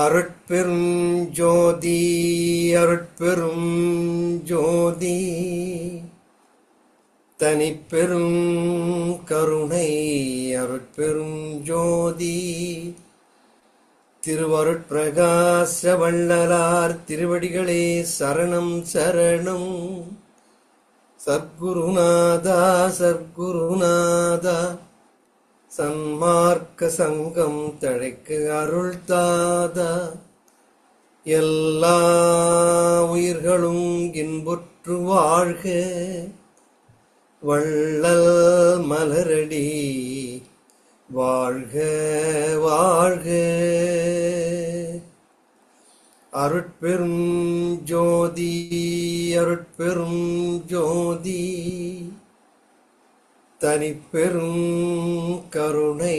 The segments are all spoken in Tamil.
அருட்பெரும் ஜோதி அருட்பெரும் ஜோதி தனிப்பெரும் கருணை அருட்பெரும் ஜோதி திருவருட்பிரகாச வள்ளலார் திருவடிகளே சரணம் சரணம். சத்குருநாதா சத்குருநாதா சன்மார்க்க சங்கம் தழைக்கு அருள் தாதா. எல்லா உயிர்களும் இன்புற்று வாழ்க, வள்ளல் மலரடி வாழ்க வாழ்க. அருட்பெரும் ஜோதி அருட்பெரும் ஜோதி தனிப்பெரும் கருணை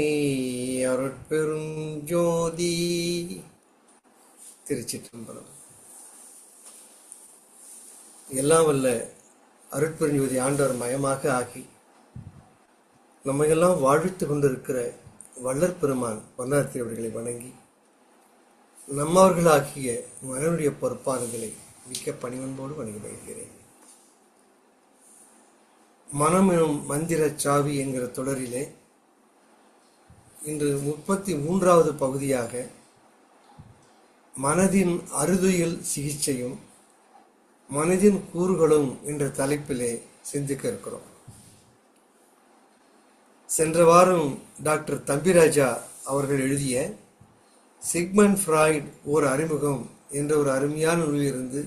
அருட்பெரும் ஜோதி. திருச்சிற்றம்பலம். எல்லாம் வல்ல அருட்பெரும் ஜோதி ஆண்டவர் மயமாக ஆகி நம்மையெல்லாம் வாழ்வித்து கொண்டிருக்கிற வள்ளற் பெருமான் வண்ணார்த்தி அவர்களை வணங்கி நம்மவர்களாகிய மகனுடைய பொறுப்பாளர்களை மிக்க பணிவன்போடு வணங்கி வருகிறேன். மனம் எனும் மந்திர சாவி என்கிற தொடரிலே இன்று 33வது பகுதியாக மனதின் அறுதுயில் சிகிச்சையும் மனதின் கூறுகளும் என்ற தலைப்பிலே சிந்திக்க இருக்கிறோம். சென்ற வாரம் டாக்டர் தம்பிராஜா அவர்கள் எழுதிய சிக்மண்ட் ஃப்ராய்ட் ஒரு அறிமுகம் என்ற ஒரு அருமையான நூலிலிருந்து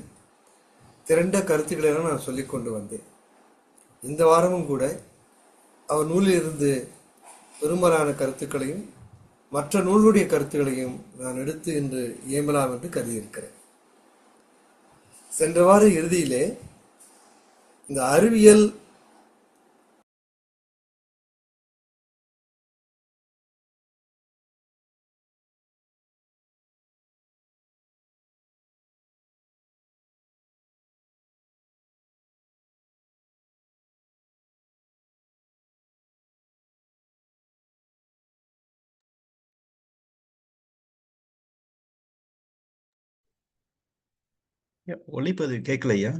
திரண்ட கருத்துக்களை நான் சொல்லிக் கொண்டு வந்தேன். இந்த வாரமும் கூட அவர் நூலிலிருந்து பெரும்பாலான கருத்துக்களையும் மற்ற நூல்களுடைய கருத்துக்களையும் நான் எடுத்து இன்று இயம்பலாம் என்று கருதியிருக்கிறேன். சென்ற வார இறுதியிலே இந்த அறிவியல் ஒலிப்பது கேட்கலையா?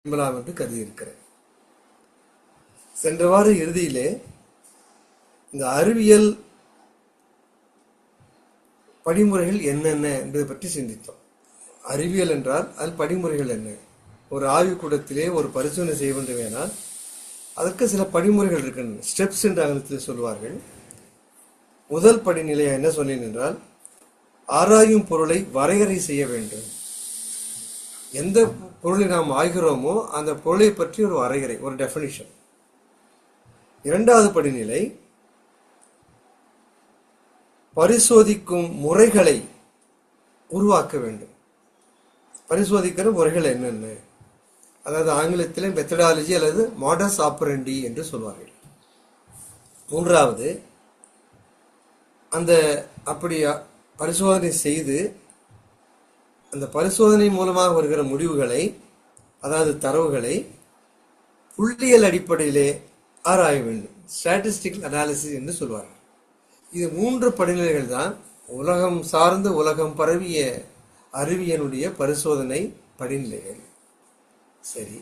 என்று கருதியிருக்கிறேன். சென்ற வார இறுதியிலே இந்த அறிவியல் படிமுறைகள் என்னென்ன என்பதை பற்றி சிந்தித்தோம். அறிவியல் என்றால் அது படிமுறைகள் என்ன? ஒரு ஆய்வுக்கூடத்திலே ஒரு பரிசோதனை செய்ய வேண்டுமானால் அதற்கு சில படிமுறைகள் இருக்கின்றன. ஸ்டெப்ஸ் என்று ஆங்கிலத்தில் சொல்வார்கள். முதல் படிநிலையை என்ன சொன்னேன் என்றால், ஆராயும் பொருளை வரையறை செய்ய வேண்டும். எந்த பொருளை நாம் ஆய்கிறோமோ அந்த பொருளை பற்றி ஒரு வரையறை, ஒரு டெஃபினிஷன். இரண்டாவது படிநிலை பரிசோதிக்கும் முறைகளை உருவாக்க வேண்டும். பரிசோதிக்கிற முறைகள் என்னென்ன, அதாவது ஆங்கிலத்திலே மெத்தடாலஜி அல்லது மாடஸ் ஆப்பரண்டி என்று சொல்வார்கள். மூன்றாவது, அந்த அப்படி பரிசோதனை செய்து அந்த பரிசோதனை மூலமாக வருகிற முடிவுகளை, அதாவது தரவுகளை புள்ளியியல் அடிப்படையிலே ஆராய வேண்டும். ஸ்டாட்டிஸ்டிக்கல் அனாலிசிஸ் என்று சொல்வார்கள். இது 3 படிநிலைகள் தான் உலகம் சார்ந்து உலகம் பரவிய அறிவியலுடைய பரிசோதனை படிநிலைகள். சரி,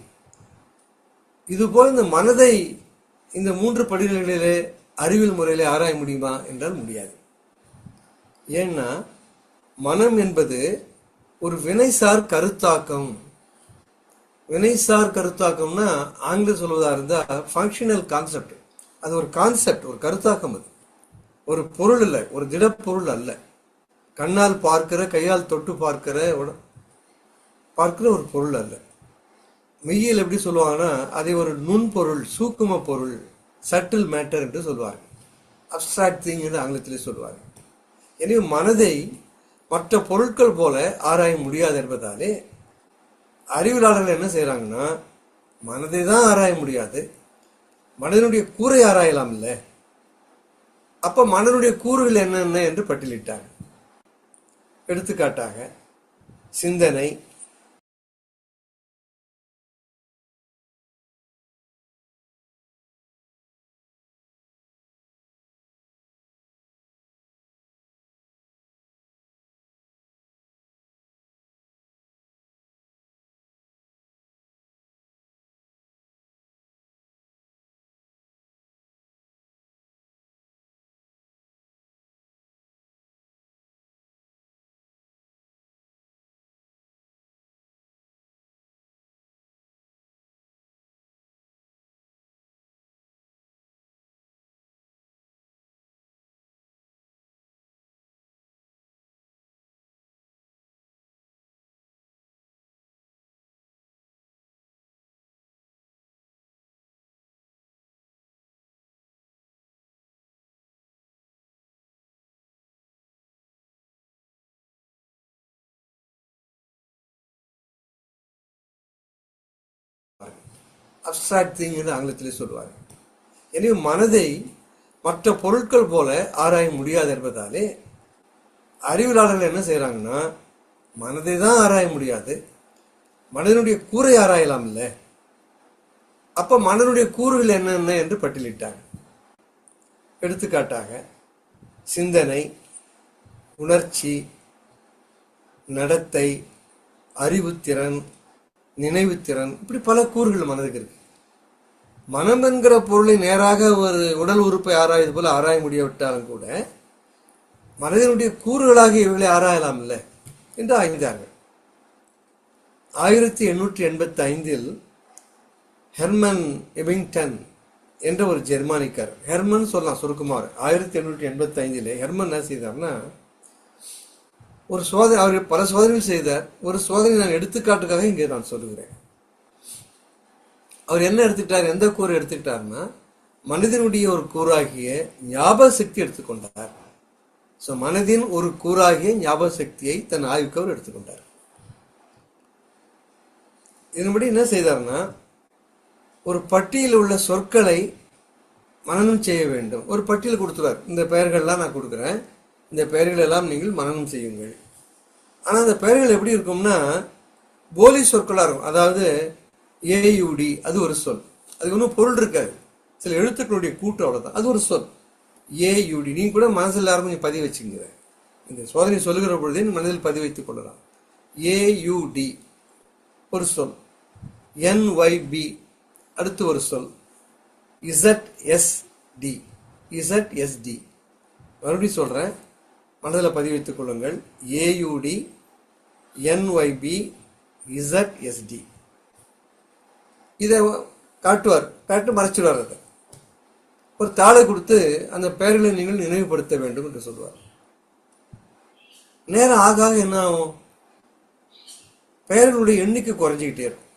இதுபோல் இந்த மனதை இந்த 3 படிநிலைகளிலே அறிவியல் முறையிலே ஆராய முடியுமா என்றால் முடியாது. ஏன்னா மனம் என்பது ஒரு வினைசார் கருத்தாக்கம். வினைசார் கருத்தாக்கம்னா ஆங்கிலம் சொல்வதா இருந்தா ஃபங்க்ஷனல் கான்செப்ட். அது ஒரு கான்செப்ட், ஒரு கருத்தாக்கம். அது ஒரு பொருள் இல்லை, ஒரு திடப்பொருள் அல்ல. கண்ணால் பார்க்கிற, கையால் தொட்டு பார்க்கிற ஒரு பொருள் அல்ல. மெய்யியல் எப்படி சொல்லுவாங்கன்னா அதை ஒரு நுண்பொருள், சூக்கும பொருள், சட்டில் மேட்டர் என்று சொல்வார்கள். அப்ஸ்ட்ராக்ட் திங் என்று ஆங்கிலத்திலே சொல்வார்கள். எனவே மனதை மற்ற பொருட்கள் போல ஆராய முடியாது என்பதாலே அறிவியலாளர்கள் என்ன செய்யறாங்கன்னா, மனதை தான் ஆராய முடியாது, மனதினுடைய கூரை ஆராயலாம் இல்ல. அப்ப மனதினுடைய கூறுகள் என்னென்ன என்று பட்டியலிட்டாங்க. எடுத்துக்காட்டாக சிந்தனை, அப்ஸ்ட்ராக்ட் திங் என்று ஆங்கிலத்திலே சொல்வார். எனவே மனதை மற்ற பொருட்கள் போல ஆராய முடியாது என்பதாலே அறிவியலாளர்கள் என்ன செய்யறாங்கன்னா, மனதை தான் ஆராய முடியாது, மனதினுடைய கூரை ஆராயலாம் இல்ல. அப்ப மனதினுடைய கூறுகள் என்னென்ன என்று பட்டியலிட்டாங்க. எடுத்துக்காட்டாக சிந்தனை, உணர்ச்சி, நடத்தை, அறிவுத்திறன், நினைவுத்திறன், இப்படி பல கூறுகள் மனதுக்கு இருக்கு. மனம் என்கிற பொருளை நேராக ஒரு உடல் உறுப்பை ஆராய்வது போல ஆராய முடியாவிட்டாலும் கூட மனதினுடைய கூறுகளாக இவர்களை ஆராயலாம் இல்லை என்று ஆய்ந்தார்கள். 1885 ஹெர்மன் எபிங்டன் என்ற ஒரு ஜெர்மானிக்கார், ஹெர்மன் சொல்லலாம் சுருக்குமாறு, 1885 ஹெர்மன் என்ன செய்தார்னா, ஒரு சோதனை, அவர் பல சோதனைகள் செய்தார். ஒரு சோதனை நான் எடுத்துக்காட்டுக்காக இங்கே நான் சொல்லுகிறேன். அவர் என்ன எடுத்துக்கிட்டார், எந்த கூறு எடுத்துக்கிட்டார்னா, மனிதனுடைய ஒரு கூறாகிய ஞாபக சக்தி எடுத்துக்கொண்டார். ஸோ மனதின் ஒரு கூறாகிய ஞாபக சக்தியை தன் ஆய்வுக்கு அவர் எடுத்துக்கொண்டார். இதன்படி என்ன செய்தார்னா, ஒரு பட்டியலில் உள்ள சொற்களை மனனம் செய்ய வேண்டும். ஒரு பட்டியல் கொடுத்துருவார், இந்த பெயர்கள்லாம் நான் கொடுக்குறேன், இந்த பெயர்கள் எல்லாம் நீங்கள் மனனம் செய்யுங்கள். ஆனால் அந்த பெயர்கள் எப்படி இருக்கும்னா போலி சொற்களாக இருக்கும். அதாவது ஏயுடி அது ஒரு சொல், அதுக்கு ஒன்றும் பொருள் இருக்காது, சில எழுத்துக்களுடைய கூட்டு, அவ்வளோதான், அது ஒரு சொல் ஏயுடி. நீங்க கூட மனசில் எல்லாரும் கொஞ்சம் பதிவு வச்சுங்க. இந்த சோதனை சொல்லுகிற பொழுதே மனதில் பதிவு வைத்துக் கொள்ளலாம். ஏயுடி ஒரு சொல், என்ஒய்பி அடுத்து ஒரு சொல், இசட்எஸ்டி இசட்எஸ்டி. மறுபடியும் சொல்றேன், மனதில் பதிவு வைத்துக் கொள்ளுங்கள். AUD, NYP, ZST. இதை காட்டுவார், காட்டு மறைச்சிடுவார். அதை ஒரு தாளை கொடுத்து அந்த பெயர்களை நீங்கள் நினைவுபடுத்த வேண்டும் என்று சொல்வார். நேரம் ஆக ஆக என்ன ஆகும், பெயர்களுடைய எண்ணிக்கை குறைஞ்சிக்கிட்டே இருக்கும்.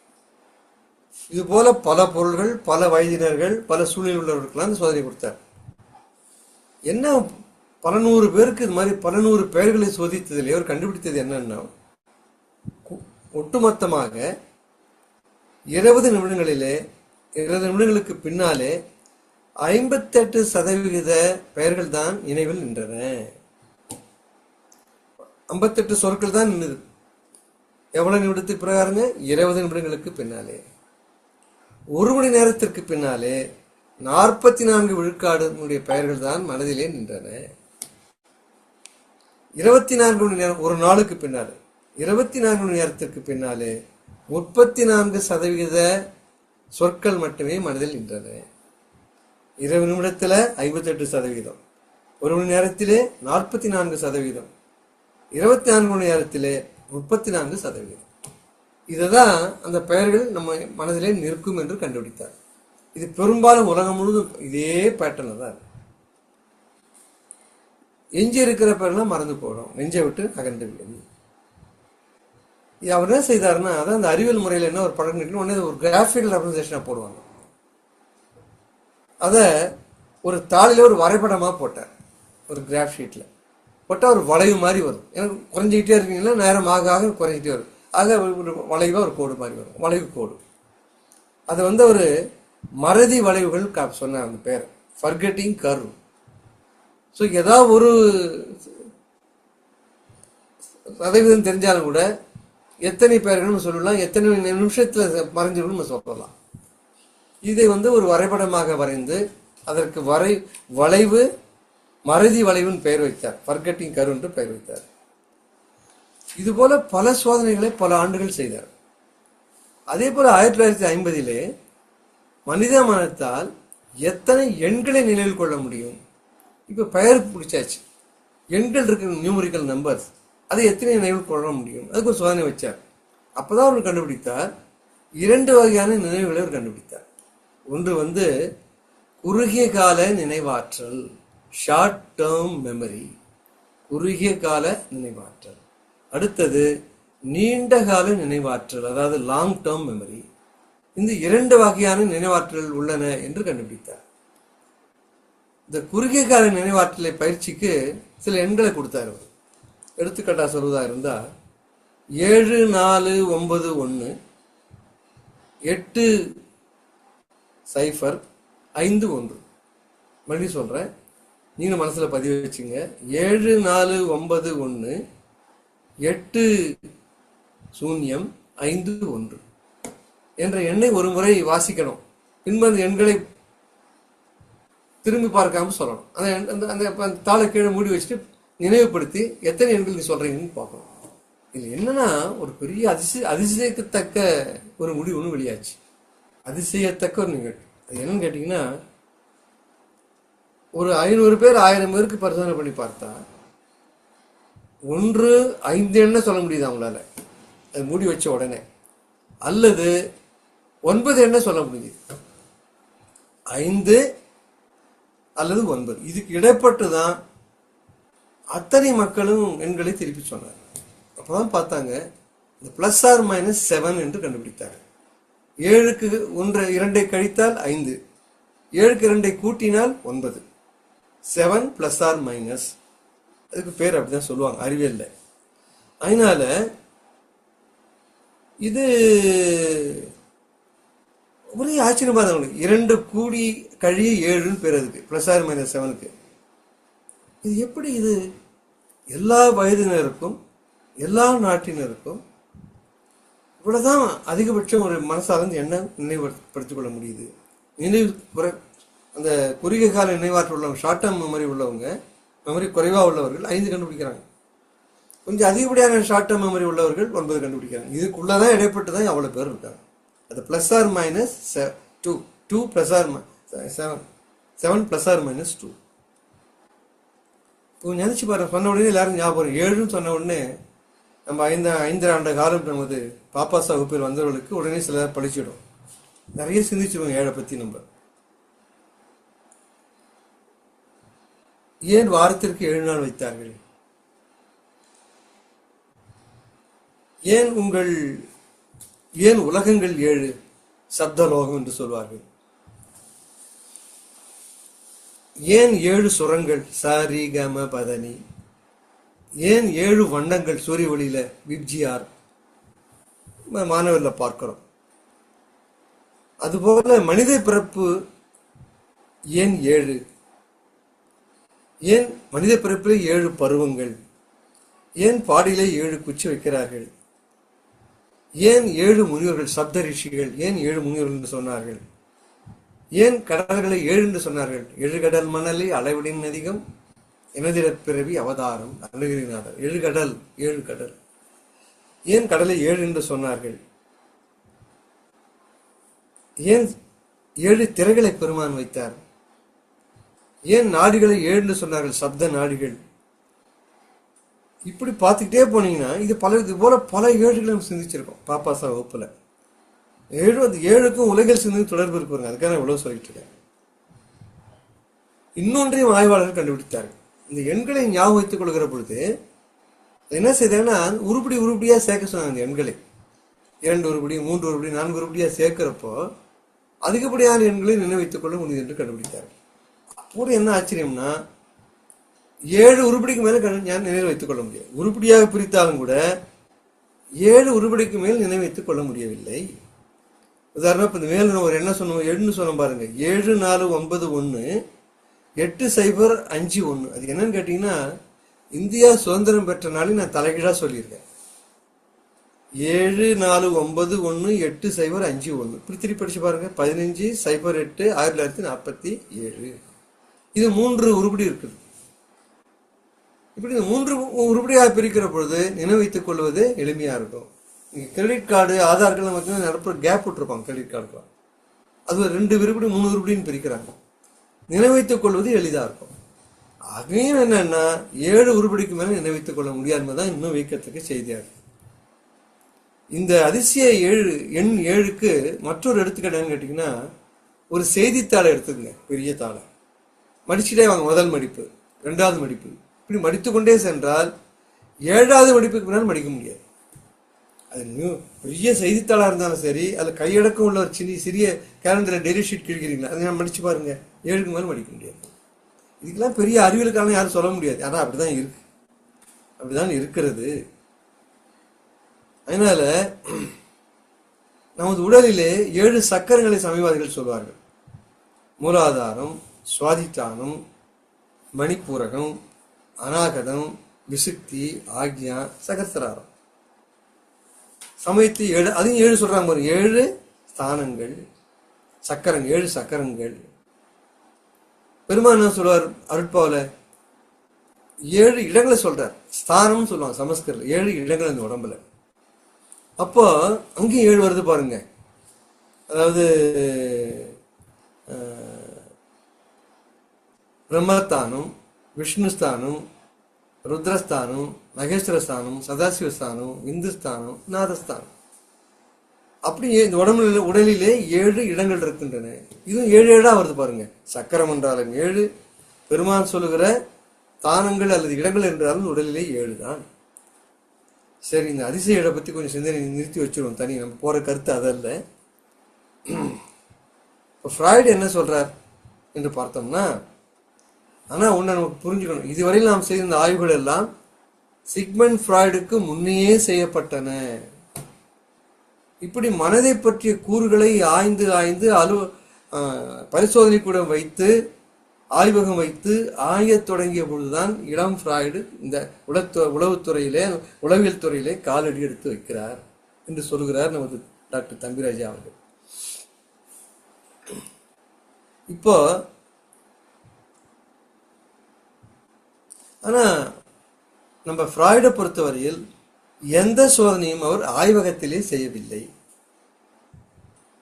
இது போல பல பொருள்கள், பல வயதினர்கள், பல சூழ்நிலை உள்ளவர்களுக்கெல்லாம் அந்த சோதனை கொடுத்தார். என்ன, பல நூறு பேருக்கு இது மாதிரி பல நூறு பெயர்களை சோதித்ததிலே அவர் கண்டுபிடித்தது என்னன்னா, ஒட்டுமொத்தமாக 20 நிமிடங்களிலே 20 நிமிடங்களுக்கு பின்னாலே 58% பெயர்கள் தான் நினைவில் நின்றன. 58 சொற்கள் தான் நின்றது. எவ்வளவு நிமிடத்துக்கு பிரகாரங்க, 20 நிமிடங்களுக்கு பின்னாலே. ஒரு மணி நேரத்திற்கு பின்னாலே 44 விழுக்காடு பெயர்கள் தான் மனதிலே நின்றன. 24 மணி நேரம், ஒரு நாளுக்கு பின்னாலே 24 மணி நேரத்திற்கு பின்னாலே 34% சொற்கள் மட்டுமே மனதில் நின்றன. 20 நிமிடத்தில் 58%, ஒரு மணி நேரத்திலே 44%, 24 மணி நேரத்திலே 34%. இதுதான் அந்த பெயர்கள் நம்ம மனதிலே நிற்கும் என்று கண்டுபிடித்தார். இது பெரும்பாலும் உலகம் முழுவதும் இதே பேட்டர்ல தான். எஞ்சி இருக்கிற பெயர்லாம் மறந்து போடும், நெஞ்சை விட்டு அகன்று. அவர் என்ன செய்தாருன்னா, அதான் அந்த அறிவியல் முறையில் என்ன ஒரு படம் உடனே ஒரு கிராஃபிக்கல் ரெப்ரசன்டேஷனா போடுவாங்க. அதை ஒரு தாளில ஒரு வரைபடமா போட்டார், ஒரு கிராஃப் ஷீட்ல போட்டா ஒரு வளைவு மாதிரி வரும். எனக்கு குறைஞ்சிக்கிட்டே இருக்கீங்கன்னா நேரம் ஆக ஆக குறைஞ்சிட்டே வரும். ஆக ஒரு வளைவா ஒரு கோடு மாதிரி வரும், வளைவு கோடு. அதை ஒரு மறதி வளைவுகள் சொன்னார் அந்த பேர், ஃபர்கெட்டிங் கர்வ். ஸோ ஏதாவது ஒரு சதவீதம் தெரிஞ்சாலும் கூட எத்தனை பேர்கள் சொல்லலாம், எத்தனை நிமிஷத்துல மறைஞ்சிடும் சொல்லலாம். இதை ஒரு வரைபடமாக வரைந்து அதற்கு வளைவு மறதி வளைவுன்னு பெயர் வைத்தார், ஃபர்கெட்டிங் கர்வ் என்று பெயர் வைத்தார். இது போல பல சோதனைகளை பல ஆண்டுகள் செய்தார். அதே போல 1950 மனித மனத்தால் எத்தனை எண்களை நினைவில் கொள்ள முடியும். இப்ப பெயர் பிடிச்சாச்சு, எண்கள் இருக்கு, நியூமரிக்கல் நம்பர்ஸ், அதை எத்தனை நினைவில் கொள்ள முடியும், அதுக்கு ஒரு சோதனை வச்சார். அப்பதான் அவர் கண்டுபிடித்தார் 2 வகையான நினைவுகளை அவர் கண்டுபிடித்தார். ஒன்று குறுகிய கால நினைவாற்றல், ஷார்ட் டேர்ம் மெமரி, குறுகிய கால நினைவாற்றல். அடுத்தது நீண்ட கால நினைவாற்றல், அதாவது லாங் டேர்ம் மெமரி. இந்த 2 வகையான நினைவாற்றல் உள்ளன என்று கண்டுபிடித்தார். இந்த குறுகிய கால நினைவாற்றலை பயிற்சிக்கு சில எண்களை கொடுத்தார். எடுத்துக்காட்டா சொல்வதா இருந்தா 7491 8051. மறுபடியும் சொல்றேன், நீங்க மனசுல பதிவு வச்சுங்க. 7491 8051 என்ற எண்ணை ஒரு முறை வாசிக்கணும். பின்பு அந்த எண்களை திரும்பி பார்க்காம சொல்லணும். அந்த தாளை கீழே மூடி வச்சுட்டு நினைவுபடுத்தி எத்தனை எண்கள் நீ சொல்றீங்கன்னு பார்க்கணும். இது என்னன்னா ஒரு பெரிய அதிசயத்தக்க ஒரு முடிவு ஒன்று வெளியாச்சு. அதிசயத்தக்க ஒரு நிகழ்வு. அது என்னன்னு கேட்டீங்கன்னா, ஒரு 500 பேர் 1000 பேருக்கு பரிசோதனை பண்ணி பார்த்தா 1 5 எண்ண சொல்ல முடியுது அவங்களால, அது மூடி வச்ச உடனே. அல்லது 9 எண்ண சொல்ல முடியுது, 5 அல்லது 9. இதுக்கு இடைப்பட்டு தான் அத்தனை மக்களும் எண்களை திருப்பி சொன்னார். அப்பதான் பார்த்தாங்க, இந்த பிளஸ் ஆர் மைனஸ் 7 என்று கண்டுபிடித்தாங்க. 7க்கு 2 கழித்தால் 5, 7க்கு 2 கூட்டினால் 9. 7 பிளஸ் ஆர் மைனஸ், அதுக்கு பேர் அப்படிதான் சொல்லுவாங்க அறிவியல்ல. அதனால இது ஒரே ஆச்சரியமா தான். 2 கூடி கழிய 7ன்னு பேர் அதுக்கு, பிளஸ் ஆர் மைனஸ் 7க்கு. இது எப்படி? இது எல்லா வயதினருக்கும் எல்லா நாட்டினருக்கும் இவ்வளவுதான் அதிகபட்சம் ஒரு மனசார்ந்து என்ன நினைவுபடுத்திக் கொள்ள முடியுது. அந்த குறுகிய கால நினைவாற்றல் உள்ளவங்க, ஷார்ட் டேர்ம் மெமரி உள்ளவங்க, மெமரி குறைவா உள்ளவர்கள் 5 கண்டுபிடிக்கிறாங்க. கொஞ்சம் அதிகப்படியான ஷார்ட் டேர்ம் மெமரி உள்ளவர்கள் 9 கண்டுபிடிக்கிறாங்க. இதுக்குள்ளதான் இடைப்பட்டு தான் அவ்வளவு பேர் இருக்காங்க. அது plus R minus 2 plus R 7 plus R minus 2. இப்போ நினைச்சு பாருங்க, சொன்ன உடனே எல்லாரும் ஞாபகம் 7ன்னு சொன்ன உடனே நம்ம 5 ஆண்டு காலம் நமது பாப்பாசா வகுப்பில் வந்தவர்களுக்கு உடனே சில படிச்சிடும். நிறைய சிந்திச்சிருவோம் 7 பத்தி. நம்ம ஏன் வாரத்திற்கு 7 நாள் வைத்தார்கள்? ஏன் உலகங்கள் 7 சப்தலோகம் என்று சொல்வார்கள்? ஏன் 7 சுரங்கள் சாரி கம பதனி? ஏன் 7 வண்ணங்கள் சூரிய ஒளியில விப்ஜிஆர் மாணவர்ல பார்க்கிறோம்? அதுபோல மனித பிறப்பு ஏன் 7? ஏன் மனித பிறப்பிலே 7 பருவங்கள்? ஏன் பாடியிலே 7 குச்சி வைக்கிறார்கள்? ஏன் 7 முனிவர்கள், சப்த ரிஷிகள் ஏன் 7 முனிவர்கள் என்று சொன்னார்கள்? ஏன் கடல்களை 7 என்று சொன்னார்கள்? 7 கடல் மணலி அளவிடின் அதிகம் எனதிர பிறவி அவதாரம் அருணகிரிநாதர். 7 கடல் 7 கடல். ஏன் கடலை 7 என்று சொன்னார்கள்? ஏன் 7 திரைகளை பெருமான் வைத்தார்? ஏன் நாடிகளை 7 என்று சொன்னார்கள்? சப்த நாடிகள். இப்படி பார்த்துக்கிட்டே போனீங்கன்னா இது போல பல 7களை நம்ம சிந்திச்சிருக்கோம் பாப்பாசா வகுப்புல. 7க்கும் உலகில் சிந்தனை தொடர்பு இருக்கு. அதுக்காக இவ்வளவு சொல்லிட்டு இருக்கேன். இன்னொன்றையும் ஆய்வாளர்கள் கண்டுபிடித்தார்கள். இந்த எண்களை ஞாபகம் வைத்துக் கொள்கிற பொழுது என்ன செய்தாங்கன்னா, உருப்படியா சேர்க்க சொன்னாங்க. இந்த எண்களை 2 உருப்படி 3 உருப்படி 4 உருப்படியா சேர்க்கிறப்போ அதிகப்படியான எண்களை நினைவைத்துக் கொள்ள முடியுது என்று கண்டுபிடித்தார்கள். அப்போது என்ன ஆச்சரியம்னா, 7 உருப்படிக்கு மேல நினைவு வைத்துக் கொள்ள முடியாது. உருப்படியாக பிரித்தாலும் கூட 7 உருப்படிக்கு மேல் நினைவு வைத்துக் கொள்ள முடியவில்லை. உதாரணம் இப்போ இந்த மேல ஒரு என்ன சொன்னோம், 7ன்னு சொன்னோம் பாருங்க, 7491 8051. அது என்னன்னு கேட்டீங்கன்னா, இந்தியா சுதந்திரம் பெற்ற நாளை நான் தலைகீழா சொல்லியிருக்கேன். 7491 8051. இப்படி திருப்பி படிச்சு பாருங்க. 1508 1947. இது 3 உருப்படி இருக்குது. இப்படி இந்த 3 உருப்படியாக பிரிக்கிற பொழுது நினைவைத்துக் கொள்வது எளிமையா இருக்கும். நீங்க கிரெடிட் கார்டு, ஆதார் கார்டு பார்த்தீங்கன்னா நடப்பு கேப் விட்டுருப்பாங்க. கிரெடிட் கார்டுலாம் அது 2 உருப்படி 3 உருப்படின்னு பிரிக்கிறாங்க. நினைவைத்துக் கொள்வது எளிதா இருக்கும். அதையும் என்னன்னா 7 உருப்படிக்கு மேல நினைவைத்துக் கொள்ள முடியாதுதான் இன்னும் வீக்கத்துக்கு செய்தியா இருக்கு. இந்த அதிசய எண் 7க்கு மற்றொரு எடுத்துக்காட்டு கேட்டீங்கன்னா, ஒரு செய்தித்தாளை எடுத்துக்கங்க, பெரிய தாளை மடிச்சுட்டே வாங்க. முதல் மடிப்பு, 2வது மடிப்பு, இப்படி மடித்துக்கொண்டே சென்றால் 7வது மடிப்புக்கு பின்னால் மடிக்க முடியாது. அது பெரிய செய்தித்தாளா இருந்தாலும் சரி, அதில் கையடக்கம் உள்ள ஒரு சிறிய கேலண்டரில் டெய்லி ஷீட் கிழிக்கிறீங்களா, அதை நான் மடிச்சு பாருங்க, 7க்கு மேலே மடிக்க முடியாது. இதுக்கெல்லாம் பெரிய அறிவியலுக்கான யாரும் சொல்ல முடியாது. ஆனால் அப்படிதான் இருக்கு, அப்படிதான் இருக்கிறது. அதனால நமது உடலிலே 7 சக்கரங்களை சமயவாதிகள் சொல்வார்கள். மூலாதாரம், சுவாதிஷ்டானம், மணிப்பூரகம், அநாகதம், விசுக்தி, ஆக்ஞா, சகஸ்திராரம். சமயத்து 7, அதையும் 7 சொல்றாங்க பாருங்க. 7 ஸ்தானங்கள், சக்கரங்கள், 7 சக்கரங்கள். பெருமான் என்ன சொல்றார் அருட்பாவில? 7 இடங்களை சொல்றார். ஸ்தானம் சொல்லுவாங்க சமஸ்கிருதம். 7 இடங்கள் இந்த உடம்புல. அப்போ அங்கேயும் 7 வருது பாருங்க. அதாவது பிரம்மஸ்தானம், விஷ்ணுஸ்தானம், ருத்ரஸ்தானம், மகேஸ்வரஸ்தானம், சதாசிவஸ்தானம், இந்துஸ்தானம், நாதஸ்தானம். அப்படியே இந்த உடலிலே 7 இடங்கள் இருக்கின்றன. இதுவும் 7 வருது பாருங்க. சக்கரம் என்றாலும் 7, பெருமான் சொல்லுகிற தானங்கள் அல்லது இடங்கள் என்றாலும் உடலிலே 7 தான். சரி, இந்த அதிசய இடம் பத்தி கொஞ்சம் சிந்தனை நிறுத்தி வச்சிருவோம். தனி நம்ம போற கருத்து அதல்ல. இப்போ ஃப்ராய்டு என்ன சொல்றார் என்று பார்த்தோம்னா, ஆனா ஒண்ணு நமக்கு புரிஞ்சுக்கணும். இதுவரையில் நாம் செய்த ஆய்வுகள் எல்லாம் சிக்மண்ட் ஃப்ராய்டுக்கு முன்னையே செய்யப்பட்டன. இப்படி மனதை பற்றிய கூறுகளை ஆய்ந்து பரிசோதனை கூட வைத்து ஆய்வகம் வைத்து ஆயத் தொடங்கிய பொழுதுதான் இளம் ஃப்ராய்டு இந்த உளவியல் துறையிலே காலடி எடுத்து வைக்கிறார் என்று சொல்கிறார் நமது டாக்டர் தம்பிராஜா அவர்கள். இப்போ ஆனா நம்ம ஃப்ராய்டை பொறுத்தவரையில் எந்த சோதனையும் அவர் ஆய்வகத்திலே செய்யவில்லை.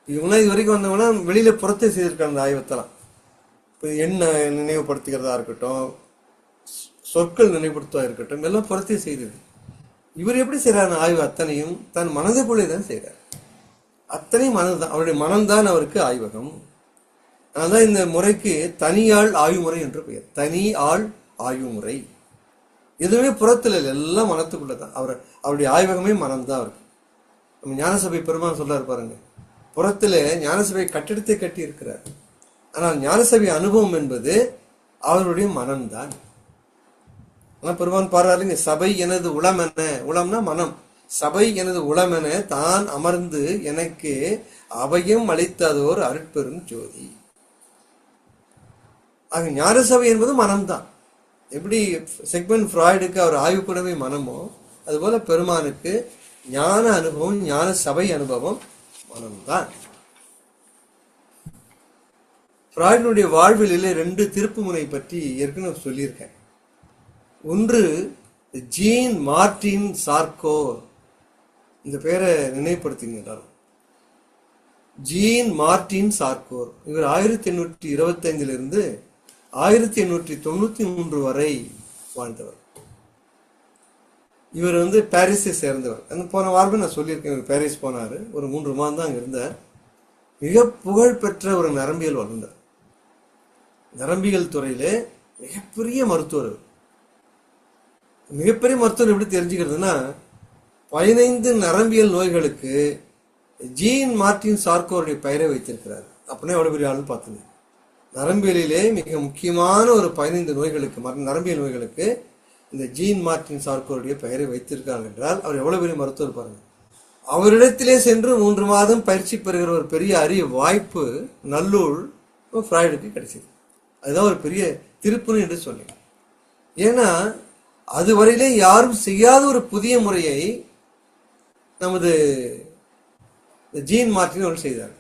இவங்களாம் இது வரைக்கும் வந்தவங்கன்னா வெளியில புறத்தை செய்திருக்காங்க அந்த ஆய்வத்தெல்லாம். என்ன நினைவுபடுத்துகிறதா இருக்கட்டும், சொற்கள் நினைவுபடுத்துவதா இருக்கட்டும், எல்லாம் புறத்தை செய்தது. இவர் எப்படி செய்யறாரு ஆய்வு? அத்தனையும் தன் மனதை போல தான் செய்யறார். அத்தனையும் மனதுதான், அவருடைய மனம்தான் அவருக்கு ஆய்வகம். அதான் இந்த முறைக்கு தனியாள் ஆய்வு முறை என்று பெயர். தனி ஆள் ஆய்வு முறை. எதுவுமே புறத்துல இல்லை, எல்லாம் மனத்துக்குள்ளதான். அவருடைய ஆய்வகமே மனம்தான் அவருக்கு. நம்ம ஞானசபை பெருமான் சொல்றாரு பாருங்க, புறத்துல ஞானசபை கட்டிடத்தை கட்டி இருக்கிறார். ஆனால் ஞானசபை அனுபவம் என்பது அவருடைய மனம்தான். ஆனா பெருமான் பாடுறாருங்க, சபை எனது உளமென, உளம்னா மனம், சபை எனது உளமென தான் அமர்ந்து எனக்கு அவையும் அளித்ததோர் அருட்பெரும் ஜோதி. ஆக ஞானசபை என்பது மனம்தான். எப்படி சிக்மண்ட் ஃப்ராய்டுக்கு அவர் ஆய்வுக்கூடமே மனமோ, அதுபோல பெருமானுக்கு ஞான அனுபவம், ஞான சபை அனுபவம் மனம்தான். ஃப்ராய்டினுடைய வாழ்விலே 2 திருப்பு முனை பற்றி ஏற்கனவே சொல்லியிருக்கேன். ஒன்று ஜீன் மார்டின் சார்கோர். இந்த பேரை நினைவுபடுத்தினார். Gene Martin சார்கோர். இவர் 1825 1893 வரை வாழ்ந்தவர். இவர் பாரிஸை சேர்ந்தவர். அந்த போன வாரமே நான் சொல்லியிருக்கேன், இவர் பாரிஸ் போனாரு. ஒரு 3 மாதம் தான் அங்க இருந்தார். மிக புகழ் பெற்ற ஒரு நரம்பியல் வல்லுநர். நரம்பியல் துறையிலே மிகப்பெரிய மருத்துவர். மிகப்பெரிய மருத்துவர் எப்படி தெரிஞ்சுக்கிறதுனா, 15 நரம்பியல் நோய்களுக்கு ஜீன் மார்டின் சார்கோருடைய பெயரை வைத்திருக்கிறார். அப்படின்னா எவ்வளவு பெரிய ஆளுன்னு பார்த்துங்க. நரம்பியலிலே மிக முக்கியமான ஒரு 15 நோய்களுக்கு, நரம்பியல் நோய்களுக்கு இந்த ஜீன் மார்டின் சார்கோருடைய பெயரை வைத்திருக்காங்க என்றால் அவர் எவ்வளவு பெரிய மருத்துவர் பாருங்க. அவரிடத்திலே சென்று 3 மாதம் பயிற்சி பெறுகிற ஒரு பெரிய அரிய வாய்ப்பு நல்லூர் ஃப்ராய்டுக்கு கிடைச்சது. அதுதான் ஒரு பெரிய திருப்புன்னு என்று சொன்னேன். ஏன்னா அதுவரையிலே யாரும் செய்யாத ஒரு புதிய முறையை நமது ஜீன் மார்ட்டின் அவர் செய்தார்.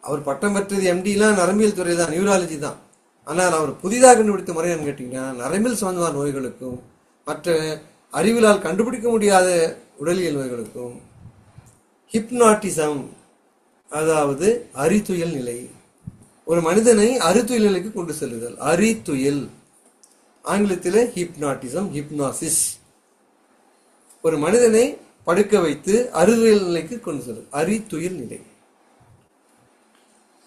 அவர் பட்டம் பெற்றது எம்டிலாம் நரம்பியல் துறை தான், நியூராலஜி தான். ஆனால் அவர் புதிதாக கண்டுபிடித்த முறை என்னன்னு கேட்டீங்கன்னா, நரம்பியல் சம்பந்தமான நோய்களுக்கும் மற்ற அறிவியலால் கண்டுபிடிக்க முடியாத உடலியல் நோய்களுக்கும் ஹிப்னாட்டிசம், அதாவது அறித்துயல் நிலை, ஒரு மனிதனை அறித்துயல் நிலைக்கு கொண்டு செல்லுதல். அறித்துயல் ஆங்கிலத்தில் ஹிப்னாட்டிசம், ஹிப்னாசிஸ். ஒரு மனிதனை படுக்க வைத்து அறித்துயல் நிலைக்கு கொண்டு செல்லுதல், அறித்துயல் நிலை.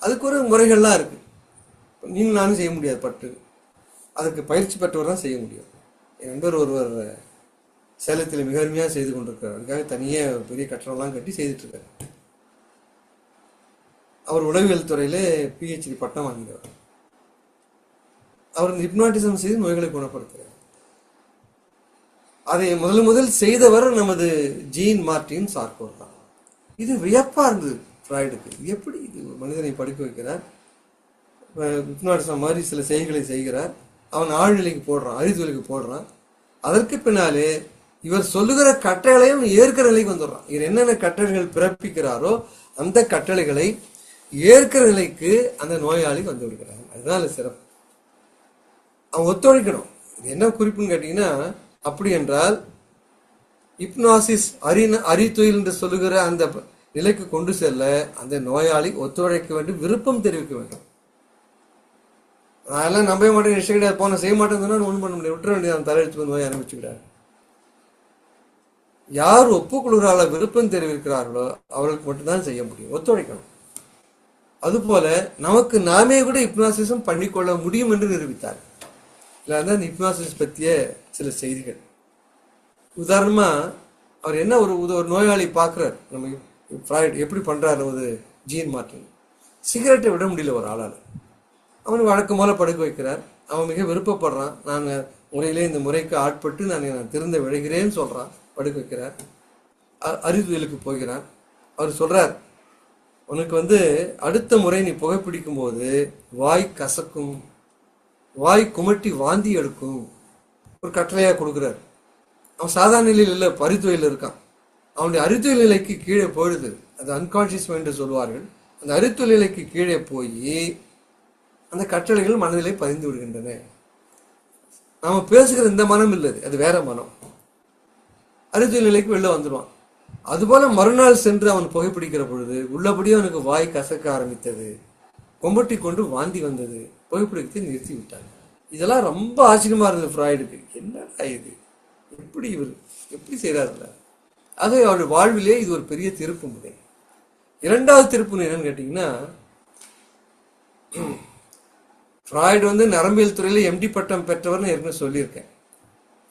அதுக்கு ஒரு முறைகள்லாம் இருக்கு. நீங்க நானும் செய்ய முடியாது, பட்டு அதுக்கு பயிற்சி பெற்றவர் தான் செய்ய முடியும். என் நண்பர் ஒருவர் சேலத்தில் மிக அருமையாக செய்து கொண்டிருக்கிறார். அதுக்காக தனியாக பெரிய கட்டணம்லாம் கட்டி செய்துட்டு இருக்காரு. அவர் உளவியல் துறையில PhD பட்டம் வாங்கினார். அவர் இந்த ஹிப்னாட்டிசம் செய்து நோய்களை குணப்படுத்துகிறார். அதை முதல் செய்தவர் நமது ஜீன் மார்ட்டின் சார்கோர் தான். இது வியப்பா இருந்தது ஃப்ராய்டுக்கு. எப்படி இது மனிதனை படுக்க வைக்கிறார், ஹிப்னாட்டிசம் மாதிரி சில செய்கைகளை செய்கிறார், அவன் ஆழ்நிலைக்கு போடுறான், அறிதுவலுக்கு போடுறான். அதற்கு பின்னாலே இவர் சொல்லுகிற கட்டளையும் ஏற்கிற நிலைக்கு வந்துடுறான். இவர் என்னென்ன கட்டளைகள் பிறப்பிக்கிறாரோ அந்த கட்டளைகளை ஏற்கிற நிலைக்கு அந்த நோயாளி வந்து விடுகிறார். அதுதான் சிறப்பு. அவன் ஒத்துழைக்கணும். இது என்ன குறிப்புன்னு கேட்டீங்கன்னா, அப்படி என்றால் ஹிப்னாசிஸ் அறித்துயில் என்று சொல்லுகிற அந்த நிலைக்கு கொண்டு செல்ல அந்த நோயாளி ஒத்துழைக்க வேண்டும், விருப்பம் தெரிவிக்க வேண்டும். அதெல்லாம் நம்பவே மாட்டேன், நிச்சயம் கிடையாது, போன செய்ய மாட்டேன்னு சொன்னா ஒன்றும் பண்ண முடியாது, விட்டுற வேண்டியது, தலையெழுத்து நோயை ஆரம்பிச்சுக்கிறார். யார் ஒப்புக்கொள்கிறாளோ, விருப்பம் தெரிவிக்கிறார்களோ அவர்களுக்கு மட்டும்தான் செய்ய முடியும், ஒத்துழைக்கணும். அதுபோல நமக்கு நாமே கூட ஹிப்னாசிசம் பண்ணிக்கொள்ள முடியும் என்று நிரூபித்தார். இல்லை அந்த ஹிப்னாசிஸ் பற்றிய சில செய்திகள். உதாரணமா அவர் என்ன ஒரு நோயாளி பார்க்கிறார், நம்ம ஃப்ராய்டு எப்படி பண்றாரு ஒரு ஜீன் மார்ட்டின். சிகரெட்டை விட முடியல ஒரு ஆளால். அவனுக்கு வழக்கம் போல படுக்க வைக்கிறார். அவன் மிக விருப்பப்படுறான், நான் முறையிலே இந்த முறைக்கு ஆட்பட்டு நான் திருந்த விழுகிறேன்னு சொல்றான். படுக்க வைக்கிறார். அறிவியலுக்கு போகிறார். அவர் சொல்றார், உனக்கு அடுத்த முறை நீ புகைப்பிடிக்கும் போது வாய் கசக்கும், வாய் குமட்டி வாந்தி எடுக்கும், ஒரு கட்டளையா கொடுக்கிறார். அவன் சாதாரண நிலையில் இல்லை, பரித்துவையில் இருக்கான். அவனுடைய அறித்துயல் நிலைக்கு கீழே போயிடுது, அது அன்கான்சியஸ் மைண்ட் சொல்வார்கள். அந்த அறித்துயல் நிலைக்கு கீழே போய் அந்த கட்டளைகள் மனதிலே பதிந்து விடுகின்றன. நாம பேசுகிற இந்த மனம் இல்லை, அது வேற மனம். அறித்துயல் நிலைக்கு வெளில வந்துடுவான். அதுபோல மறுநாள் சென்று அவன் புகைப்பிடிக்கிற பொழுது உள்ளபடியே அவனுக்கு வாய் கசக்க ஆரம்பித்தது, கொம்பட்டி கொண்டு வாந்தி வந்தது, புகைப்பிடிக்கத்தை நிறுத்தி விட்டாங்க. இதெல்லாம் ரொம்ப ஆச்சரியமா இருந்தது ஃப்ராய்டுக்கு. என்னடா இது, எப்படி செய்யறாருல. ஆக அவருடைய வாழ்விலே இது ஒரு பெரிய திருப்பு முறை. இரண்டாவது திருப்பு என்னன்னு கேட்டீங்கன்னா, ஃப்ராய்டு நரம்பியல் துறையில MD பட்டம் பெற்றவர்னு ஏற்கனவே சொல்லியிருக்கேன்.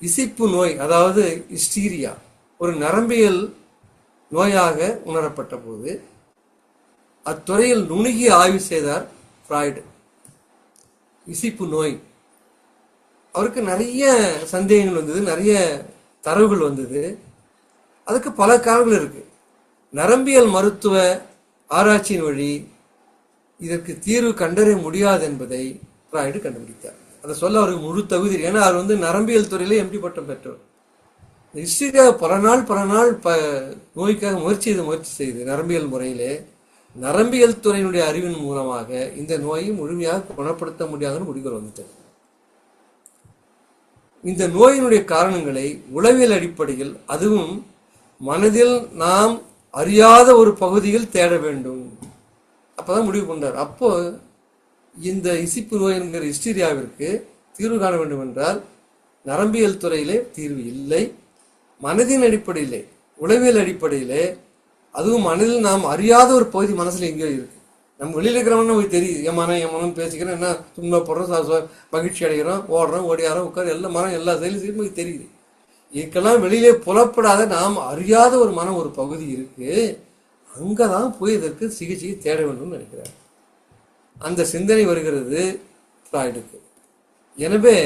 இசிப்பு நோய், அதாவது ஹிஸ்டீரியா, ஒரு நரம்பியல் நோயாக உணரப்பட்ட போது அத்துறையில் நுணுகி ஆய்வு செய்தார் ஃப்ராய்டு. இசிப்பு நோய், அவருக்கு நிறைய சந்தேகங்கள் வந்தது, நிறைய தரவுகள் வந்தது. அதுக்கு பல காரணங்கள் இருக்கு. நரம்பியல் மருத்துவ ஆராய்ச்சியின் வழி இதற்கு தீர்வு கண்டறிய முடியாது என்பதை ஃப்ராய்டு கண்டுபிடித்தார். அதை சொல்ல அவருக்கு முழு தகுதி. ஏன்னா அவர் நரம்பியல் துறையில MD பட்டம் பெற்றவர். ஹிஸ்டீரியா பல நாள் நோய்க்காக முயற்சி செய்து நரம்பியல் முறையிலே நரம்பியல் துறையினுடைய அறிவின் மூலமாக இந்த நோயை முழுமையாக குணப்படுத்த முடியாதுன்னு முடிவுகள் வந்துட்டது. இந்த நோயினுடைய காரணங்களை உளவியல் அடிப்படையில், அதுவும் மனதில் நாம் அறியாத ஒரு பகுதியில் தேட வேண்டும். அப்பதான் முடிவு கொண்டார். அப்போ இந்த இசிப்பு நோய் என்கிற ஹிஸ்டீரியாவிற்கு தீர்வு காண வேண்டும் என்றால் நரம்பியல் துறையிலே தீர்வு இல்லை, மனதின் அடிப்படையிலே, உளவியல் அடிப்படையிலே, அதுவும் மனதில் நாம் அறியாத ஒரு பகுதி மனசுல எங்கேயோ இருக்கு. நம்ம வெளியில இருக்கிறவங்க நமக்கு தெரியுது, என் மனம் பேசிக்கிறோம், என்ன துன்பப்படுறோம், மகிழ்ச்சி அடைகிறோம், ஓடுறோம், ஓடியாரோம், உட்கார எல்லா மனம் எல்லா செயலும் நமக்கு தெரியுது. இதுக்கெல்லாம் வெளியிலே புலப்படாத நாம் அறியாத ஒரு மனம் ஒரு பகுதி இருக்கு. அங்கதான் போய் இதற்கு சிகிச்சையை தேட வேண்டும் நினைக்கிறார். அந்த சிந்தனை வருகிறது ஃப்ராய்டுக்கு. எனவே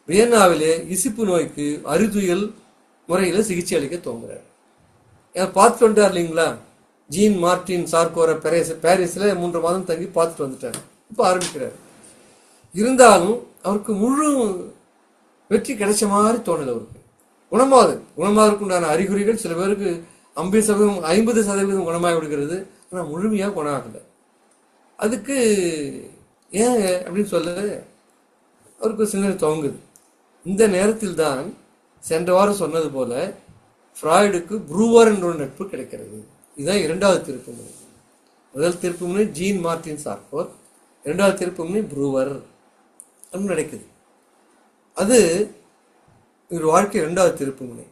வியன்னாவிலே இசிப்பு நோய்க்கு அறிதுயல் முறையில சிகிச்சை அளிக்க தோங்குறார். பார்த்துட்டு வந்துட்டார் இல்லைங்களா? ஜீன் மார்டின் சார்கோரை பாரிஸ்ல 3 மாதம் தங்கி பார்த்துட்டு வந்துட்டார். இப்போ ஆரம்பிக்கிறார். இருந்தாலும் அவருக்கு முழு வெற்றி கிடைச்ச மாதிரி தோணல. அவருக்கு குணமாவதற்கு உண்டான அறிகுறிகள் சில பேருக்கு 50% குணமாகி விடுகிறது. ஆனால் முழுமையாக குணம் ஆகலை. அதுக்கு ஏன் அப்படின்னு சொல்ல அவருக்கு சிந்தனை துவங்குது. இந்த நேரத்தில் தான் சென்ற வாரம் சொன்னது போல ஃப்ராய்டுக்கு ப்ரூவர் என்ற ஒரு நட்பு கிடைக்கிறது. இதுதான் 2வது திருப்புமுனை. முதல் திருப்புமுனை ஜீன் மார்டின் சார்கோர், 2வது திருப்புமுனை ப்ரூவர் அப்படின்னு நடக்குது. அது ஒரு வாழ்க்கை 2வது திருப்புமுனை.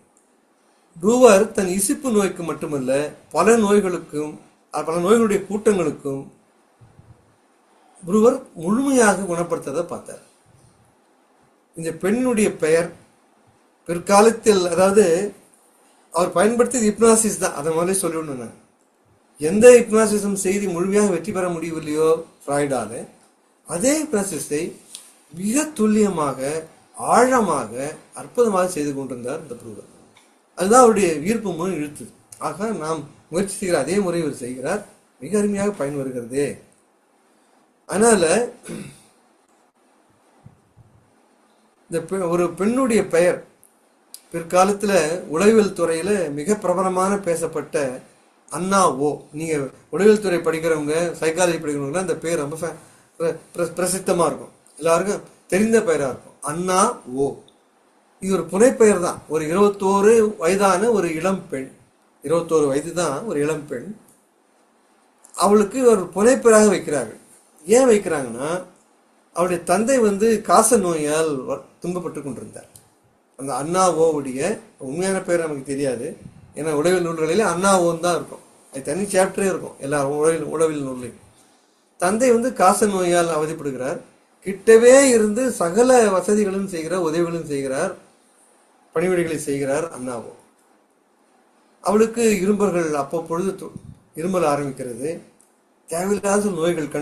ப்ரூவர் தன் இசிப்பு நோய்க்கு மட்டுமல்ல பல நோய்களுடைய கூட்டங்களுக்கும் ப்ரூவர் முழுமையாக குணப்படுத்துறதை பார்த்தார். இந்த பெண்ணுடைய பெயர் பிற்காலத்தில், அதாவது அவர் பயன்படுத்தியது ஹிப்னாசிஸ் தான். அதை மாதிரி சொல்லணும். நான் எந்த ஹிப்னாசிசம் செய்தி முழுமையாக வெற்றி பெற முடியவில்லையோ ஃப்ராய்டால, அதே ஹிப்னாசிஸை மிக துல்லியமாக ஆழமாக அற்புதமாக செய்து கொண்டிருந்தார் இந்த ப்ரூவர். அதுதான் அவருடைய ஈர்ப்பு மூலம் இழுத்தது. ஆக நாம் முயற்சி செய்கிற அதே முறை அவர் செய்கிறார். மிக அருமையாக பயன் வருகிறதே. அதனால இந்த ஒரு பெண்ணுடைய பெயர் பிற்காலத்துல உளவியல் துறையில மிக பிரபலமான பேசப்பட்ட அன்னா ஓ. நீங்க உளவியல் துறை படிக்கிறவங்க, சைக்காலஜி படிக்கிறவங்க இந்த பேர் ரொம்ப பிரசித்தமா இருக்கும், எல்லாருக்கும் தெரிந்த பெயரா இருக்கும். அன்னா ஓ. இது ஒரு புனைப்பெயர் தான். ஒரு 21 வயதான ஒரு இளம் பெண், 21 வயது தான் ஒரு இளம் பெண். அவளுக்கு ஒரு புனைப்பெயராக வைக்கிறார்கள். ஏன் வைக்கிறாங்கன்னா, அவருடைய தந்தை காச நோயால் துன்பப்பட்டு கொண்டிருந்தார். அந்த அன்னா ஓவுடைய உண்மையான பேர் நமக்கு தெரியாது. ஏன்னா உளவியல் நூல்களில் அன்னா ஓன்னு தான் இருக்கும். அது தனி சாப்டரே இருக்கும் எல்லா உளவியல் நூல்லையும். தந்தை காச நோயால் அவதிப்படுகிறார். கிட்டவே இருந்து சகல வசதிகளும் செய்கிறார், உதவிகளும் செய்கிறார், பணிவிடைகளை செய்கிறார் அண்ணாவோ. அவளுக்கு இரும்பல்கள் அப்பப்பொழுது இருமல் ஆரம்பிக்கிறது. தேவையில்லாத நோய்கள்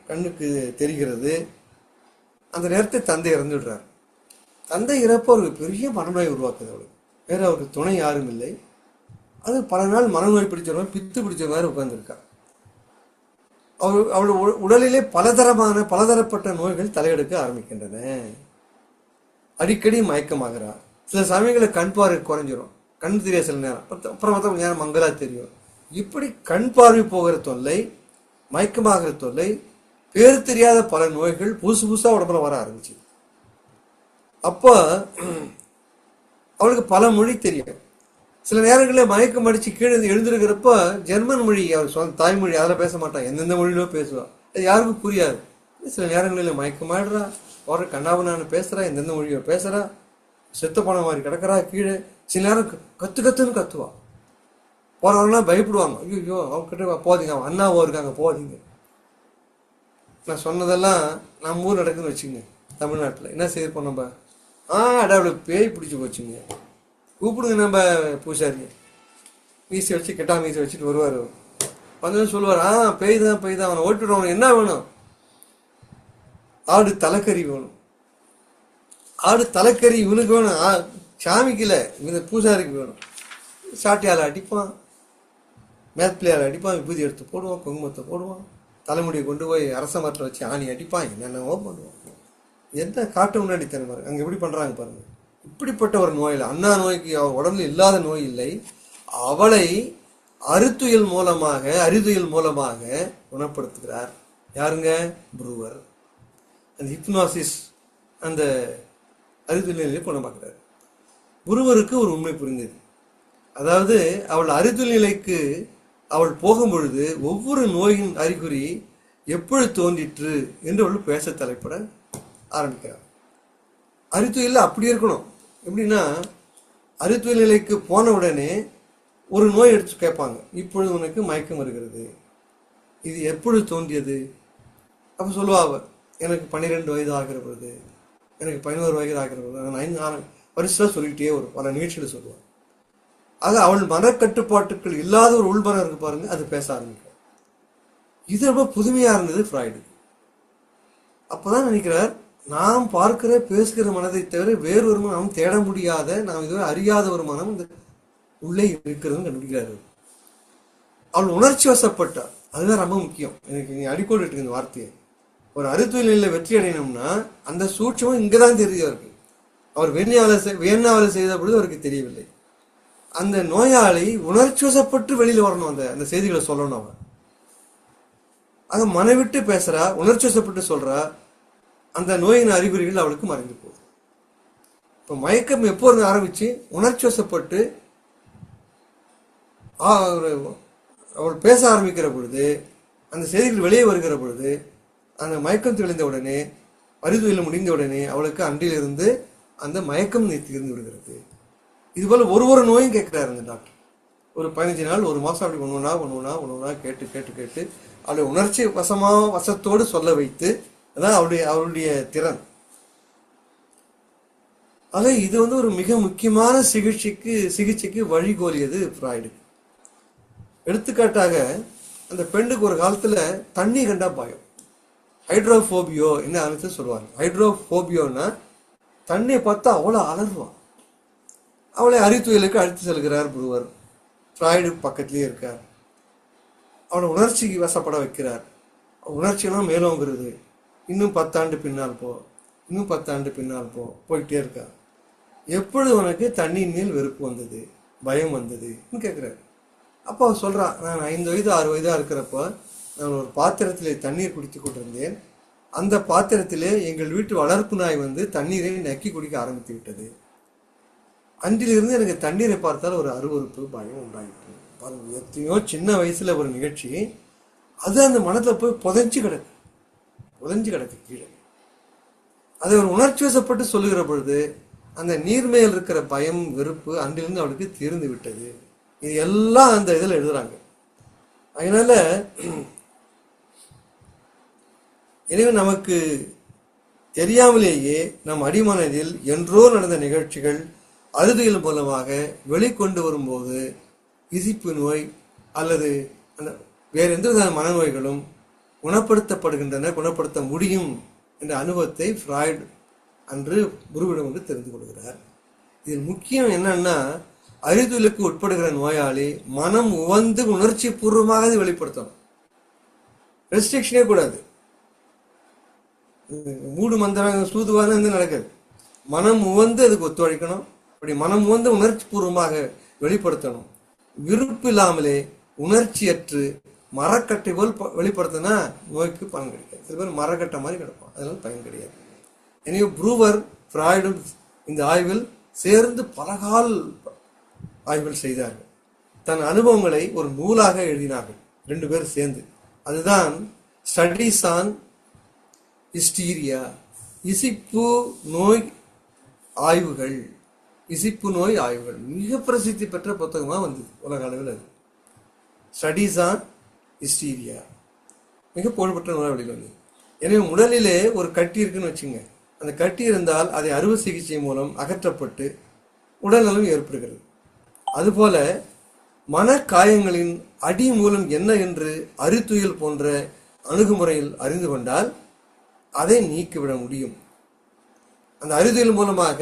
கண்ணுக்கு தெரிகிறது. அந்த நேரத்தில் தந்தை இறந்துடுறார். தந்தை இறப்பு அவருக்கு பெரிய மனநோய் உருவாக்குது. அவளுக்கு வேற அவருக்கு துணை யாரும் இல்லை. அது பல நாள் மனநோய் பிடிச்சவங்க, பித்து பிடிச்ச மாதிரி உட்கார்ந்துருக்கா. அவள் உடலிலே பலதரப்பட்ட நோய்கள் தலையெடுக்க ஆரம்பிக்கின்றன. அடிக்கடி மயக்கமாகிறார். சில சமயங்களில் கண் பார்வை குறைஞ்சிரும், கண் தெரிய சில நேரம், அப்புறம் கொஞ்ச நேரம் மங்களா தெரியும். இப்படி கண் பார்வை போகிற தொல்லை, மயக்கமாகிற தொல்லை, பேரு தெரியாத பல நோய்கள் புதுசா உடம்புல வர ஆரம்பிச்சு. அப்ப அவளுக்கு பல மொழி தெரியும். சில நேரங்களில் மயக்கம் அடிச்சு கீழே எழுந்திருக்கிறப்ப ஜெர்மன் மொழி, அவர் சொந்த தாய்மொழி, அதில் பேச மாட்டான், எந்தெந்த மொழியிலோ பேசுவான், அது யாருக்கும் புரியாது. சில நேரங்களில் மயக்கமாடுறா, வர கண்ணாபனான்னு பேசுறா, எந்தெந்த மொழியோ பேசுறா, செத்த போன மாதிரி கிடக்கிறா கீழே. சில நேரம் கத்துன்னு கத்துவா. போறவங்களாம் பயப்படுவாங்க, ஐயோ அவங்ககிட்ட போதீங்க, அவன் அண்ணாவோ இருக்காங்க போதீங்க. நான் சொன்னதெல்லாம் நம்ம ஊர் நடக்குதுன்னு வச்சுங்க. தமிழ்நாட்டில் என்ன செய்திருப்போம் நம்ம, அவளுக்கு பேய் பிடிச்சி போச்சுங்க, கூப்பிடுங்க நம்ம பூசாரி, மீசி வச்சு கெட்டா மீசி வச்சுட்டு வருவார். வந்து சொல்லுவார், பேய் தான் அவனை ஓட்டுடுவான், அவனுக்கு என்ன வேணும், ஆடு தலைக்கறி வேணும். ஆடு தலைக்கறி இவனுக்கு வேணும், சாமிக்குல இவங்க பூசாரிக்கு வேணும். சாட்டியால் அடிப்பான், மேத்பிள்ளையால் அடிப்பான், விபூதி எடுத்து போடுவான், குங்குமத்தை போடுவான், தலைமுடியை கொண்டு போய் அரச மரத்தில் வச்சு ஆணி அடிப்பான், என்னென்னவோ பண்ணுவான். எந்த காட்டு முன்னாடி தருமாரு அங்கே எப்படி பண்றாங்க பாருங்க. இப்படிப்பட்ட ஒரு நோயில், அண்ணா நோய்க்கு அவள் உடம்புல இல்லாத நோய் இல்லை, அவளை அறிதுயில் மூலமாக குணப்படுத்துகிறார். யாருங்க? ப்ரூவர். அந்த ஹிப்னாசிஸ், அந்த அறிதுயில் நிலையை குணமாக்குறார். ப்ரூவருக்கு ஒரு உண்மை புரிந்தது. அதாவது அவள் அறிதுயில் நிலைக்கு அவள் போகும் பொழுது ஒவ்வொரு நோயின் அறிகுறி எப்பொழுது தோன்றிற்று என்று அவள் பேச தலைப்பட ஆரம்பிக்கிறார். அறிதுயில் அப்படி இருக்கணும். எப்படின்னா, அறிதுயில் நிலைக்கு போன உடனே ஒரு நோய் எடுத்து கேட்பாங்க, இப்பொழுது உனக்கு மயக்கம் வருகிறது, இது எப்பொழுது தோன்றியது? அப்ப சொல்லுவா, எனக்கு 12 வயது ஆகிற பொழுது, எனக்கு 11 வயது ஆகிற பொழுது, வருஷம் சொல்லிக்கிட்டே வரும், பல நிகழ்ச்சிகளை சொல்லுவாள். ஆக அவள் மனக்கட்டுப்பாட்டுக்கள் இல்லாத ஒரு உள்மனம் இருக்கு பாருங்க, அது பேச ஆரம்பிக்கும். இது ரொம்ப புதுமையா இருந்தது ஃப்ராய்டுக்கு. அப்பதான் நினைக்கிறார், நாம் பார்க்கிற பேசுகிற மனதை தவிர வேறு ஒரு மனம் தேட முடியாத, நாம் இதுவரை அறியாத ஒரு மனம் இந்த உள்ளே இருக்கிறதுன்னு கண்டுபிடிக்கிறாரு. அவள் உணர்ச்சி வசப்பட்டாள். அதுதான் ரொம்ப முக்கியம். எனக்கு நீ அடிக்கோடு இருக்கு இந்த வார்த்தையை. ஒரு அறுத்தொழிலில் வெற்றி அடையணும்னா அந்த சூட்சமும் இங்கதான் தெரியுது அவருக்கு. அவர் வியன்னாவில் செய்த பொழுது அவருக்கு தெரியவில்லை. அந்த நோயாளி உணர்ச்சி வசப்பட்டு வெளியில வரணும், அந்த செய்திகளை சொல்லணும். அவன் அத மனவிட்டு பேசுறா, உணர்ச்சி வசப்பட்டு சொல்றா, அந்த நோயின் அறிகுறிகள் அவளுக்கு மறைந்து போகுது. இப்ப மயக்கம் எப்போ இருந்து ஆரம்பிச்சு உணர்ச்சி வசப்பட்டு அவள் பேச ஆரம்பிக்கிற பொழுது, அந்த செய்திகள் வெளியே வருகிற பொழுது, அந்த மயக்கம் தெளிந்த உடனே, அறிதுயில் முடிந்த உடனே அவளுக்கு அன்றிலிருந்து அந்த மயக்கம் தீர்ந்து விடுகிறது. இதுபோல ஒரு நோயும் கேட்கிறாரு அந்த டாக்டர். ஒரு 15 நாள், ஒரு மாசம் அப்படி ஒண்ணுனா கேட்டு அவளுடைய உணர்ச்சி வசத்தோடு சொல்ல வைத்து, அதான் அவருடைய திறன். ஆக இது ஒரு மிக முக்கியமான சிகிச்சைக்கு வழிகோலியது ஃப்ராய்டுக்கு. எடுத்துக்காட்டாக அந்த பெண்ணுக்கு ஒரு காலத்துல தண்ணி கண்டா பயம், ஹைட்ரோபோபியோ என்ன அழைத்து சொல்லுவாங்க. ஹைட்ரோபோபியோன்னா தண்ணியை பார்த்தா அவ்வளோ அலறுவான். அவளை அறித்துயலுக்கு அழைத்து செல்கிறார் புருவர். ஃப்ராய்டு பக்கத்திலேயே இருக்கார். அவளை உணர்ச்சிக்கு வசப்பட வைக்கிறார். உணர்ச்சியெல்லாம் மேலோங்கிறது. இன்னும் 10 ஆண்டு பின்னால் போ, இன்னும் 10 ஆண்டு பின்னால் போயிட்டே இருக்கார். எப்பொழுது உனக்கு தண்ணியின் மேல் வெறுப்பு வந்தது, பயம் வந்ததுன்னு கேட்கிறாரு. அப்போ அவர் சொல்றான், நான் 5 வயது 6 வயதா இருக்கிறப்ப நான் ஒரு பாத்திரத்திலே தண்ணீர் குடித்து கொண்டிருந்தேன். அந்த பாத்திரத்திலே எங்கள் வீட்டு வளர்ப்பு நாய் தண்ணீரை நக்கி குடிக்க ஆரம்பித்து விட்டது. அன்றிலிருந்து எனக்கு தண்ணீரை பார்த்தால் ஒரு அருவருப்பு, பயம் உண்டாயிற்று. எத்தனையோ சின்ன வயசுல ஒரு நிகழ்ச்சி, அது அந்த மனத்துல போய் புதைஞ்சு கிடக்கு கீழே. அதை ஒரு உணர்ச்சி வசப்பட்டு சொல்லுகிற பொழுது அந்த நீர்மையில் இருக்கிற பயம், வெறுப்பு அன்றிலிருந்து அவளுக்கு தீர்ந்து விட்டது. இது எல்லாம் அந்த இதில் எழுதுறாங்க. அதனால எனவே நமக்கு தெரியாமலேயே நம் அடிமனதில் என்றோ நடந்த நிகழ்ச்சிகள் அறுதிகள் மூலமாக வெளிக்கொண்டு வரும்போது இசிப்பு நோய் அல்லது வேறு எந்த வித மனநோய்களும் குணப்படுத்தப்படுகின்றன, குணப்படுத்த முடியும் என்ற அனுபவத்தை ஃப்ராய்டு அன்று குருவிடம் தெரிந்து கொள்கிறார். இதில் முக்கியம் என்னன்னா, அறிதுலுக்கு உட்படுகிற நோயாளி மனம் உவந்து உணர்ச்சி பூர்வமாக வெளிப்படுத்தணும். ரெஸ்ட்ரிக்ஷனே கூடாது. மூடு மந்திரம் சூதுவான நடக்குது. மனம் உவந்து அதுக்கு ஒத்துழைக்கணும். அப்படி மனம் உவந்து உணர்ச்சி பூர்வமாக வெளிப்படுத்தணும். விருப்பு இல்லாமலே உணர்ச்சியற்று மரக்கட்டை போல் வெளிப்படுத்தினா நோய்க்கு பலன் கிடைக்காது. சில பேர் மரக்கட்டை மாதிரி கிடப்பான், அதனால பயன் கிடையாது. எனவே ப்ரூவர் ஃப்ராய்டும் இந்த ஆய்வில் சேர்ந்து பலகால் ஆய்வுகள் செய்தார்கள். தன் அனுபவங்களை ஒரு நூலாக எழுதினார்கள் 2 பேர் சேர்ந்து. அதுதான் ஸ்டடீஸ் ஆன் ஹிஸ்டீரியா, இசிப்பு நோய் ஆய்வுகள். மிக பிரசித்தி பெற்ற புத்தகமாக வந்தது உலக அளவில். அது ஸ்டடீஸ் ஆன் ஹிஸ்டீரியா மிக புகழ்பெற்ற நூலாவளியில் வந்தது. எனவே உடலிலே ஒரு கட்டி இருக்குன்னு வச்சுங்க. அந்த கட்டி இருந்தால் அதை அறுவை சிகிச்சை மூலம் அகற்றப்பட்டு உடல்நலம் ஏற்படுகிறது. அதுபோல மனக்காயங்களின் அடி மூலம் என்ன என்று அறித்துயல் போன்ற அணுகுமுறையில் அறிந்து கொண்டால் அதை நீக்கிவிட முடியும். அந்த அறிதுயல் மூலமாக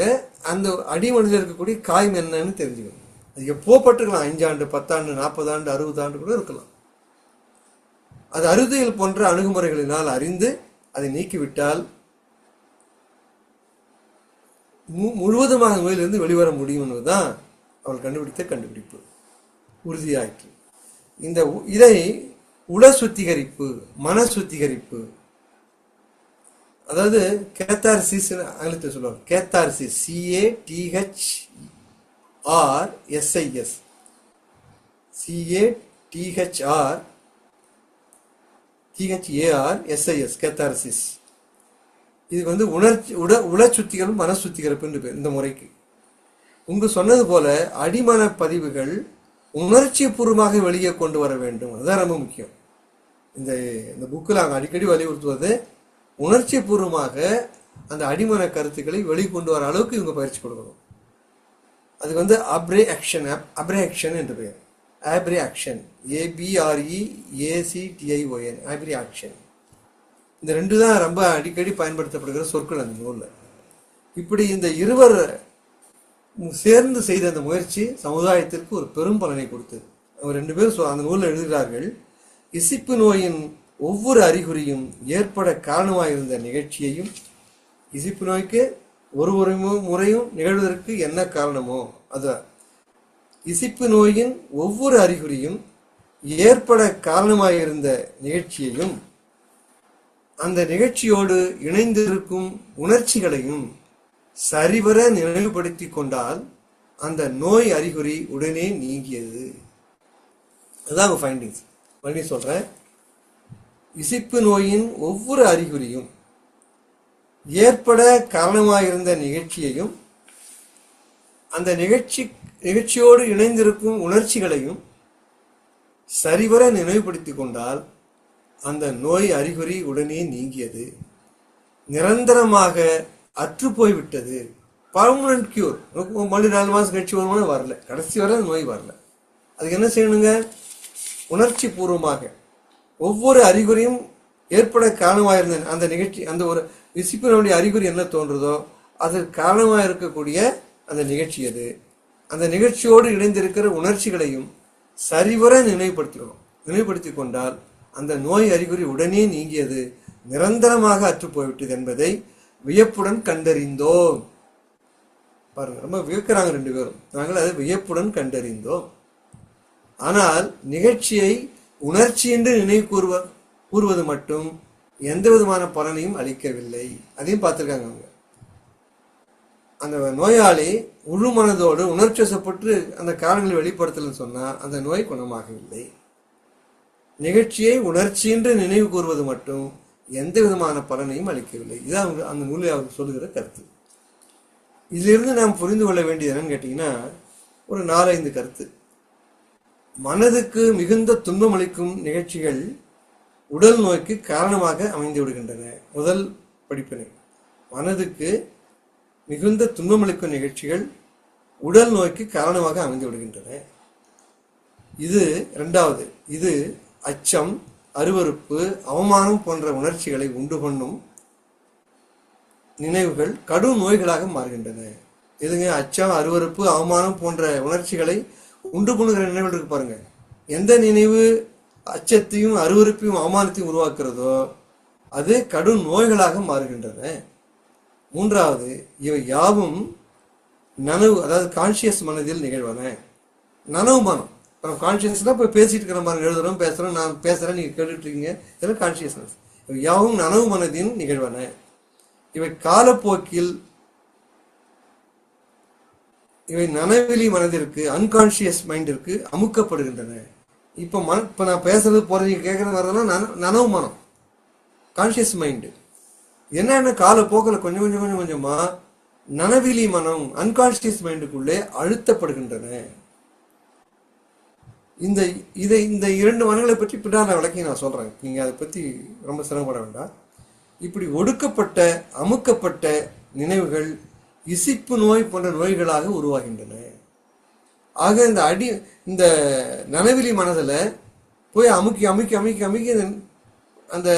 அந்த அடிமனதில் இருக்கக்கூடிய காயம் என்னன்னு தெரிஞ்சுக்கணும். அது எப்போ பட்டுக்கலாம், 5 ஆண்டு 10 ஆண்டு 40 ஆண்டு 60 ஆண்டு கூட இருக்கலாம். அது அறிதுயல் போன்ற அணுகுமுறைகளினால் அறிந்து அதை நீக்கிவிட்டால் முழுவதுமாக நோயிலிருந்து வெளிவர முடியும் என்பதுதான் அவள் கண்டுபிடித்த கண்டுபிடிப்பு. உறுதியாயிற்று. இதை உள சுத்திகரிப்பு, மன சுத்திகரிப்பு, அதாவது கேத்தார்சிஸ் ஆங்கிலத்தில் சொல்லுவாங்க. கேத்தார்சிஸ், CATHRSIS, கேத்தார்சிஸ். இது உள சுத்திகரிப்பு, மன சுத்திகரிப்பு என்று பேர் இந்த முறைக்கு. சொன்னது போல அடிமன பதிவுகள் உணர்ச்சி பூர்வமாக வெளியே கொண்டு வர வேண்டும். அதுதான் ரொம்ப முக்கியம். இந்த புக்கில் அவங்க அடிக்கடி வலியுறுத்துவது உணர்ச்சி பூர்வமாக அந்த அடிமன கருத்துக்களை வெளிக்கொண்டு வர அளவுக்கு இவங்க பயிற்சி கொடுக்கணும். அதுக்கு அப்ரேக்ஷன் என்று பெயர். ஆப்ரியாக்ஷன், ABREACTION, ஆப்ரியாக்ஷன். இந்த 2 தான் ரொம்ப அடிக்கடி பயன்படுத்தப்படுகிற சொற்கள் அந்த நூலில். இப்படி இந்த இருவர் சேர்ந்து செய்த அந்த முயற்சி சமுதாயத்திற்கு ஒரு பெரும் பலனை கொடுத்தது. அவர் 2 பேரும் அந்த நூலில் எழுதுகிறார்கள், இசிப்பு நோயின் ஒவ்வொரு அறிகுறியும் ஏற்பட காரணமாயிருந்த நிகழ்ச்சியையும், இசிப்பு நோய்க்கு ஒரு முறையும் நிகழ்வதற்கு என்ன காரணமோ அது, இசிப்பு நோயின் ஒவ்வொரு அறிகுறியும் ஏற்பட காரணமாயிருந்த நிகழ்ச்சியையும், அந்த நிகழ்ச்சியோடு இணைந்திருக்கும் உணர்ச்சிகளையும் சரிவர நினைவுபடுத்தி கொண்டால் அந்த நோய் அறிகுறி உடனே நீங்கியது. அதுதான் அவங்க ஃபைண்டிங்ஸ். மறுபடியும் சொல்றேன், இசிப்பு நோயின் ஒவ்வொரு அறிகுறியும் ஏற்பட காரணமாயிருந்த நிகழ்ச்சியையும், அந்த நிகழ்ச்சியோடு இணைந்திருக்கும் உணர்ச்சிகளையும் சரிவர நினைவுபடுத்தி கொண்டால் அந்த நோய் அறிகுறி உடனே நீங்கியது, நிரந்தரமாக அற்று போய்விட்டது. Permanent cure. மறுபடியும் 4 மாதம் கழிச்சு வருமானம் வரல, கடைசி வரை நோய் வரல. அதுக்கு என்ன செய்யணுங்க? உணர்ச்சி பூர்வமாக ஒவ்வொரு அறிகுறியும் ஏற்பட காரணமாக அந்த நிகழ்ச்சி, அந்த ஒரு விசிப்பினுடைய அறிகுறி என்ன தோன்றுதோ அதற்கு காரணமாக இருக்கக்கூடிய அந்த நிகழ்ச்சி அது, அந்த நிகழ்ச்சியோடு இணைந்திருக்கிற உணர்ச்சிகளையும் சரிவர நினைவுபடுத்தி கொண்டால் அந்த நோய் அறிகுறி உடனே நீங்கியது, நிரந்தரமாக அற்று போய்விட்டது என்பதை வியப்புடன் கண்டறிந்தோம். பாருங்க, ரொம்ப வியக்கிறாங்க 2 பேரும். நாங்கள் அதை வியப்புடன் கண்டறிந்தோம். ஆனால் நிகழ்ச்சியை உணர்ச்சி என்று நினைவு கூறுவது மட்டும் எந்த விதமான பலனையும் அளிக்கவில்லை. அதையும் பார்த்திருக்காங்க அவங்க. அந்த நோயாளி முழு மனதோடு உணர்ச்சி வசப்பட்டு அந்த காரணங்களை வெளிப்படுத்தலன்னு சொன்னா அந்த நோய் குணமாகவில்லை. நிகழ்ச்சியை உணர்ச்சி என்று நினைவு கூறுவது மட்டும் எந்த விதமான பலனையும் அளிக்கவில்லை. இதுதான் அந்த நூலில் அவர் சொல்லுகிற கருத்து. இதிலிருந்து நாம் புரிந்து கொள்ள வேண்டியது என்னன்னு கேட்டீங்கன்னா, ஒரு 4-5 கருத்து. மனதுக்கு மிகுந்த துன்பம் அளிக்கும் நிகழ்ச்சிகள் உடல் நோய்க்கு காரணமாக அமைந்து விடுகின்றன. முதல் படிப்பினை, மனதுக்கு மிகுந்த துன்பமளிக்கும் நிகழ்ச்சிகள் உடல் நோய்க்கு காரணமாக அமைந்து விடுகின்றன. இது 2வது. இது அச்சம், அருவருப்பு, அவமானம் போன்ற உணர்ச்சிகளை உண்டு பண்ணும் நினைவுகள் கடும் நோய்களாக மாறுகின்றன. எதுங்க? அச்சம், அருவருப்பு, அவமானம் போன்ற உணர்ச்சிகளை உண்டு பண்ணுகிற நினைவுகள் இருக்கு பாருங்க. எந்த நினைவு அச்சத்தையும் அருவருப்பையும் அவமானத்தையும் உருவாக்குறதோ அது கடும் நோய்களாக மாறுகின்றன. 3வது, இவை யாவும் நனவு, அதாவது கான்சியஸ் மனதில் நிகழ்வன. நனவு மனம், நம்ம கான்சியஸ்னா இப்போ பேசிட்டு இருக்கிற மாதிரி எழுதுறோம், பேசுறோம், நான் பேசுறேன், நீங்க கேட்டுட்டு இருக்கீங்க, இதெல்லாம் கான்சியஸ்னஸ். இவை யாவும் நனவு மனதின் நிகழ்வன. இவை காலப்போக்கில் இவை நனவெளி மனதிற்கு, அன்கான்சியஸ் மைண்டிற்கு அமுக்கப்படுகின்றன. இப்போ நான் பேசுறது போறது கேட்கறது வரதெல்லாம் நனவு மனம், கான்சியஸ் மைண்டு. என்னென்ன காலப்போக்கில் கொஞ்சம் கொஞ்சமா நனவிலி மனம், அன்கான்சியஸ் மைண்டுக்குள்ளே அழுத்தப்படுகின்றன. இந்த 2 மனங்களை பற்றி பின்னாடி விளக்கி நான் சொல்றேன். நீங்க அதை பத்தி ரொம்ப சிரமப்பட வேண்டாம். இப்படி ஒடுக்கப்பட்ட, அமுக்கப்பட்ட நினைவுகள் இசிப்பு நோய் போன்ற நோய்களாக உருவாகின்றன. ஆக இந்த நனவிலி மனதில் போய் அமுக்கி அமுக்கி அமுக்கி அமுக்கி அந்த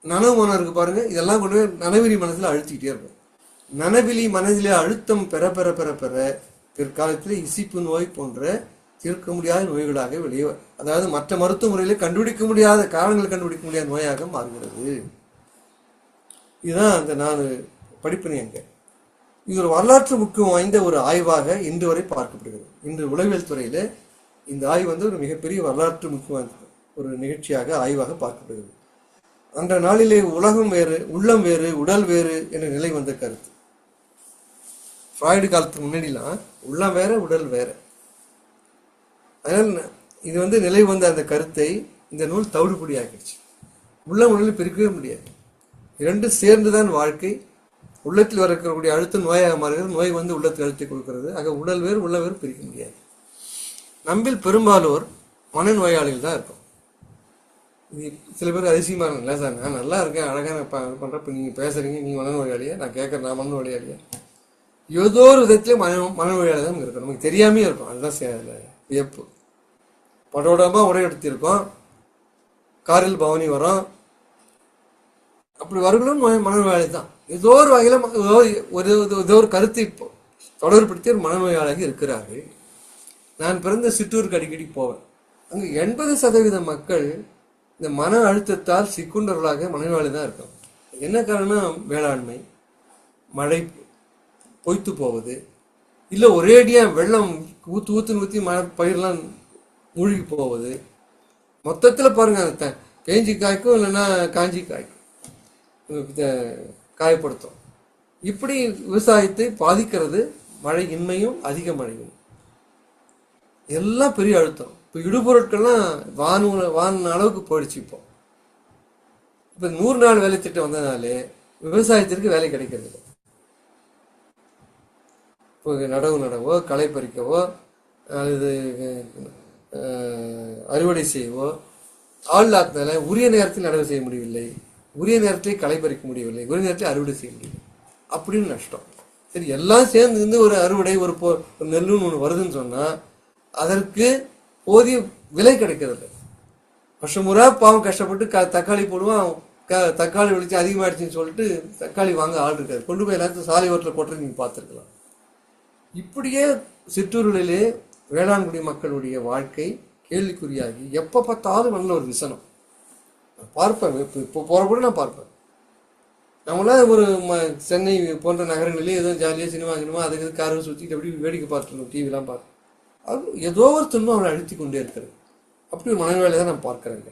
நனவு மனம் இருக்கு பாருங்க, இதெல்லாம் கொண்டு போய் நனவிலி மனதில் அழுத்திக்கிட்டே இருக்கும். நனவிலி மனதிலே அழுத்தம் பெற பெற பெற பெற பிற்காலத்தில் இசிப்பு நோய் போன்ற தீர்க்க முடியாத நோய்களாக வெளியே, அதாவது மற்ற மருத்துவ முறையில் கண்டுபிடிக்க முடியாத காரணங்கள் கண்டுபிடிக்க முடியாத நோயாக மாறுகிறது. இதுதான் அந்த 4 படிப்பினை. அங்க இது ஒரு வரலாற்று முக்கியம் வாய்ந்த ஒரு ஆய்வாக இன்று வரை பார்க்கப்படுகிறது. இன்று உளவியல் துறையில இந்த ஆய்வு ஒரு மிகப்பெரிய வரலாற்று முக்கியம் ஒரு நிகழ்ச்சியாக, ஆய்வாக பார்க்கப்படுகிறது. அந்த நாளிலே உலகம் வேறு, உள்ளம் வேறு, உடல் வேறு என்ற நிலை வந்த கருத்து. ஃப்ராய்டு காலத்துக்கு முன்னாடிலாம் உள்ளம் வேற, உடல் வேற. அதனால் இது நிலை வந்த அந்த கருத்தை இந்த நூல் தவிடுபடி ஆக்கிடுச்சு. உள்ளம் உடலில் பிரிக்கவே முடியாது. 2 சேர்ந்துதான் வாழ்க்கை. உள்ளத்தில் வரக்கூடிய அழுத்தம் நோயாக மாறுகிறது, நோய் உள்ளத்தில் அழுத்தி கொடுக்கிறது. ஆக உடல் வேறு, உள்ள வேறு பிரிக்க முடியாது. நம்மில் பெரும்பாலோர் மனநோயாளிகள் தான் இருக்கும். இது சில பேர் அதிசயமா இல்லை சார், நான் நல்லா இருக்கேன், அழகாக நான் பண்றப்ப நீங்க பேசுறீங்க, நீங்க மனநோயாளியா, நான் கேட்கறேன் நான் மனநோயாளியா? ஏதோ ஒரு விதத்திலே மனநோயாளி தான் இருக்கும், நமக்கு தெரியாமே இருக்கும். அதுதான் வியப்பு. படோடமா உடை எடுத்திருக்கோம், காரில் பவனி வரும், அப்படி வருகளும் மனநோயாளி தான். ஏதோ ஒரு வகையில் ஏதோ ஒரு கருத்தை தொடர்படுத்தி ஒரு மனநோயாளியாக இருக்கிறார்கள். நான் பிறந்த சிற்றூருக்கு அடிக்கடி போவேன். அங்கு 80% மக்கள் இந்த மன அழுத்தத்தால் சிக்குண்டவர்களாக மனநோயாளி தான் இருக்கும். என்ன காரணம்? வேளாண்மை, மழை பொய்த்து போவது, இல்லை ஒரேடியா வெள்ளம் ஊற்றி மழை பயிரெல்லாம் மூழ்கி போவது. மொத்தத்தில் பாருங்க, பேஞ்சி காய்க்கும் இல்லைன்னா காஞ்சி காய்க்கும், காயப்படுத்தும். இப்படி விவசாயத்தை பாதிக்கிறது மழை இன்மையும் அதிக மழையும். எல்லாம் பெரிய அழுத்தம். இப்போ இடுபொருட்கள்லாம் வான அளவுக்கு போயிடுச்சு. இப்போ 100 நாள் வேலை திட்டம் வந்ததுனாலே விவசாயத்திற்கு வேலை கிடைக்கிறது. இப்போ நடவோ களை பறிக்கவோ அல்லது அறுவடை செய்யவோ ஆள் இல்லாதனால உரிய நேரத்தில் நடவு செய்ய முடியவில்லை, உரிய நேரத்தில் களை பறிக்க முடியவில்லை, உரிய நேரத்தில் அறுவடை செய்ய முடியவில்லை. அப்படின்னு நஷ்டம். சரி, எல்லாம் சேர்ந்து ஒரு அறுவடை ஒரு நெல்லுன்னு ஒன்று வருதுன்னு சொன்னால் அதற்கு போதிய விலை கிடைக்கிறதில்ல. வருஷமுறை பாவம் கஷ்டப்பட்டு தக்காளி போடுவான், தக்காளி விளைச்சி அதிகமாகிடுச்சின்னு சொல்லிட்டு தக்காளி வாங்க ஆள் இருக்காது. கொண்டு போய் எல்லாத்தையும் சாலை ஓரத்தில் போட்டு நீங்கள் பார்த்துருக்கலாம். இப்படியே சிற்றூர்களிலே வேளாண்குடி மக்களுடைய வாழ்க்கை கேள்விக்குறியாகி எப்போ பார்த்தாலும் நல்ல ஒரு விசனம். நான் பார்ப்பேன், இப்போ போகிற கூட நான் பார்ப்பேன். நம்மளாம் ஒரு சென்னை போன்ற நகரங்களிலே ஏதோ ஜாலியாக சினிமா அதுக்கு காரை சுற்றிட்டு அப்படி வேடிக்கை பார்த்துருக்கோம், டிவிலாம் பார்த்து. அது ஏதோ ஒரு துன்பம் அவரை அழுத்தி கொண்டே இருக்கிறது. அப்படி ஒரு மனநிலையை தான் நான் பார்க்குறேங்க.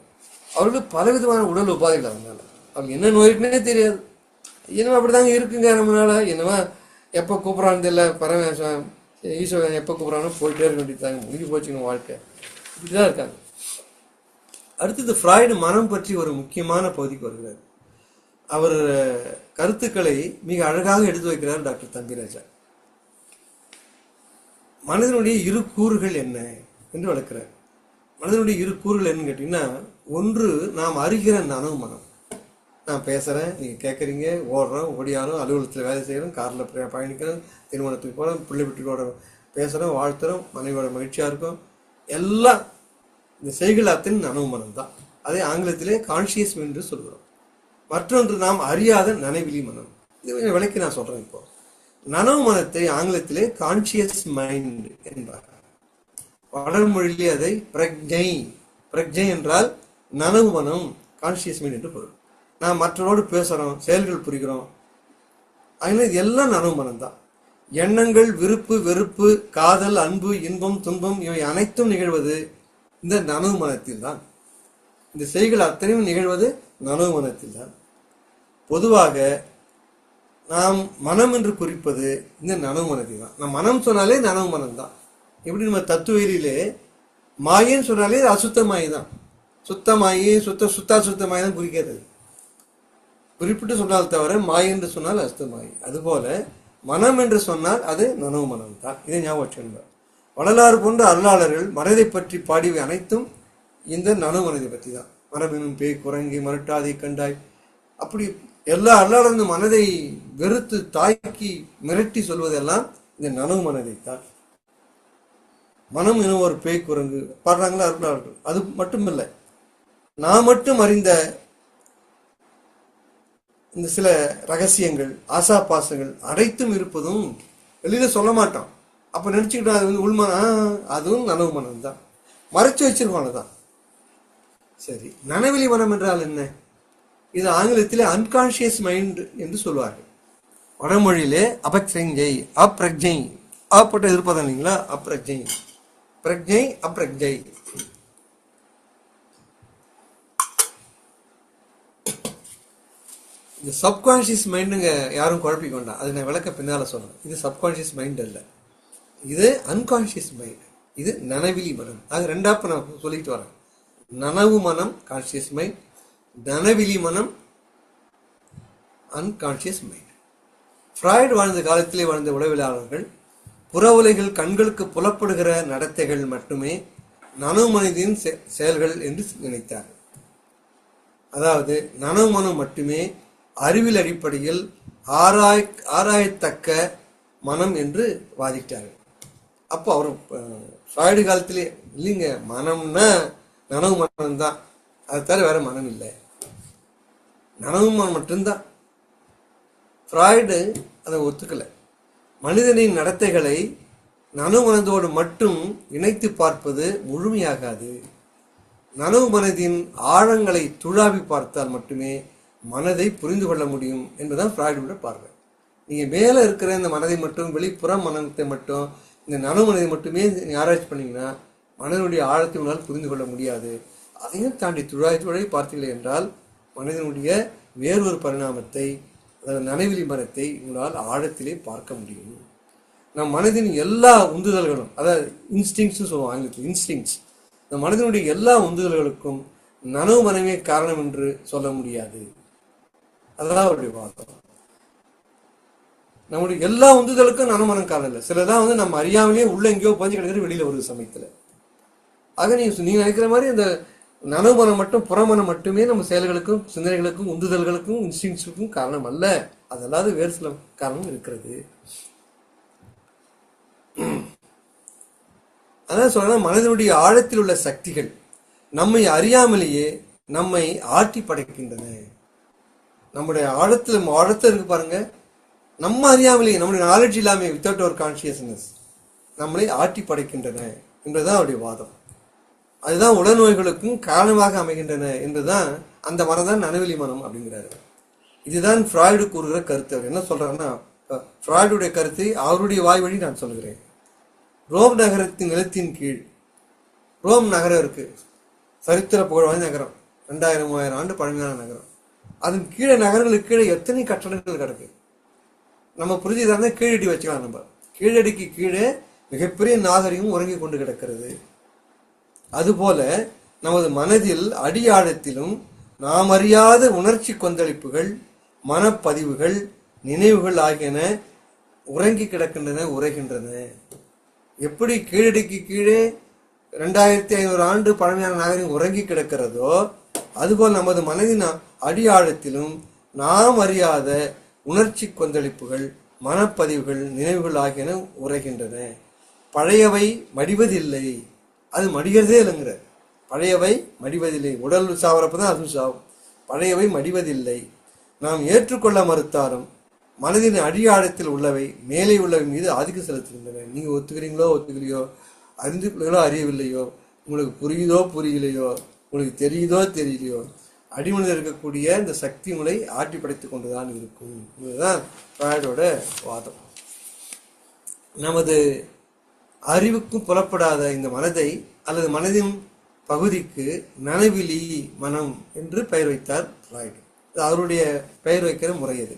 அவர்களுக்கு பலவிதமான உடல் உபாதைகள் அதனால அவங்க என்ன நோயிருக்குன்னே தெரியாது. என்னவோ அப்படி தாங்க இருக்குங்க. நம்மளால என்னவா எப்போ கூப்பிட்றான்னு தெரியல, பரமேஸ்வரன் ஈஸ்வரன் எப்போ கூப்பிட்றான்னு போயிட்டே இருக்க வேண்டியதாங்க, முடிஞ்சு போச்சுங்க வாழ்க்கை. இப்படிதான் இருக்காங்க. அடுத்தது ஃப்ராய்டு மனம் பற்றி ஒரு முக்கியமான பகுதிக்கு வருகிறார். அவர் கருத்துக்களை மிக அழகாக எடுத்து வைக்கிறார் டாக்டர் தம்பிராஜா. மனிதனுடைய இரு கூறுகள் என்ன என்று வளர்க்கிறார். மனிதனுடைய இரு கூறுகள் என்னன்னு கேட்டீங்கன்னா, ஒன்று நாம் அறிகிற நனவு மனம். நான் பேசுகிறேன், நீங்கள் கேட்குறீங்க, ஓடுறோம், ஓடியாரோம், அலுவலகத்தில் வேலை செய்கிறோம், காரில் பயணிக்கிறோம், திருமணத்துக்கு போகிறோம், பிள்ளை வீட்டுக்கோட பேசுகிறோம், வாழ்த்துறோம், மனைவியோட மகிழ்ச்சியாக இருக்கும். எல்லாம் இந்த செய்கள் அத்தனை நனவு மனம் தான். அதை ஆங்கிலத்திலே கான்சியஸ் என்று சொல்கிறோம். மற்றொன்று நாம் அறியாத நனவிலி மனம். இது விலைக்கு நான் சொல்கிறேன். இப்போ நனவு மனத்தை ஆங்கிலத்திலே கான்சியஸ் மைண்ட் என்பார். வடமொழியிலே அதை பிரக்ஞை என்றால் நனவு மனம், கான்சியஸ் மைண்ட் என்று பொருள். நாம் மற்றவரோடு பேசுகிறோம், செயல்கள் புரிகிறோம், அதனால இது எல்லாம் நனவு மனம் தான். எண்ணங்கள், விருப்பு, வெறுப்பு, காதல், அன்பு, இன்பம், துன்பம் இவை அனைத்தும் நிகழ்வது இந்த நனவு மனத்தில் தான். இந்த செய்கள் அத்தனையும் நிகழ்வது நனவு மனத்தில் தான். பொதுவாக நாம் மனம் என்று குறிப்பது இந்த நனவு மனத்தில் தான். நம்ம மனம் சொன்னாலே நனவு மனம் தான். எப்படி நம்ம தத்துவயிலே மாயின்னு சொன்னாலே அசுத்தமாயி தான். சுத்தமாயி சுத்தமாயி தான் குறிக்கிறது, குறிப்பிட்டு சொன்னால் தவிர மாய் என்று சொன்னால் அசுத்தமாயி. அதுபோல மனம் என்று சொன்னால் அது நனவு மனம் தான். இதை ஞாபகம் வச்சுக்கணும். வள்ளலார் போன்ற அருளாளர்கள் மனதை பற்றி பாடியவை அனைத்தும் இந்த நனவு மனதை பற்றி தான். மரபினும் பேய் குரங்கி மறுட்டாதை கண்டாய், அப்படி எல்லா அருளாளரும் மனதை வெறுத்து தாக்கி மிரட்டி சொல்வதெல்லாம் இந்த நனவு மனதை தான். மனம் எனும் ஒரு பேய் குரங்கு பாடுறாங்களா அருளாளர்கள். அது மட்டுமில்லை, நான் மட்டும் அறிந்த இந்த சில ரகசியங்கள், ஆசா பாசங்கள் அனைத்தும் இருப்பதும் வெளியில சொல்ல மாட்டோம். அப்ப நினைச்சுக்கிட்டோம் அது உள்மனம், அதுவும் நனவு மனம் தான், மறைச்சு வச்சிருக்கோம் தான். சரி, நனவெளி மனம் என்றால் என்ன? இது ஆங்கிலத்திலே அன்கான்சியஸ் மைண்ட் என்று சொல்வார்கள். வடமொழியிலே அப்பிரக்ஞை போட்டு எதிர்ப்பதம் இல்லைங்களா? அப்பிரக்ஞை. இந்த சப்கான்சியஸ் மைண்டுங்க யாரும் குழப்பிக்கொண்டா, அதை நான் விளக்க பின்னால சொல்றேன். இது சப்கான்சியஸ் மைண்ட் அல்ல, இது அன்கான்சியஸ் மைண்ட், இது நனவிலி மனம். அது ரெண்டாப்ப நான் சொல்லிட்டு வரேன். நனவு மனம் கான்சியஸ் மைண்ட், நனவிலி மனம் அன்கான்சியஸ் மைண்ட். ஃப்ராய்டு வாழ்ந்த காலத்திலே வாழ்ந்த உளவியலாளர்கள் புற உலகில் கண்களுக்கு புலப்படுகிற நடத்தைகள் மட்டுமே நனவு மனதின் செயல்கள் என்று நினைத்தார். அதாவது நனவு மனம் மட்டுமே அறிவியல் அடிப்படையில் ஆராயத்தக்க மனம் என்று வாதிட்டார்கள். அப்போ அவர் ஃப்ராய்டு காலத்திலே இல்லைங்க, மனம்னா நனவு மனம் தான், அது தவிர வேற மனம் இல்லை, நனவு மனம் மட்டும்தான். ஃப்ராய்டு அதை ஒத்துக்கலை. மனிதனின் நடத்தைகளை நனவு மனதோடு மட்டும் இணைத்து பார்ப்பது முழுமையாகாது. நனவு மனதின் ஆழங்களை துழாவி பார்த்தால் மட்டுமே மனதை புரிந்து கொள்ள முடியும் என்பதுதான் ஃப்ராய்டோட பார்வை. நீங்க மேல இருக்கிற இந்த மனதை மட்டும், வெளிப்புற மனத்தை மட்டும், இந்த நனவு மனதை மட்டுமே ஆராய்ச்சி பண்ணீங்கன்னா மனதினுடைய ஆழத்தை உங்களால் புரிந்து கொள்ள முடியாது. அதையும் தாண்டி துழாய் பார்த்தீர்கள் என்றால் மனதினுடைய வேறொரு பரிணாமத்தை, அதாவது நனவிலி மனத்தை உங்களால் ஆழத்திலே பார்க்க முடியும். நம் மனதின் எல்லா உந்துதல்களும், அதாவது இன்ஸ்டிங்ஸ் சொல்லுவோம் ஆங்கிலத்தில், இன்ஸ்டிங்ஸ், இந்த மனதினுடைய எல்லா உந்துதல்களுக்கும் நனவு மனமே காரணம் என்று சொல்ல முடியாது. அதெல்லாம் அவருடைய வாதம். நம்முடைய எல்லா உந்துதலுக்கும் நனவு மனம் காரணம் இல்லை. சிலதான் நம்ம அறியாமலேயே உள்ள எங்கேயோ பஞ்சு கிடக்கிறது வெளியில வருது சமயத்துல. ஆக நீங்க நினைக்கிற மாதிரி இந்த நனவு மனம் மட்டும், புறமனம் மட்டுமே நம்ம செயல்களுக்கும், சிந்தனைகளுக்கும், உந்துதல்களுக்கும், இன்ஸ்டிங்ஸுக்கும் காரணம் அல்ல. அதல்லாது வேறு சில காரணம் இருக்கிறது. அதான் சொல்றேன், மனதினுடைய ஆழத்தில் உள்ள சக்திகள் நம்மை அறியாமலேயே நம்மை ஆட்டி படைக்கின்றன. நம்முடைய ஆழத்துல இருக்கு பாருங்க, நம்ம அறியாமலேயே, நம்முடைய நாலேஜ் இல்லாம, வித்தவுட் அவர் கான்சியஸ்னஸ், நம்மளை ஆட்டி படைக்கின்றன என்பதுதான் அவருடைய வாதம். அதுதான் உடல்நோய்களுக்கும் காரணமாக அமைகின்றன என்பதுதான் அந்த மனம் தான் நனவெளி மனம் அப்படிங்கிறாரு. இதுதான் ஃப்ராய்டு கூறுகிற கருத்து. அவர் என்ன சொல்றாருன்னா, ஃப்ராய்டுடைய கருத்தை அவருடைய வாய் வழி நான் சொல்கிறேன். ரோம் நகரத்தின் நிலத்தின் கீழ், ரோம் நகரம் இருக்கு, சரித்திர புகழ் வாய்ந்த நகரம், 2000-3000 ஆண்டு பழமையான நகரம். அதன் கீழே, நகரங்களுக்கு கீழே எத்தனை கட்டடங்கள் கிடக்கு. நம்ம புரிஞ்சுதான் கீழடி வச்சுக்கலாம். நம்ம கீழடிக்கு கீழே மிகப்பெரிய நாகரிகம் உறங்கி கொண்டு கிடக்கிறது. அதுபோல நமது மனதில் அடியாழத்திலும் நாம் அறியாத உணர்ச்சி கொந்தளிப்புகள், மனப்பதிவுகள், நினைவுகள் ஆகியன உறங்கி கிடக்கின்றன, உரைகின்றன. எப்படி கீழடிக்கு கீழே 2500 ஆண்டு பழமையான நாகரிகம் உறங்கி கிடக்கிறதோ, அதுபோல் நமது மனதின் அடியாழத்திலும் நாம் அறியாத உணர்ச்சி கொந்தளிப்புகள், மனப்பதிவுகள், நினைவுகள் ஆகியன உரைகின்றன. பழையவை மடிவதில்லை, அது மடிகிறதே இல்லைங்கிற. பழையவை மடிவதில்லை, உடல் சாவரப்பதான் அதுவும் சாவும். பழையவை மடிவதில்லை. நாம் ஏற்றுக்கொள்ள மறுத்தாலும் மனதின் அடியாழத்தில் உள்ளவை மேலே உள்ளவை மீது ஆதிக்கம் செலுத்துகின்றன. நீங்க ஒத்துக்கிறீங்களோ ஒத்துக்கலையோ, அறிந்து கொள்ளையோ அறியவில்லையோ, உங்களுக்கு புரியுதோ புரியலையோ, உங்களுக்கு தெரியுதோ தெரியலையோ, அடிமனில் இருக்கக்கூடிய இந்த சக்தி உங்களை ஆட்டி படைத்துக் கொண்டுதான் இருக்கும். இதுதான் ஃப்ராய்டோட வாதம். நமது அறிவுக்கும் புலப்படாத இந்த மனதை அல்லது மனதின் பகுதிக்கு நனவிலி மனம் என்று பெயர் வைத்தார் ஃப்ராய்டு. அவருடைய பெயர் வைக்கிற முறை அது.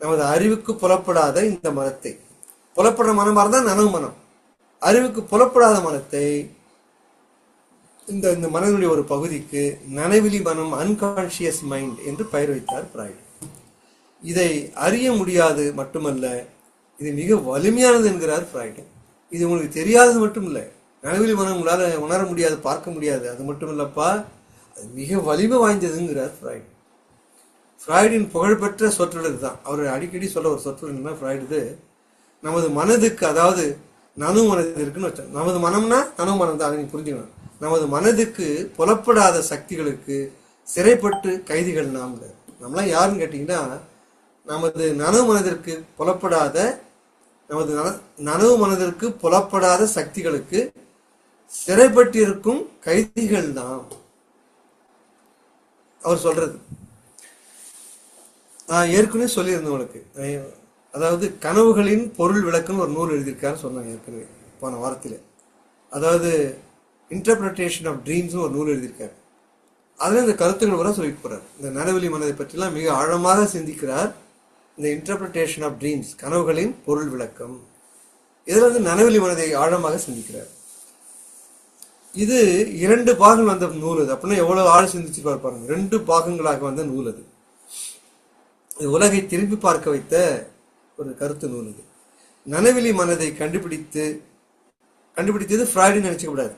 நமது அறிவுக்கு புலப்படாத இந்த மனத்தை, புலப்படுற மனமாக தான் நனவு மனம். அறிவுக்கு புலப்படாத மனத்தை, இந்த மனதினுடைய ஒரு பகுதிக்கு நனவிலி மனம், அன்கான்சியஸ் மைண்ட் என்று பெயர் வைத்தார் ஃப்ராய்டு. இதை அறிய முடியாது மட்டுமல்ல, இது மிக வலிமையானது என்கிறார் ஃப்ராய்டு. இது உங்களுக்கு தெரியாதது மட்டும் இல்லை, நனவிலி மனம் உங்களால் உணர முடியாது, பார்க்க முடியாது, அது மட்டும் இல்லப்பா, அது மிக வலிமை வாய்ந்ததுங்கிறார் ஃப்ராய்டு. ஃப்ராய்டின் புகழ்பெற்ற சொற்றொடர் தான். அவர் அடிக்கடி சொல்ல ஒரு சொற்றொடர் என்ன ஃப்ராய்டு, நமது மனதுக்கு, அதாவது நனவு மனது இருக்குன்னு வச்சா, நமது மனம்னா நனவு மனம் தான், அதை நீங்க புரிஞ்சுக்கணும். நமது மனதுக்கு புலப்படாத சக்திகளுக்கு சிறைப்பட்டு கைதிகள் நாம். நம்மளாம் யாருன்னு கேட்டீங்கன்னா, நமது நனவு மனதிற்கு புலப்படாத, நமது நனவு மனதிற்கு புலப்படாத சக்திகளுக்கு சிறைப்பட்டிருக்கும் கைதிகள் தான் அவர் சொல்றது. நான் ஏற்கனவே சொல்லியிருந்தேன் உங்களுக்கு, அதாவது கனவுகளின் பொருள் விளக்குன்னு ஒரு நூல் எழுதியிருக்காரு சொன்னாங்க ஏற்கனவே போன வாரத்தில். அதாவது இன்டர்பிரேஷன் ஆஃப் ட்ரீம்ஸ்னு ஒரு நூல் எழுதியிருக்காரு. அதில் இந்த கருத்துக்கள் கூட சொல்லிட்டு போறார். இந்த நனவெளி மனதை பற்றிலாம் மிக ஆழமாக சிந்திக்கிறார். இந்த இன்டர்பிரேஷன் ஆஃப் ட்ரீம்ஸ், கனவுகளின் பொருள் விளக்கம், இதில் நனவெளி மனதை ஆழமாக சிந்திக்கிறார். இது 2 பாகங்கள் வந்த நூல். அது அப்படின்னா எவ்வளவு ஆழ சிந்திச்சு பார்ப்பாருங்க. 2 பாகங்களாக வந்த நூல் அது. உலகை திரும்பி பார்க்க வைத்த ஒரு கருத்து நூல் இது. நனவெளி மனதை கண்டுபிடித்தது ஃப்ராய்டுன்னு நினைச்சுக்க கூடாது.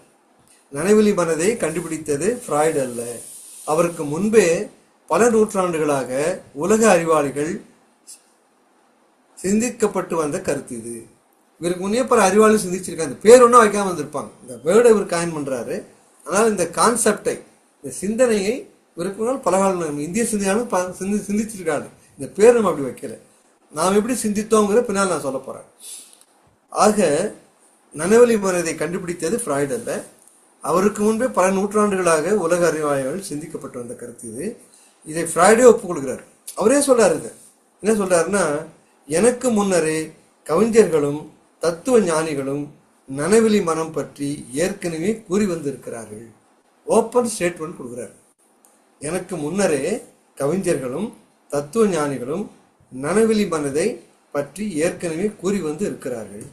நனவெளி மனதை கண்டுபிடித்தது ஃப்ராய்டு அல்ல. அவருக்கு முன்பே பல நூற்றாண்டுகளாக உலக அறிவாளிகள் சிந்திக்கப்பட்டு வந்த கருத்து இது. இவருக்கு முன்னே பல அறிவாளிகள் சிந்திச்சிருக்காங்க. பேர் ஒன்றும் வைக்காம வந்திருப்பாங்க. இந்த வேர்டை இவர் காயின் பண்றாரு. ஆனால் இந்த கான்செப்டை, இந்த சிந்தனையை இவருக்கு முன்னால் பல காலம் இந்திய சிந்தனையாலும் சிந்திச்சிருக்காரு. இந்த பேர் நம்ம அப்படி வைக்கல. நாம் எப்படி சிந்தித்தோங்கிற பின்னால் நான் சொல்ல போறேன். ஆக நனவெளி மனதை கண்டுபிடித்தது ஃப்ராய்ட் அல்ல. அவருக்கு முன்பே பல நூற்றாண்டுகளாக உலக அறிவாளிகள் சிந்திக்கப்பட்டு வந்த கருத்து இது. இதை ஃப்ராய்டே ஒப்புக்கொள்கிறார். அவரே சொல்றாரு. இது என்ன சொல்றாருன்னா, எனக்கு முன்னரே கவிஞர்களும் தத்துவ ஞானிகளும் நனவெளி மனம் பற்றி ஏற்கனவே கூறி வந்திருக்கிறார்கள். ஓப்பன் ஸ்டேட்மெண்ட் கொடுக்கிறார். எனக்கு முன்னரே கவிஞர்களும் தத்துவ ஞானிகளும் நனவெளி மனதை பற்றி ஏற்கனவே கூறி வந்து இருக்கிறார்கள்.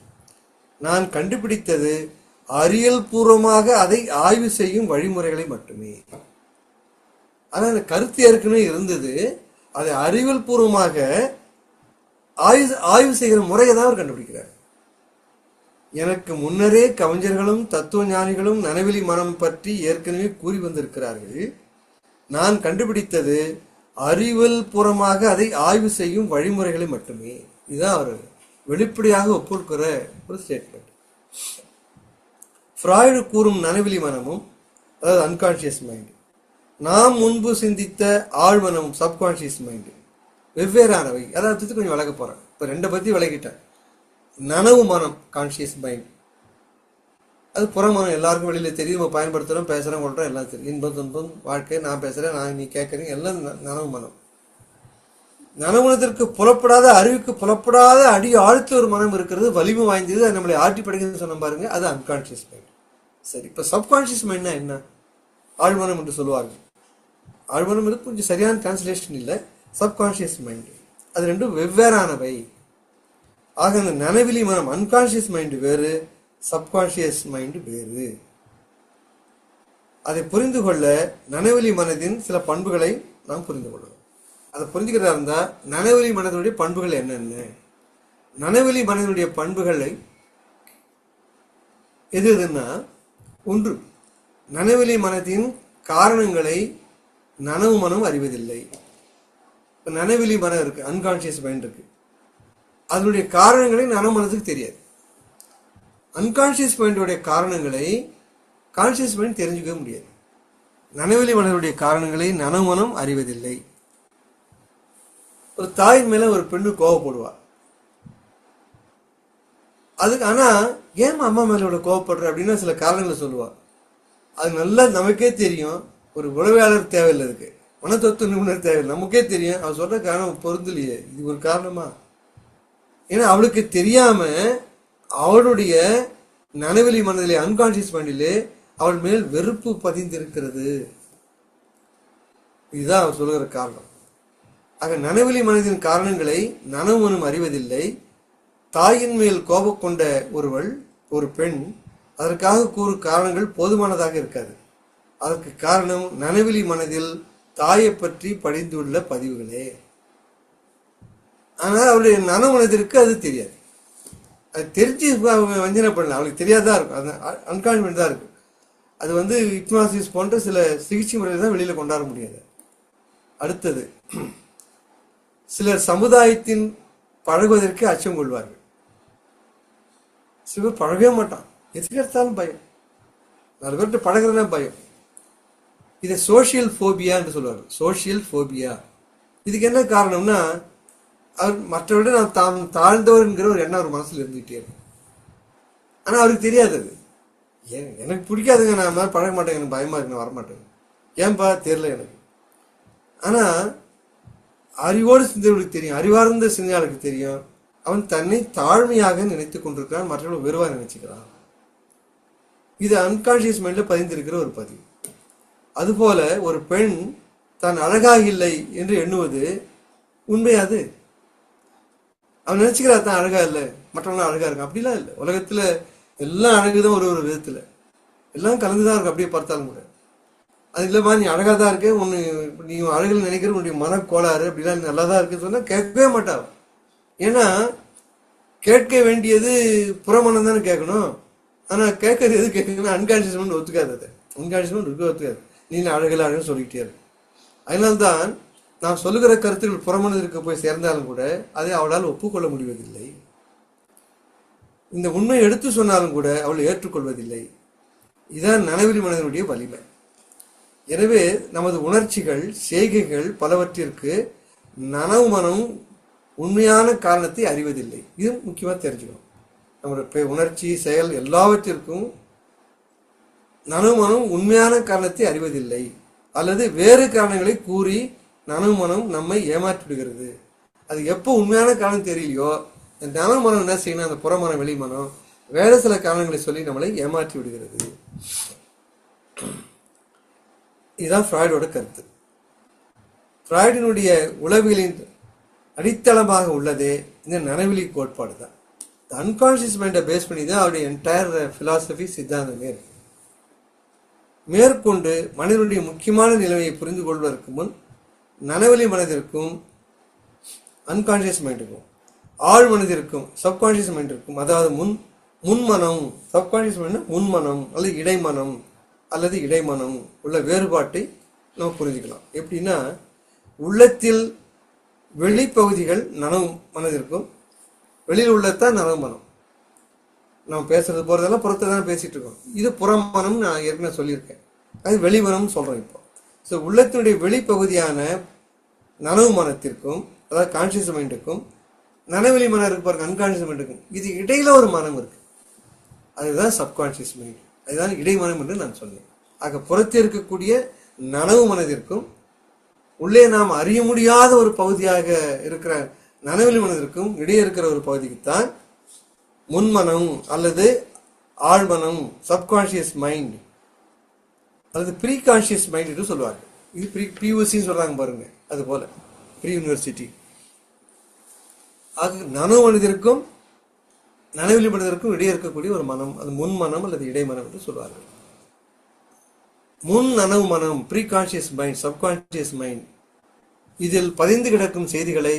நான் கண்டுபிடித்தது அறிவியல் பூர்வமாக அதை ஆய்வு செய்யும் வழிமுறைகளை மட்டுமே. ஆனால் அந்த கருத்து ஏற்கனவே இருந்தது. அதை அறிவியல் பூர்வமாக ஆய்வு செய்கிற முறையை தான் அவர் கண்டுபிடிக்கிறார். எனக்கு முன்னரே கவிஞர்களும் தத்துவ ஞானிகளும் நனவெளி மனம் பற்றி ஏற்கனவே கூறி வந்திருக்கிறார்கள். நான் கண்டுபிடித்தது அறிவியல் பூர்வமாக அதை ஆய்வு செய்யும் வழிமுறைகளை மட்டுமே. இதுதான் அவர் வெளிப்படையாக ஒப்புக்கொள்கிற ஒரு ஸ்டேட்மெண்ட். ஃப்ராய்டு கூறும் நனவெளி மனமும், அதாவது அன்கான்சியஸ் மைண்ட், நாம் முன்பு சிந்தித்த ஆழ்மனமும் சப்கான்சியஸ் மைண்டு வெவ்வேறானவை. அதாவது கொஞ்சம் விளக்க போறேன். இப்போ ரெண்டை பத்தி விளக்கிட்டேன். நனவு மனம் கான்சியஸ் மைண்ட், அது புறமனம், எல்லாருக்கும் வெளியில தெரியும், நம்ம பயன்படுத்துறோம், பேசுறோம், கொள்றோம், எல்லாம் தெரியும். இன்பம் துன்பம் வாழ்க்கை, நான் பேசுறேன், நான் நீ கேட்கறீங்க, எல்லாம் நனவு மனம். நனவுனத்திற்கு புலப்படாத, அறிவுக்கு புலப்படாத அடி ஆழ்த்த ஒரு மனம் இருக்கிறது, வலிமை வாய்ந்தது, அது நம்மளை ஆட்டி படைக்கிறது சொன்ன பாருங்க, அது அன்கான்சியஸ் மைண்ட். சரி, இப்ப சப்கான்சியஸ் மைண்ட்னா என்ன? ஆழ்மனம் என்று சொல்லுவாங்க. ஆழ்மனம் கொஞ்சம் சரியான டிரான்ஸ்லேஷன் இல்லை. சப்கான்சியஸ் மைண்ட், அது ரெண்டும் வெவ்வேறானவை. ஆக அந்த நனவெளி மனம் அன்கான்சியஸ் மைண்ட் வேறு, சப்கான்சியஸ் மைண்ட் வேறு. அதை புரிந்து கொள்ள நனவெளி மனதின் சில பண்புகளை நாம் புரிந்து கொள்ளணும். அதை புரிஞ்சுக்கிறதா இருந்தா நனவெளி மனதினுடைய பண்புகள் என்னென்ன, நனவெளி மனதினுடைய பண்புகளை எது எதுன்னா, ஒன்று, நனவெளி மனத்தின் காரணங்களை நனவு மனம் அறிவதில்லை. இப்போ நனவெளி மனம் இருக்கு, அன்கான்சியஸ் மைண்ட் இருக்கு, அதனுடைய காரணங்களை நனவு மனத்துக்கு தெரியாது. அன்கான்சியஸ் மைண்டுடைய காரணங்களை கான்சியஸ் மைண்ட் தெரிஞ்சுக்க முடியாது. நனவெளி மனதுடைய காரணங்களை நனவு மனம் அறிவதில்லை. ஒரு தாயின் மேல ஒரு பெண்ணு கோவப்படுவா. அதுக்கு ஆனா ஏன் அம்மா மேல இவ்வளவு கோவப்படுற அப்படின்னா சில காரணங்களை சொல்லுவா. அது நல்லா நமக்கே தெரியும். ஒரு உளவியலாளர் தேவையில்லை, அதுக்கு மனத்தத்துவ நிபுணர் தேவையில்லை, நமக்கே தெரியும். அவன் சொல்ற காரணம் பொருந்தலையே, இது ஒரு காரணமா? ஏன்னா அவளுக்கு தெரியாம அவளுடைய நனவெளி மனதிலே, அன்கான்சியஸ் மைண்டிலே அவள் மேல் வெறுப்பு பதிந்திருக்கிறது. இதுதான் அவன் சொல்லுகிற காரணம். ஆக நனவெளி மனதின் காரணங்களை நனவு மனம் அறிவதில்லை. தாயின் மேல் கோபம் கொண்ட ஒரு பெண், அதற்காக கூறும் காரணங்கள் போதுமானதாக இருக்காது. அதற்கு காரணம் நனவெளி மனதில் தாயை பற்றி படிந்துள்ள பதிவுகளே. ஆனால் அவளுடைய நனவு மனதிற்கு அது தெரியாது. அது தெரிஞ்சு வஞ்சனை பண்ணல, அவளுக்கு தெரியாதான் இருக்கும். அது அன்கான்சியஸ் தான் இருக்கு. அது ஹிப்னாசிஸ் போன்ற சில சிகிச்சை முறையில் தான் வெளியில கொண்டாட முடியாது. அடுத்தது, சிலர் சமுதாயத்தின் பழகுவதற்கு அச்சம் கொள்வார்கள். சிலர் பழகவே மாட்டான், எதுக்கு எடுத்தாலும் பயம், 4 பேர்கிட்ட பழகிறதா பயம். இதை சோசியல் ஃபோபியா என்று சொல்லுவார்கள். Social phobia. இதுக்கு என்ன காரணம்னா, அவர் மற்றவர்கள் நான் தாழ்ந்தவர் என்கிற ஒரு எண்ணம் அவர் மனசுல இருந்துகிட்டே இருக்கும். ஆனா அவருக்கு தெரியாது. அது எனக்கு பிடிக்காதுங்க, நான் மாதிரி பழக மாட்டேங்க, எனக்கு பயமா இருக்கு, நான் வரமாட்டேங்க. ஏன்பா தெரியல எனக்கு. ஆனா அறிவோடு சிந்தனைகளுக்கு தெரியும், அறிவார்ந்த சிந்தனையாளுக்கு தெரியும், அவன் தன்னை தாழ்மையாக நினைத்துக் கொண்டிருக்கிறான், மற்றவர்கள் வெறுவா நினைச்சுக்கிறான். இது அன்கான்சியஸ் மைண்ட்ல பதிந்திருக்கிற ஒரு பதிவு. அதுபோல ஒரு பெண் தான் அழகாக இல்லை என்று எண்ணுவது உண்மையாது. அவன் நினைச்சுக்கிறா தான் அழகா இல்லை, மற்றவங்களாம் அழகா இருக்கு. அப்படிலாம் இல்லை. உலகத்துல எல்லாம் அழகுதான், ஒரு விதத்துல எல்லாம் கலந்துதான் இருக்கு. அப்படியே பார்த்தாலும் கூட அது இல்லைம்மா நீ அழகா தான் இருக்கு, நீ அழகுல நினைக்கிற உன்னுடைய மனக்கோளாறு அப்படிலாம் நல்லா தான் இருக்குன்னு சொன்னா கேட்கவே மாட்டான். ஏன்னா கேட்க வேண்டியது புறமனம் தானே கேட்கணும். ஆனா கேட்கறது எது கேட்கணும், அன்கான்சியஸ் மைண்ட் ஒத்துக்காது. அது அன்கான்சியஸ் மைண்ட் இருக்க ஒத்துக்காது. நீ அழகுல அழகுன்னு சொல்லிக்கிட்டே இருக்கு. அதனால்தான் நான் சொல்லுகிற கருத்துக்கள் புறமனதிற்கு போய் சேர்ந்தாலும் கூட அதை அவளால் ஒப்புக்கொள்ள முடிவதில்லை. இந்த உண்மையை எடுத்து சொன்னாலும் கூட அவள் ஏற்றுக்கொள்வதில்லை. இதுதான் நனவெளி மனதினுடைய வலிமை. எனவே நமது உணர்ச்சிகள், செய்கைகள் பலவற்றிற்கு நனவு மனம் உண்மையான காரணத்தை அறிவதில்லை. இது முக்கியமா தெரிஞ்சுக்கணும். நம்முடைய உணர்ச்சி செயல் எல்லாவற்றிற்கும் நனவு மனம் உண்மையான காரணத்தை அறிவதில்லை, அல்லது வேறு காரணங்களை கூறி நனவு மனம் நம்மை ஏமாற்றிவிடுகிறது. அது எப்போ உண்மையான காரணம் தெரியலையோ இந்த நனவு மனம் என்ன செய்யணும், அந்த புறமனம் வெளி மனம் வேறு சில காரணங்களை சொல்லி நம்மளை ஏமாற்றி விடுகிறது. இதுதான் ஃப்ராய்டோட கருத்து. ஃப்ராய்டினுடைய உளவியலின் அடித்தளமாக உள்ளதே இந்த நனவெளி கோட்பாடு தான். அன்கான்சியஸ் மைண்டை பேஸ் பண்ணி தான் அவருடைய என்டையர் பிலாசபி சித்தாந்தமே இருக்கு. மேற்கொண்டு மனிதனுடைய முக்கியமான நிலைமையை புரிந்து கொள்வதற்கு முன் நனவெளி மனதிற்கும் அன்கான்சியஸ் மைண்டுக்கும் ஆழ் மனதிற்கும் சப்கான்சியஸ் மைண்டிற்கும், அதாவது முன்மனம், சப்கான்சியஸ் மைண்ட் முன்மனம் அல்லது இடைமனம் அல்லது இடைமனம் உள்ள வேறுபாட்டை நம்ம புரிஞ்சுக்கலாம். எப்படின்னா, உள்ளத்தில் வெளிப்பகுதிகள் நனவு மனதிற்கும், வெளியில் உள்ளதான் நனவு மனம். நம்ம பேசுறது போறதெல்லாம் புறத்தை தான் பேசிட்டு இருக்கோம். இது புறமனம், நான் ஏற்கனவே சொல்லியிருக்கேன். அது வெளிமனம் சொல்றோம் இப்போ. ஸோ உள்ளத்தினுடைய வெளிப்பகுதியான நனவு மனத்திற்கும், அதாவது கான்சியஸ் மைண்டுக்கும், நனவெளி மனம் இருக்கு பாருங்க அன்கான்சியஸ் மைண்டுக்கும், இது இடையில ஒரு மனம் இருக்கு. அதுதான் சப்கான்சியஸ் மைண்ட், அதுதான் இடைமனம் என்று நான் சொன்னேன். ஆக புறத்தில் இருக்கக்கூடிய நனவு மனதிற்கும், உள்ளே நாம் அறிய முடியாத ஒரு பகுதியாக இருக்கிற நனவெளி மனதிற்கும் இடையே இருக்கிற ஒரு பகுதிக்குத்தான் முன்மனம் அல்லது ஆழ்மனம், சப்கான்சியஸ் மைண்ட் அல்லது ப்ரீ கான்சியஸ் மைண்ட் என்று சொல்லுவாங்க. இது பியூசின்னு சொல்றாங்க பாருங்க, அது போல ப்ரீ யூனிவர்சிட்டி. ஆக நனவு மனதிற்கும் நனவெளி மனதிற்கும் இடையே இருக்கக்கூடிய ஒரு மனம், அது முன்மனம் அல்லது இடைமனம் என்று சொல்வார்கள். முன் நனவு மனம், preconscious mind, subconscious mind, இதில் பதிந்து கிடக்கும் செய்திகளை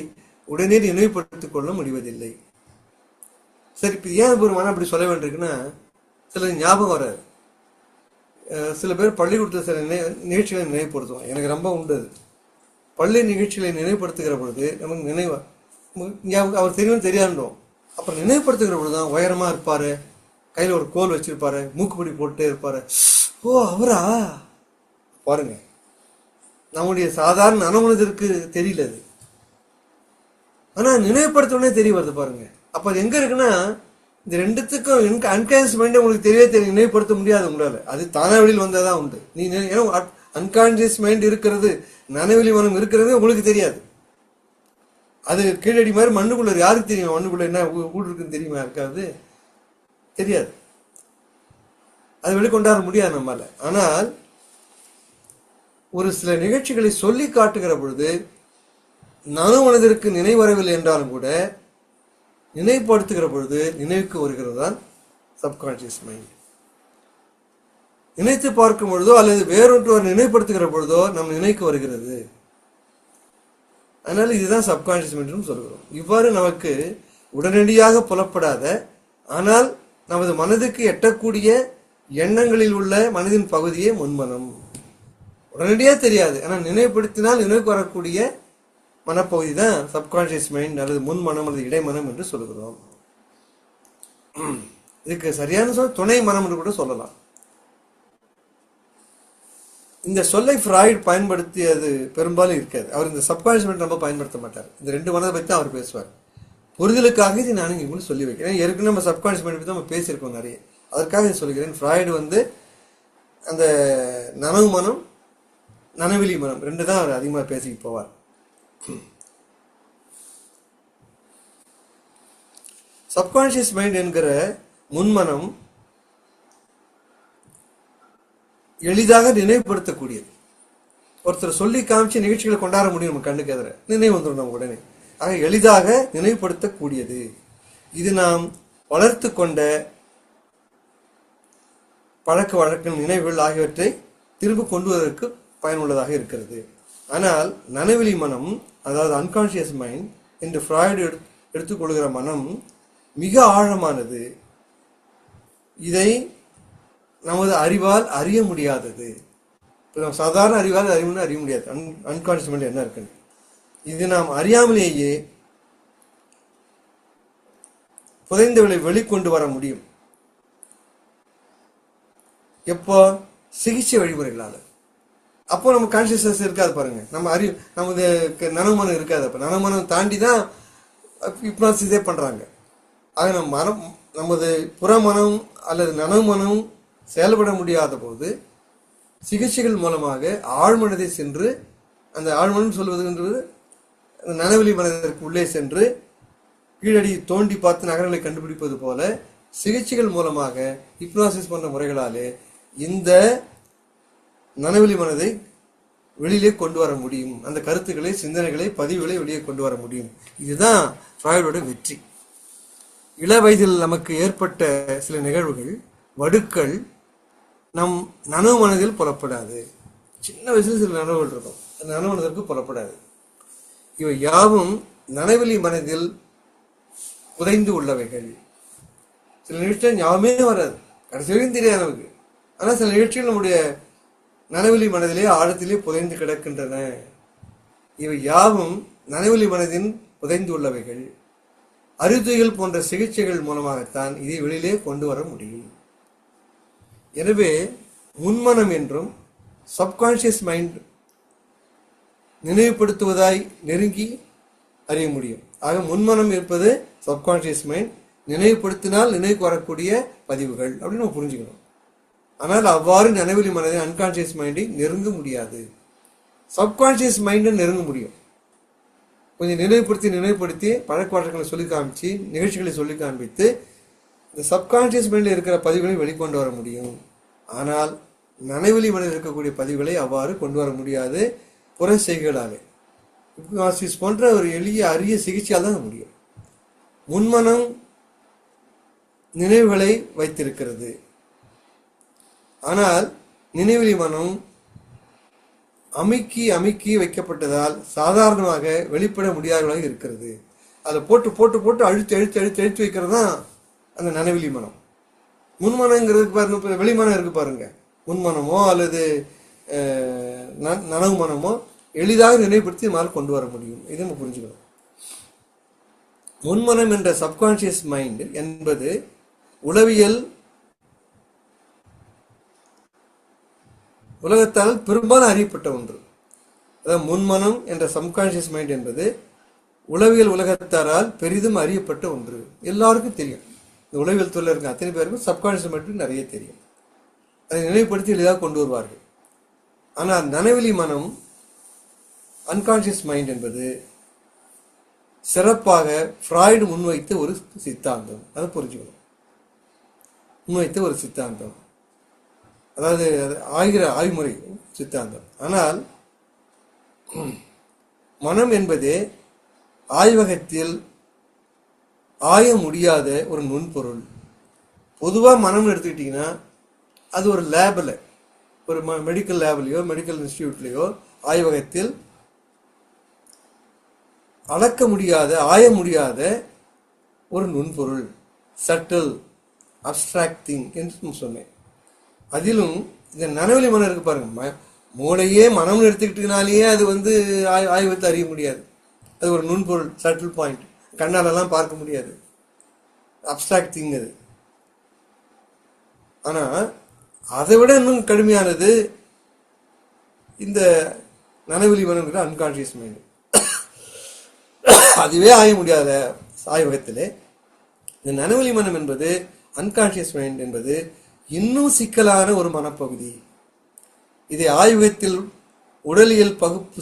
உடனே நினைவுபடுத்திக் கொள்ள முடிவதில்லை. சரி, இப்போ ஏன் ஒரு மனம் அப்படி சொல்ல வேண்டியிருக்குன்னா, சில ஞாபகம் வராது. சில பேர் பள்ளிக்கூடத்தில் சில நிகழ்ச்சிகளை நினைவுபடுத்துவாங்க. எனக்கு ரொம்ப உண்டு. பள்ளி நிகழ்ச்சிகளை நினைவுபடுத்துகிற பொழுது நமக்கு அவர் தெரியும் தெரியாண்டோம். அப்புறம் நினைவுபடுத்துகிற பொழுது தான் உயரமா இருப்பாரு, கையில் ஒரு கோல் வச்சிருப்பாரு, மூக்குப்பிடி போட்டே இருப்பாரு. ஓ, அவரா பாருங்க. நம்முடைய சாதாரண நனமனதிற்கு தெரியல அது, ஆனா நினைவுபடுத்தவுடனே தெரிய வருது பாருங்க. அப்ப அது எங்க இருக்குன்னா, இந்த ரெண்டுத்துக்கும் அன்கான்சியஸ் மைண்ட் உங்களுக்கு தெரியவே நினைவுபடுத்த முடியாது உங்களால. அது தானா வெளியில் வந்தாதான் உண்டு. நீ அன்கான்சியஸ் மைண்ட் இருக்கிறது, நனவெளி மனம் இருக்கிறது உங்களுக்கு தெரியாது. அது கீழடி மாதிரி மண்ணுக்குள்ள யாருக்கு தெரியும்? மண்ணுக்குள்ள என்ன ஊடு இருக்குன்னு தெரியுமா? இருக்காது, தெரியாது. அது வெளிக்கொண்டாட முடியாது நம்மால. ஆனால் ஒரு சில நிகழ்ச்சிகளை சொல்லி காட்டுகிற பொழுது நனவு மனதிற்கு நினைவு வரவில்லை என்றாலும் கூட நினைவுபடுத்துகிற பொழுது நினைவுக்கு வருகிறது தான் சப்கான்சியஸ் மைண்ட். நினைத்து பார்க்கும் பொழுதோ அல்லது வேறொன்று நினைவுபடுத்துகிற பொழுதோ நம் நினைவுக்கு வருகிறது. அதனால இதுதான் சப்கான்சியஸ் மைண்ட் சொல்கிறோம். இவ்வாறு நமக்கு உடனடியாக புலப்படாத, ஆனால் நமது மனதுக்கு எட்டக்கூடிய எண்ணங்களில் உள்ள மனதின் பகுதியே முன்மனம். உடனடியாக தெரியாது, ஆனால் நினைவுபடுத்தினால் நினைவுக்கு வரக்கூடிய மனப்பகுதி தான் சப்கான்சியஸ் மைண்ட் அல்லது முன்மனம் அல்லது இடைமனம் என்று சொல்கிறோம். இதுக்கு சரியான சொல் துணை மனம் என்று கூட சொல்லலாம். இந்த சொல்லை ஃப்ராய்ட் பயன்படுத்தியது பெரும்பாலும் இருக்காது. அவர் இந்த சப்கான்சியஸ் மைண்ட் ரொம்ப பயன்படுத்த மாட்டார். இந்த ரெண்டு மனதை பற்றி தான் அவர் பேசுவார். புரிதலுக்காக இது நான் இங்கே சொல்லி வைக்கிறேன். ஏற்கனவே நம்ம சப்கான்சியஸ் மைண்ட் பற்றி நம்ம பேசியிருக்கோம் நிறைய, அதற்காக இது சொல்லிக்கிறேன். ஃப்ராய்டு அந்த நனவு மனம் நனவெளி மனம் ரெண்டு தான் அவர் அதிகமாக பேசிட்டு போவார். சப்கான்சியஸ் மைண்ட் என்கிற முன்மனம் எளிதாக நினைவுபடுத்தக்கூடியது. ஒருத்தர் சொல்லி காமிச்சு நிகழ்ச்சிகளை கொண்டாட முடியும், நம்ம கண்ணுக்கு எதிர நினைவு வந்துடும் நம்ம உடனே. ஆக எளிதாக நினைவுபடுத்தக்கூடியது. இது நாம் வளர்த்து கொண்ட பழக்க வழக்க நினைவுகள் ஆகியவற்றை திரும்ப கொண்டு வருவதற்கு பயனுள்ளதாக இருக்கிறது. ஆனால் நனவெளி மனம், அதாவது அன்கான்சியஸ் மைண்ட் என்று ஃப்ராய்டு எடுத்துக்கொள்கிற மனம் மிக ஆழமானது. இதை நமது அறிவால் அறிய முடியாதது. நம்ம சாதாரண அறிவால் அறிய முடியாது அன்கான்சியஸ் மைண்ட் என்ன இருக்குன்னு. இது நாம் அறியாமலேயே புதைந்தவளை வெளிக்கொண்டு வர முடியும். எப்போ? சிகிச்சை வழிமுறைகளால். அப்போ நம்ம கான்சியஸ்னஸ் இருக்காது பாருங்க, நமது நனமனம் இருக்காது. அப்போ நனமனம் தாண்டி தான் ஹிப்னாசிஸே பண்றாங்க. ஆக நம்ம நமது புறமனம் அல்லது நனவுமனம் செயல்பட முடியாத போது சிகிச்சைகள் மூலமாக ஆழ்மனதை சென்று, அந்த ஆழ்மனம் சொல்வது என்பது அந்த நனவெளி மனதிற்கு உள்ளே சென்று கீழடி தோண்டி பார்த்து நகரங்களை கண்டுபிடிப்பது போல சிகிச்சைகள் மூலமாக ஹிப்னாசிஸ் போன்ற முறைகளாலே இந்த நனவெளி மனதை வெளியிலே கொண்டு வர முடியும். அந்த கருத்துக்களை, சிந்தனைகளை, பதிவுகளை வெளியே கொண்டு வர முடியும். இதுதான் ஃப்ராய்டோட வெற்றி. இள வயதில் நமக்கு ஏற்பட்ட சில நிகழ்வுகள், வடுக்கள் நம் நனவு மனதில் புலப்படாது. சின்ன வயசுல சில நனவுகள் இருக்கும், அந்த நனவு மனதிற்கு புலப்படாது. இவை யாவும் நனவெளி மனதில் புதைந்து உள்ளவைகள். சில நிகழ்ச்சிகள் ஞாபகமே வராது, கடைசி வரைக்கும் தெரியாது நமக்கு. ஆனால் சில நிகழ்ச்சிகள் நம்முடைய நனவெளி மனதிலே ஆழத்திலே புதைந்து கிடக்கின்றன. இவை யாவும் நனவெளி மனதின் புதைந்து உள்ளவைகள். அறுதிகள் போன்ற சிகிச்சைகள் மூலமாகத்தான் இதை வெளியிலே கொண்டு வர முடியும். எனவே முன்மனம் என்றும் சப்கான்சியஸ் மைண்ட் நினைவுபடுத்துவதாய் நெருங்கி அறிய முடியும். ஆக முன்மனம் இருப்பது சப்கான்சியஸ் மைண்ட், நினைவுபடுத்தினால் நினைவுக்கு வரக்கூடிய பதிவுகள் அப்படின்னு நம்ம புரிஞ்சுக்கணும். ஆனால் அவ்வாறு நனவெளி மனதை, அன்கான்சியஸ் மைண்டை நெருங்க முடியாது. சப்கான்சியஸ் மைண்டை நெருங்க முடியும். கொஞ்சம் நினைவுபடுத்தி பழக்க வழக்கங்களை சொல்லி காமிச்சு, நிகழ்ச்சிகளை சொல்லி காண்பித்து இந்த சப்கான்சியஸ் மைண்டில் இருக்கிற பதிவுகளை வெளிக்கொண்டு வர முடியும். ஆனால் நனவெளி மனதில் இருக்கக்கூடிய பதிவுகளை அவ்வாறு கொண்டு வர முடியாது, புற செய்கைகளாலே. ஹிப்னாசிஸ் போன்ற ஒரு எளிய அரிய சிகிச்சையால் தான் முடியும். முன்மனம் நினைவுகளை வைத்திருக்கிறது, ஆனால் நினைவெளி மனம் அமுக்கி வைக்கப்பட்டதால் சாதாரணமாக வெளிப்பட முடியாதவர்களாக இருக்கிறது. அதில் போட்டு அழுத்தி வைக்கிறது தான் அந்த நனவெளி மனம். முன்மனங்கிறதுக்கு பாருங்க, வெளிமனம் இருக்கு பாருங்க. முன்மனமோ அல்லது நனவு மனமோ எளிதாக நினைவுபடுத்தி நம்மால் கொண்டு வர முடியும். இதை நம்ம புரிஞ்சுக்கணும். முன்மனம் என்ற சப்கான்சியஸ் மைண்ட் என்பது உளவியல் உலகத்தால் பெரும்பாலும் அறியப்பட்ட ஒன்று. அதாவது முன்மனம் என்ற சப்கான்சியஸ் மைண்ட் என்பது உளவியல் உலகத்தாரால் பெரிதும் அறியப்பட்ட ஒன்று. எல்லாருக்கும் தெரியும். இந்த உளவியல் துறையில் இருக்க அத்தனை பேருக்கும் சப்கான்சியஸ் மைண்ட் நிறைய தெரியும். அதை நினைவுபடுத்தி எளிதாக கொண்டு வருவார்கள். ஆனால் நனவெளி மனம், அன்கான்சியஸ் மைண்ட் என்பது சிறப்பாக ஃப்ராய்டு முன்வைத்த ஒரு சித்தாந்தம். அதை புரிஞ்சுக்கணும். முன்வைத்த ஒரு சித்தாந்தம், அதாவது ஆய்வுமுறை சித்தாந்தம். ஆனால் மனம் என்பதே ஆய்வகத்தில் ஆய முடியாத ஒரு நுண்பொருள். பொதுவாக மனம் எடுத்துக்கிட்டிங்கன்னா அது ஒரு லேபில், ஒரு மெடிக்கல் லேப்லையோ மெடிக்கல் இன்ஸ்டிடியூட்லையோ ஆய்வகத்தில் அளக்க முடியாத, ஆய முடியாத ஒரு நுண்பொருள், சட்டில் அப்டிராக்ட் திங் என்று சொன்னேன். அதிலும் இந்த நனவெளி மனம் இருக்கு பாருங்க, மூளையே மனம்னு எடுத்துக்கிட்டனாலேயே அது ஆய்வகத்தை அறிய முடியாது. அது ஒரு நுண்பொருள், சட்டில் பாயிண்ட், கண்ணாலெல்லாம் பார்க்க முடியாது, அப்டிராக்ட் திங் அது. ஆனா அதை விட இன்னும் கடுமையானது இந்த நனவெளி மனம், அன்கான்சியஸ் மைண்ட். அதுவே ஆய முடியாத ஆய்வகத்திலே இந்த நனவெளி மனம் என்பது, அன்கான்சியஸ் மைண்ட் என்பது இன்னும் சிக்கலான ஒரு மனப்பகுதி. இதை ஆய்வகத்தில் உடலியல் பகுப்பு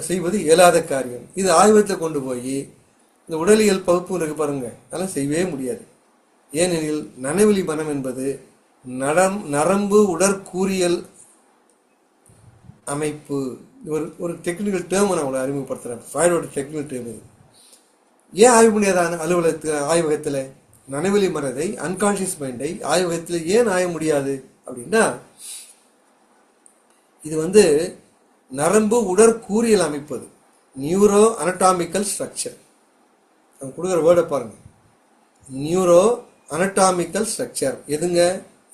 செய்வது இயலாத காரியம். இது ஆய்வகத்தில் கொண்டு போய் இந்த உடலியல் பகுப்பு இருக்கு பாருங்க, அதெல்லாம் செய்யவே முடியாது. ஏனெனில் நனவெளி மனம் என்பது நரம்பு உடற்கூறியல் அமைப்பு. ஒரு டெக்னிக்கல் டேர்ம் நான் உங்களை அறிமுகப்படுத்துறேன், ஃப்ராய்டோட டெக்னிக்கல் டேர்ம் இது. ஏன் ஆய்வு முடியாத ஆய்வகத்தில் நனவெளி மனதை, அன்கான்சியஸ் மைண்டை ஆய்வகத்தில் ஏன் ஆய முடியாது அப்படின்னா, இது நரம்பு உடற்கூறியல் அமைப்பது, நியூரோ அனட்டாமிக்கல் ஸ்ட்ரக்சர். நம்ம கொடுக்குற வேர்டை பாருங்க, நியூரோ அனட்டாமிக்கல் ஸ்ட்ரக்சர். எதுங்க?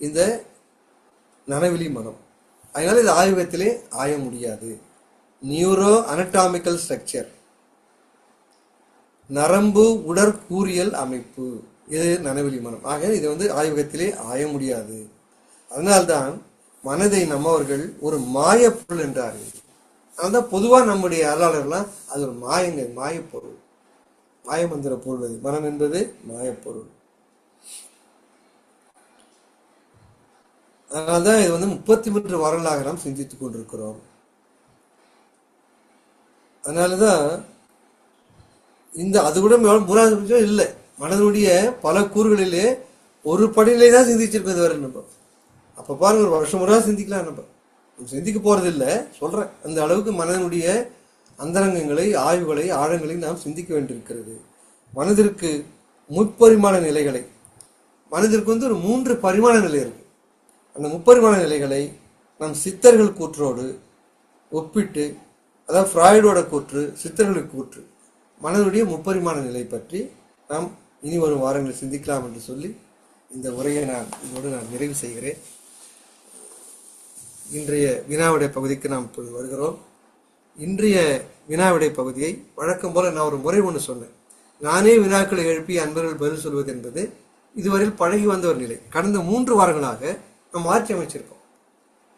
இந்த நனவெளி மனம். அதனால இது ஆய்வகத்திலே ஆய முடியாது. நியூரோ அனட்டாமிக்கல் ஸ்ட்ரக்சர், நரம்பு உடற்கூறியல் அமைப்பு, இது நனவெளி மனம். ஆக இது ஆய்வகத்திலே ஆய முடியாது. அதனால்தான் மனதை நம்மவர்கள் ஒரு மாயப்பொருள் என்றார்கள். அதனால்தான் பொதுவாக நம்முடைய அருளாளர்லாம் அது ஒரு மாயப்பொருள். மாயமந்திர பொருள். மனம் என்பது மாயப்பொருள். அதனால்தான் இது 33 வாரங்களாக நாம் சிந்தித்துக் கொண்டிருக்கிறோம். அதனாலதான் அது கூட மூணாவது இல்லை. மனதுடைய பல கூறுகளிலே ஒரு படிநிலை தான் சிந்திச்சிருக்கோம் இதுவரை. நம்ம அப்ப பாருங்க, ஒரு வருஷம் முறை சிந்திக்கலாம். நம்ம சிந்திக்க போறது இல்லை சொல்றேன். அந்த அளவுக்கு மனதனுடைய அந்தரங்கங்களை, ஆய்வுகளை, ஆழங்களை நாம் சிந்திக்க வேண்டியிருக்கிறது. மனதிற்கு முப்பரிமாண நிலைகளை, மனதிற்கு ஒரு 3 பரிமாண நிலை இருக்கு. அந்த முப்பரிமாண நிலைகளை நம் சித்தர்கள் கூற்றோடு ஒப்பிட்டு, அதாவது ஃப்ராய்டோட கூற்று, சித்தர்களுக்கு கூற்று, மனதுடைய முப்பரிமாண நிலை பற்றி நாம் இனி வரும் வாரங்களில் சிந்திக்கலாம் என்று சொல்லி இந்த உரையை இதோடு நான் நிறைவு செய்கிறேன். இன்றைய வினாவிடை பகுதிக்கு நாம் இப்போது வருகிறோம். இன்றைய வினாவிடை பகுதியை வழக்கம் போல நான் ஒரு முறை ஒன்று சொன்னேன். நானே வினாக்களை எழுப்பி அன்பர்கள் பதில் சொல்வது என்பது இதுவரையில் பழகி வந்த ஒரு நிலை. கடந்த 3 வாரங்களாக நாம் மாற்றி அமைச்சிருக்கோம்.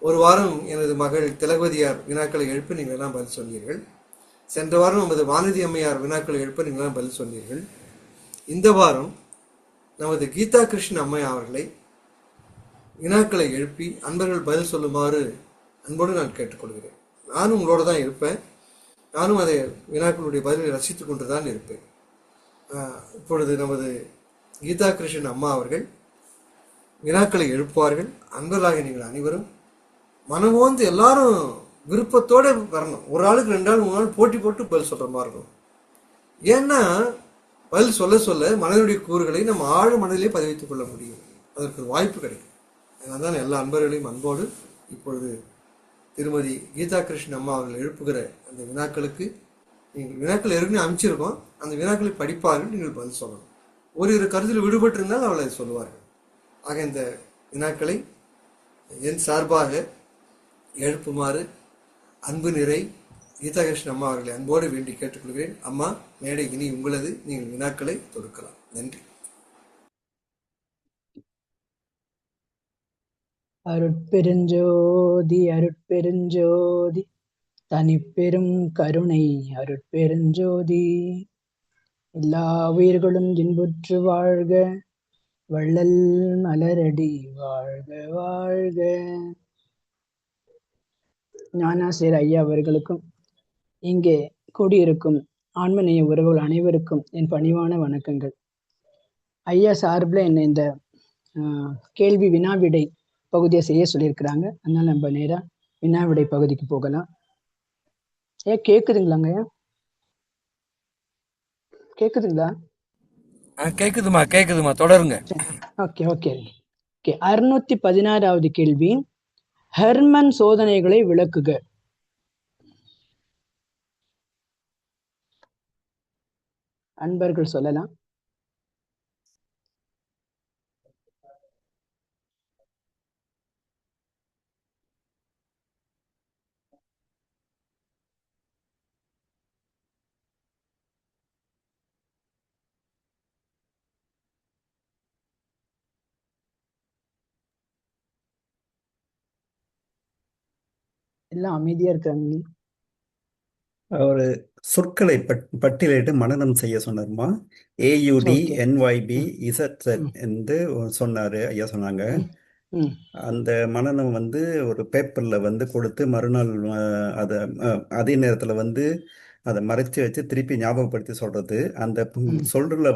ஒரு வாரம் எனது மகள் திலகவதியார் வினாக்களை எழுப்பி நீங்கள் எல்லாம் பதில் சொன்னீர்கள். சென்ற வாரம் நமது வானதி அம்மையார் வினாக்களை எழுப்ப நீங்கள் எல்லாம் பதில் சொன்னீர்கள். இந்த வாரம் நமது கீதா கிருஷ்ணன் அம்மையா அவர்களை வினாக்களை எழுப்பி அன்பர்கள் பதில் சொல்லுமாறு அன்போடு நான் கேட்டுக்கொள்கிறேன். நானும் உங்களோட தான் இருப்பேன். நானும் அதை வினாக்களுடைய பதிலை ரசித்துக் கொண்டு தான் இருப்பேன். இப்பொழுது நமது கீதா கிருஷ்ணன் அம்மா அவர்கள் வினாக்களை எழுப்புவார்கள். அன்பர்களாக நீங்கள் அனைவரும் மனமோந்து எல்லாரும் விருப்பத்தோட வரணும். ஒரு ஆளுக்கு 2 ஆள் 3 ஆள் போட்டி போட்டு பதில் சொல்ற மாதிரி இருக்கும். ஏன்னா பதில் சொல்ல சொல்ல மனதுடைய கூறுகளை நம்ம ஆழ மனதிலே பதிவித்துக் கொள்ள முடியும். அதற்கு வாய்ப்பு கிடைக்கும். அதனால்தான் எல்லா அன்பர்களையும் அன்போடு இப்பொழுது திருமதி கீதா கிருஷ்ணன் அம்மா அவர்கள் எழுப்புகிற அந்த வினாக்களுக்கு நீங்கள் வினாக்கள் ஏற்கனவே அமைச்சிருக்கோம். அந்த வினாக்களை படிப்பார்கள், நீங்கள் பதில் சொல்லணும். ஒரு கருத்தில் விடுபட்டு இருந்தால் அவளை சொல்லுவார்கள். ஆக இந்த வினாக்களை என் சார்பாக எழுப்புமாறு அன்பு நிறை கீதா கிருஷ்ணன் அம்மா அவர்களை அன்போடு வேண்டி கேட்டுக்கொள்கிறேன். அம்மா, மேடை இனி உங்களது. நீங்கள் வினாக்களை தொடுக்கலாம். நன்றி. அருட்பெருஞ்சோதி அருட்பெருஞ்சோதி தனிப்பெரும் கருணை அருட்பெருஞ்சோதி. எல்லா உயிர்களும் இன்புற்று வாழ்க, வள்ளல் மலரடி வாழ்க வாழ்க. ஞானாசிரியர் ஐயா அவர்களுக்கும் இங்கே கூடியிருக்கும் ஆன்மநேய உறவுகள் அனைவருக்கும் என் பணிவான வணக்கங்கள். ஐயா சார்பில் என்ன இந்த கேள்வி வினாவிடை பகுதியை செய்ய சொல்லியிருக்கிறாங்க. அதனால நம்ம நேரா வினாவிடை பகுதிக்கு போகலாம். கேக்குதுங்களாங்க ஐயா? கேக்குதுங்களா? கேக்குதுமா, தொடருங்க. Okay okay okay. 616வது கேள்வி, ஹெர்மன் சோதனைகளை விளக்குக. அன்பர்கள் சொல்லலாம். எல்லாம் அமைதியா இருக்காங்க. ஒரு சொற்களை பட்டியலிட்டு மனனம் செய்ய சொன்னார்மா. AUD NYB ZZ என்று சொன்னாரு ஐயா, சொன்னாங்க. அந்த மனனம் ஒரு பேப்பர்ல கொடுத்து மறுநாள் அதே நேரத்துல அதை மறைச்சு வச்சு திருப்பி ஞாபகப்படுத்தி சொல்றது. அந்த சொல்றதுல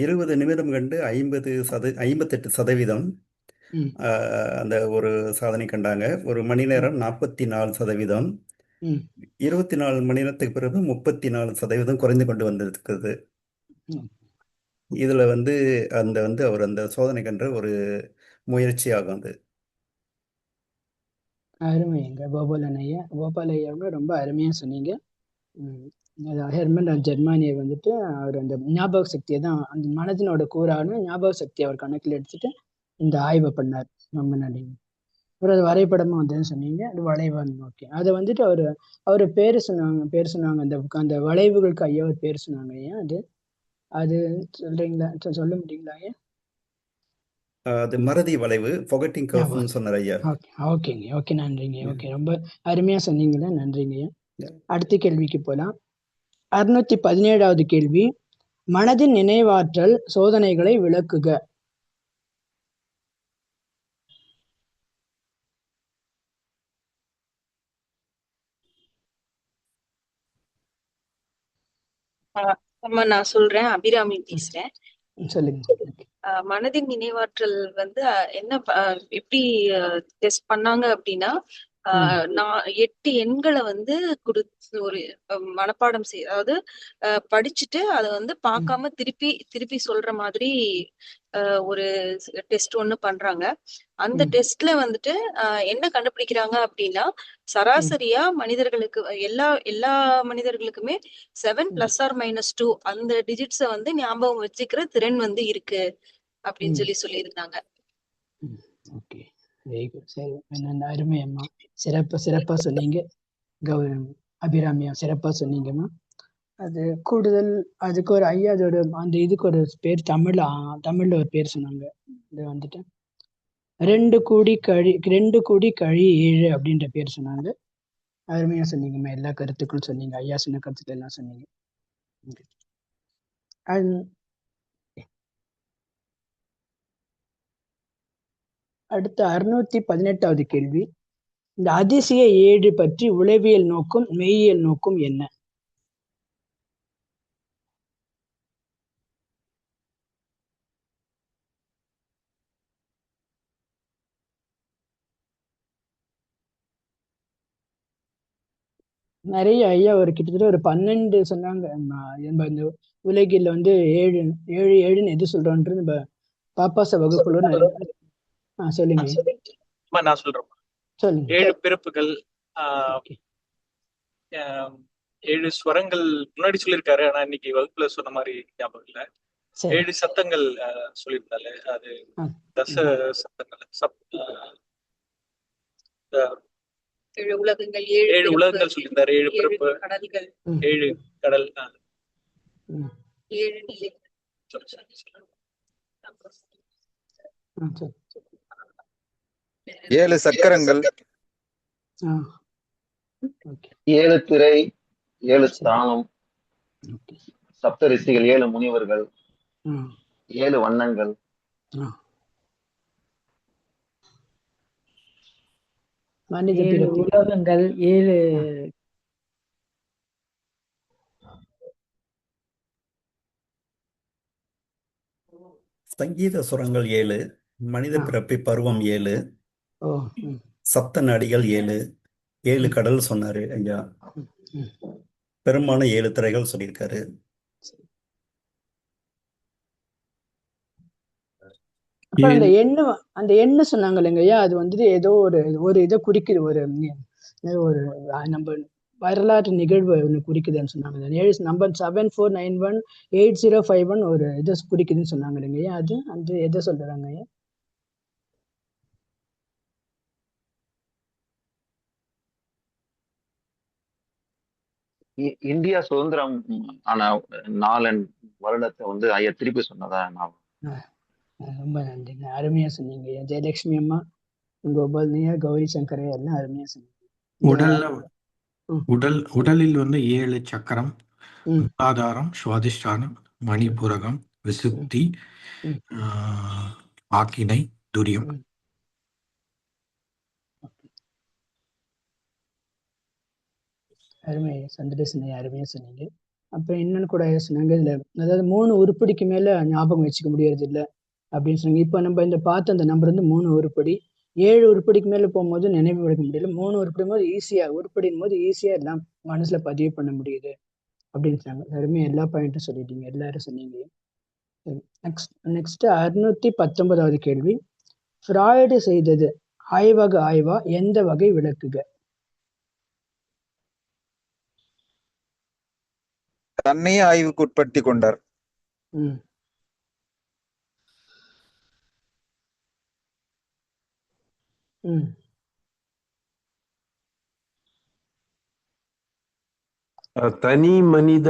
20 நிமிடம் கண்டு 58% அந்த ஒரு சாதனை கண்டாங்க. ஒரு மணி நேரம் 44%, 24 மணி நேரத்துக்கு பிறகு 34% குறைந்து கொண்டு வந்திருக்கிறது. இதுல அந்த அவர் அந்த சோதனை கண்ட ஒரு முயற்சி ஆகும். அது அருமைங்க கோபாலன் ஐயா. கோபால் ஐயாவோட ரொம்ப அருமையா சொன்னீங்க. ஹெர்மன் ஜெர்மானியர் அவர் அந்த ஞாபக சக்தியை தான், அந்த மனதினோட கூறான ஞாபக சக்தியை அவர் கணக்கில் எடுத்துட்டு இந்த ஆய்வை பண்ணார். ரொம்ப நன்றிங்க. அப்புறம் அது வரைபடமா சொன்னீங்க, அது வளைவான். ஓகே. அதை அவர் பேர் சொன்னாங்க அந்த வளைவுகளுக்கு ஐயா ஒரு பேர் சொன்னாங்க ஐயா. அது சொல்றீங்களா, சொல்ல முடியுங்களா ஐயா? அது மறதி வளைவு, ஃபொகெட்டிங் கர்வ்னு சொன்னார் ஐயா. ஓகேங்க, ஓகே, நன்றிங்க. ஓகே, ரொம்ப அருமையா சொன்னீங்களா, நன்றிங்க ஐயா. அடுத்த கேள்விக்கு போலாம். 617வது கேள்வி, மனதின் நினைவாற்றல் சோதனைகளை விளக்குக. அம்மா நான் சொல்றேன். அபிராமி பேசுறேன். சொல்லுங்க. மனதின் நினைவாற்றல் வந்து என்ன எப்படி டெஸ்ட் பண்ணாங்க அப்படின்னா, நான் 8 எண்களை வந்து ஒரு மனப்பாடம் அதாவது படிச்சுட்டு அதை வந்து பார்க்காம திருப்பி சொல்ற மாதிரி ஒரு டெஸ்ட் ஒண்ணு பண்றாங்க. அந்த டெஸ்ட்ல வந்துட்டு என்ன கண்டுபிடிக்கிறாங்க அப்படின்னா, சராசரியா மனிதர்களுக்கு எல்லா மனிதர்களுக்குமே 7 + or -2 அந்த டிஜிட்ஸ வந்து ஞாபகம் வச்சுக்கிற திறன் வந்து இருக்கு அப்படின்னு சொல்லியிருந்தாங்க. Okay, very good. சரி, அருமை அம்மா, சிறப்பா சொன்னீங்க. அபிராமியா சிறப்பா சொன்னீங்கம்மா. அது கூடுதல் அதுக்கு ஒரு ஐயா அதோட அந்த இதுக்கு ஒரு பேர் தமிழ்ல ஒரு பேர் சொன்னாங்க. இது வந்துட்டு 2 கூடி கழி 7 அப்படின்ற பேர் சொன்னாங்க. அருமையா சொன்னீங்கம்மா. எல்லா கருத்துக்களும் சொன்னீங்க. ஐயா சொன்ன கருத்துக்கள் எல்லாம் சொன்னீங்க. அடுத்த 618வது கேள்வி, இந்த அதிசய ஏடு பற்றி உளவியல் நோக்கும் மெய்யியல் நோக்கும் என்ன? நிறைய ஐயா கிட்டத்தட்ட ஒரு 12 சொன்னாங்க. நம்ம இந்த உலகில் வந்து 7 எது சொல்றோன்றது நம்ம பாப்பாச வகுப்புல சொல்லுங்க. நான் சொல்றேன். சொல்லுங்க. 7 பிறப்புகள், 7 ஸ்வரங்கள் முன்னாடி சொல்லியிருக்காரு. ஆனா இன்னைக்கு வகுப்புல சொன்ன மாதிரி ஞாபகம் இல்ல. 7 சத்தங்கள் சொல்லியிருந்தாரு. அது தச சத்தங்கள், 7 உலகங்கள், 7 உலகங்கள் சொல்லியிருந்தாரு. 7 பிறப்பு, கடல்கள், 7 கடல், 7 நிலை, 7 சக்கரங்கள், 7 திரை, 7 ஸ்தானம், சப்த ரிஷிகள், 7 முனிவர்கள், 7 வண்ணங்கள், மனித 7 உலகங்கள், 7 சங்கீத சுரங்கள் 7, மனித பிறப்பை பருவம் 7, சப்த நாடிகள் 7 கடல் சொன்னாரு ஐயா. பெருமான 7 திரைகள் சொல்லியிருக்காரு. அந்த எண்ணு சொன்னாங்க இல்லைங்கய்யா, அது வந்துட்டு ஏதோ ஒரு இதை குறிக்குது, ஒரு நம்ம வரலாற்று நிகழ்வு ஒன்று குறிக்குதுன்னு சொன்னாங்க. நம்பர் 74918051 ஒரு இதை குறிக்குதுன்னு சொன்னாங்க இல்லைங்கய்யா. அது எதை சொல்றாங்க ஐயா? இந்தியா சுதந்திரம் ஆன 4 வருடத்தை வந்து ஐயா திருப்பி சொன்னதா நான். ரொம்ப நன்றிங்க, அருமையா சொன்னீங்க. ஜெயலட்சுமி அம்மா, கோபால்னியா, கௌரி சங்கரையா எல்லாம் அருமையா சொன்னீங்க. உடலில் வந்து 7 சக்கரம், மூலாதாரம், சுவாதிஷ்டானம், மணிபூரகம், விசுப்தி, ஆக்கினை, துரியம். அருமையா சந்திரசனை அருமையா சொன்னீங்க. அப்புறம் என்னன்னு கூட சொன்னாங்க, இதுல அதாவது 3 உருப்படிக்கு மேல ஞாபகம் வச்சுக்க முடியறது இல்லை அப்படின்னு சொன்னாங்க. இப்ப நம்ம இந்த பார்த்த அந்த நம்பர் வந்து 3 உருப்படி. 7 உருப்படிக்கு மேல போகும்போது நினைவு வைக்க முடியல. 3 உருப்படும் போது ஈஸியா எல்லாம் மனசுல பதிவு பண்ண முடியுது அப்படின்னு சொன்னாங்க. அருமையா எல்லா பாயிண்ட்டும் சொல்லிட்டீங்க, எல்லாரும் சொன்னீங்க. நெக்ஸ்ட் 619வது கேள்வி, ஃப்ராய்டு செய்தது ஆய்வக ஆய்வா, எந்த வகை விளக்குக? தன்னையே ஆய்வுக்கு உட்படுத்தி கொண்டார். தனி மனித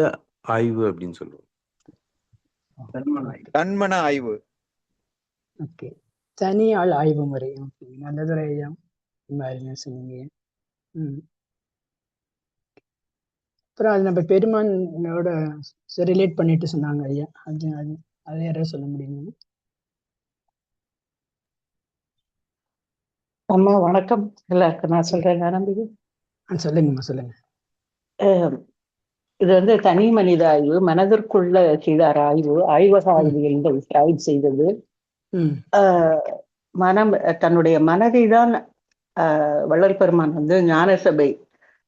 ஆய்வு அப்படின்னு சொல்லுவோம். தன்மன ஆய்வு. ஓகே, தனி ஆள் ஆய்வு முறை. நல்லதுரை ஐயா, சொன்னீங்க. அப்புறம் அது நம்ம பெருமானோட ரிலேட் பண்ணிட்டு சொன்னாங்க ஐயா. அது அது அதை யாராவது சொல்ல முடியுமா? அம்மா வணக்கம். எல்லாருக்கும் நான் சொல்றேன் நம்பிக்கை. சொல்லுங்கம்மா, சொல்லுங்க. இது வந்து தனி மனித ஆய்வு, மனதிற்குள்ள செய்தார் ஆய்வு, ஆய்வக ஆய்வுகள் ஃப்ராய்ட் செய்தது. மனம், தன்னுடைய மனதை தான் வள்ளல் பெருமான் வந்து ஞான சபை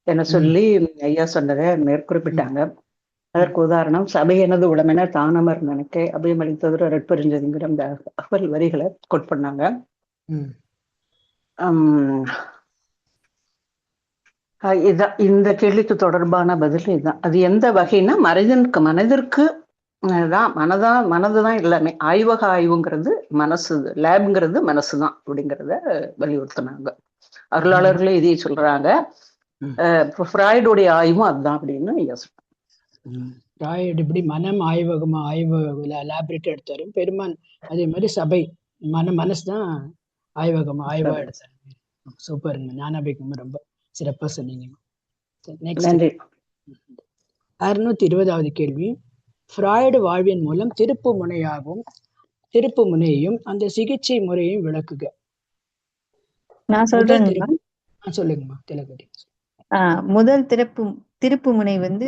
என சொல்லி ஐயா சொன்னதை மேற்குறிப்பிட்டாங்க. அதற்கு உதாரணம், சபை எனது உடமென தானமர் நினைக்க அபயமளித்தவர் ரெட்பறிஞ்சதுங்கிற அந்த அகவல் வரிகளை கோட் பண்ணாங்க. இதுதான் இந்த கேள்விக்கு தொடர்பான பதில். இதுதான் அது எந்த வகைன்னா, மனதிற்கு தான், மனதுதான் எல்லாமே. ஆய்வக ஆய்வுங்கிறது மனசு, லேப்ங்கிறது மனசுதான் அப்படிங்கிறத வலியுறுத்தினாங்க. அருளாளர்களே இதையே சொல்றாங்க. ஃப்ராய்டுடைய ஆய்வும் அதுதான் அப்படின்னு ஃப்ராய்டு இப்படி மனம் ஆய்வகமா லேபரேட்டரி எடுத்தாரு. பெருமான் அதே மாதிரி சபை மனசு தான் ஆய்வகமா ஆய்வா எடுத்தாரு. சூப்பருங்க, ஞானாபிக்கும் ரொம்ப சிறப்பா சொன்னீங்க. நெக்ஸ்ட் 620வது கேள்வி. ஃப்ராய்டு வாழ்வின் மூலம் திருப்பு முனையையும் அந்த சிகிச்சை முறையையும் விளக்குக. நான் சொல்றேன். சொல்லுங்கம்மா, தெலகடி. முதல் திருப்பு முனை வந்து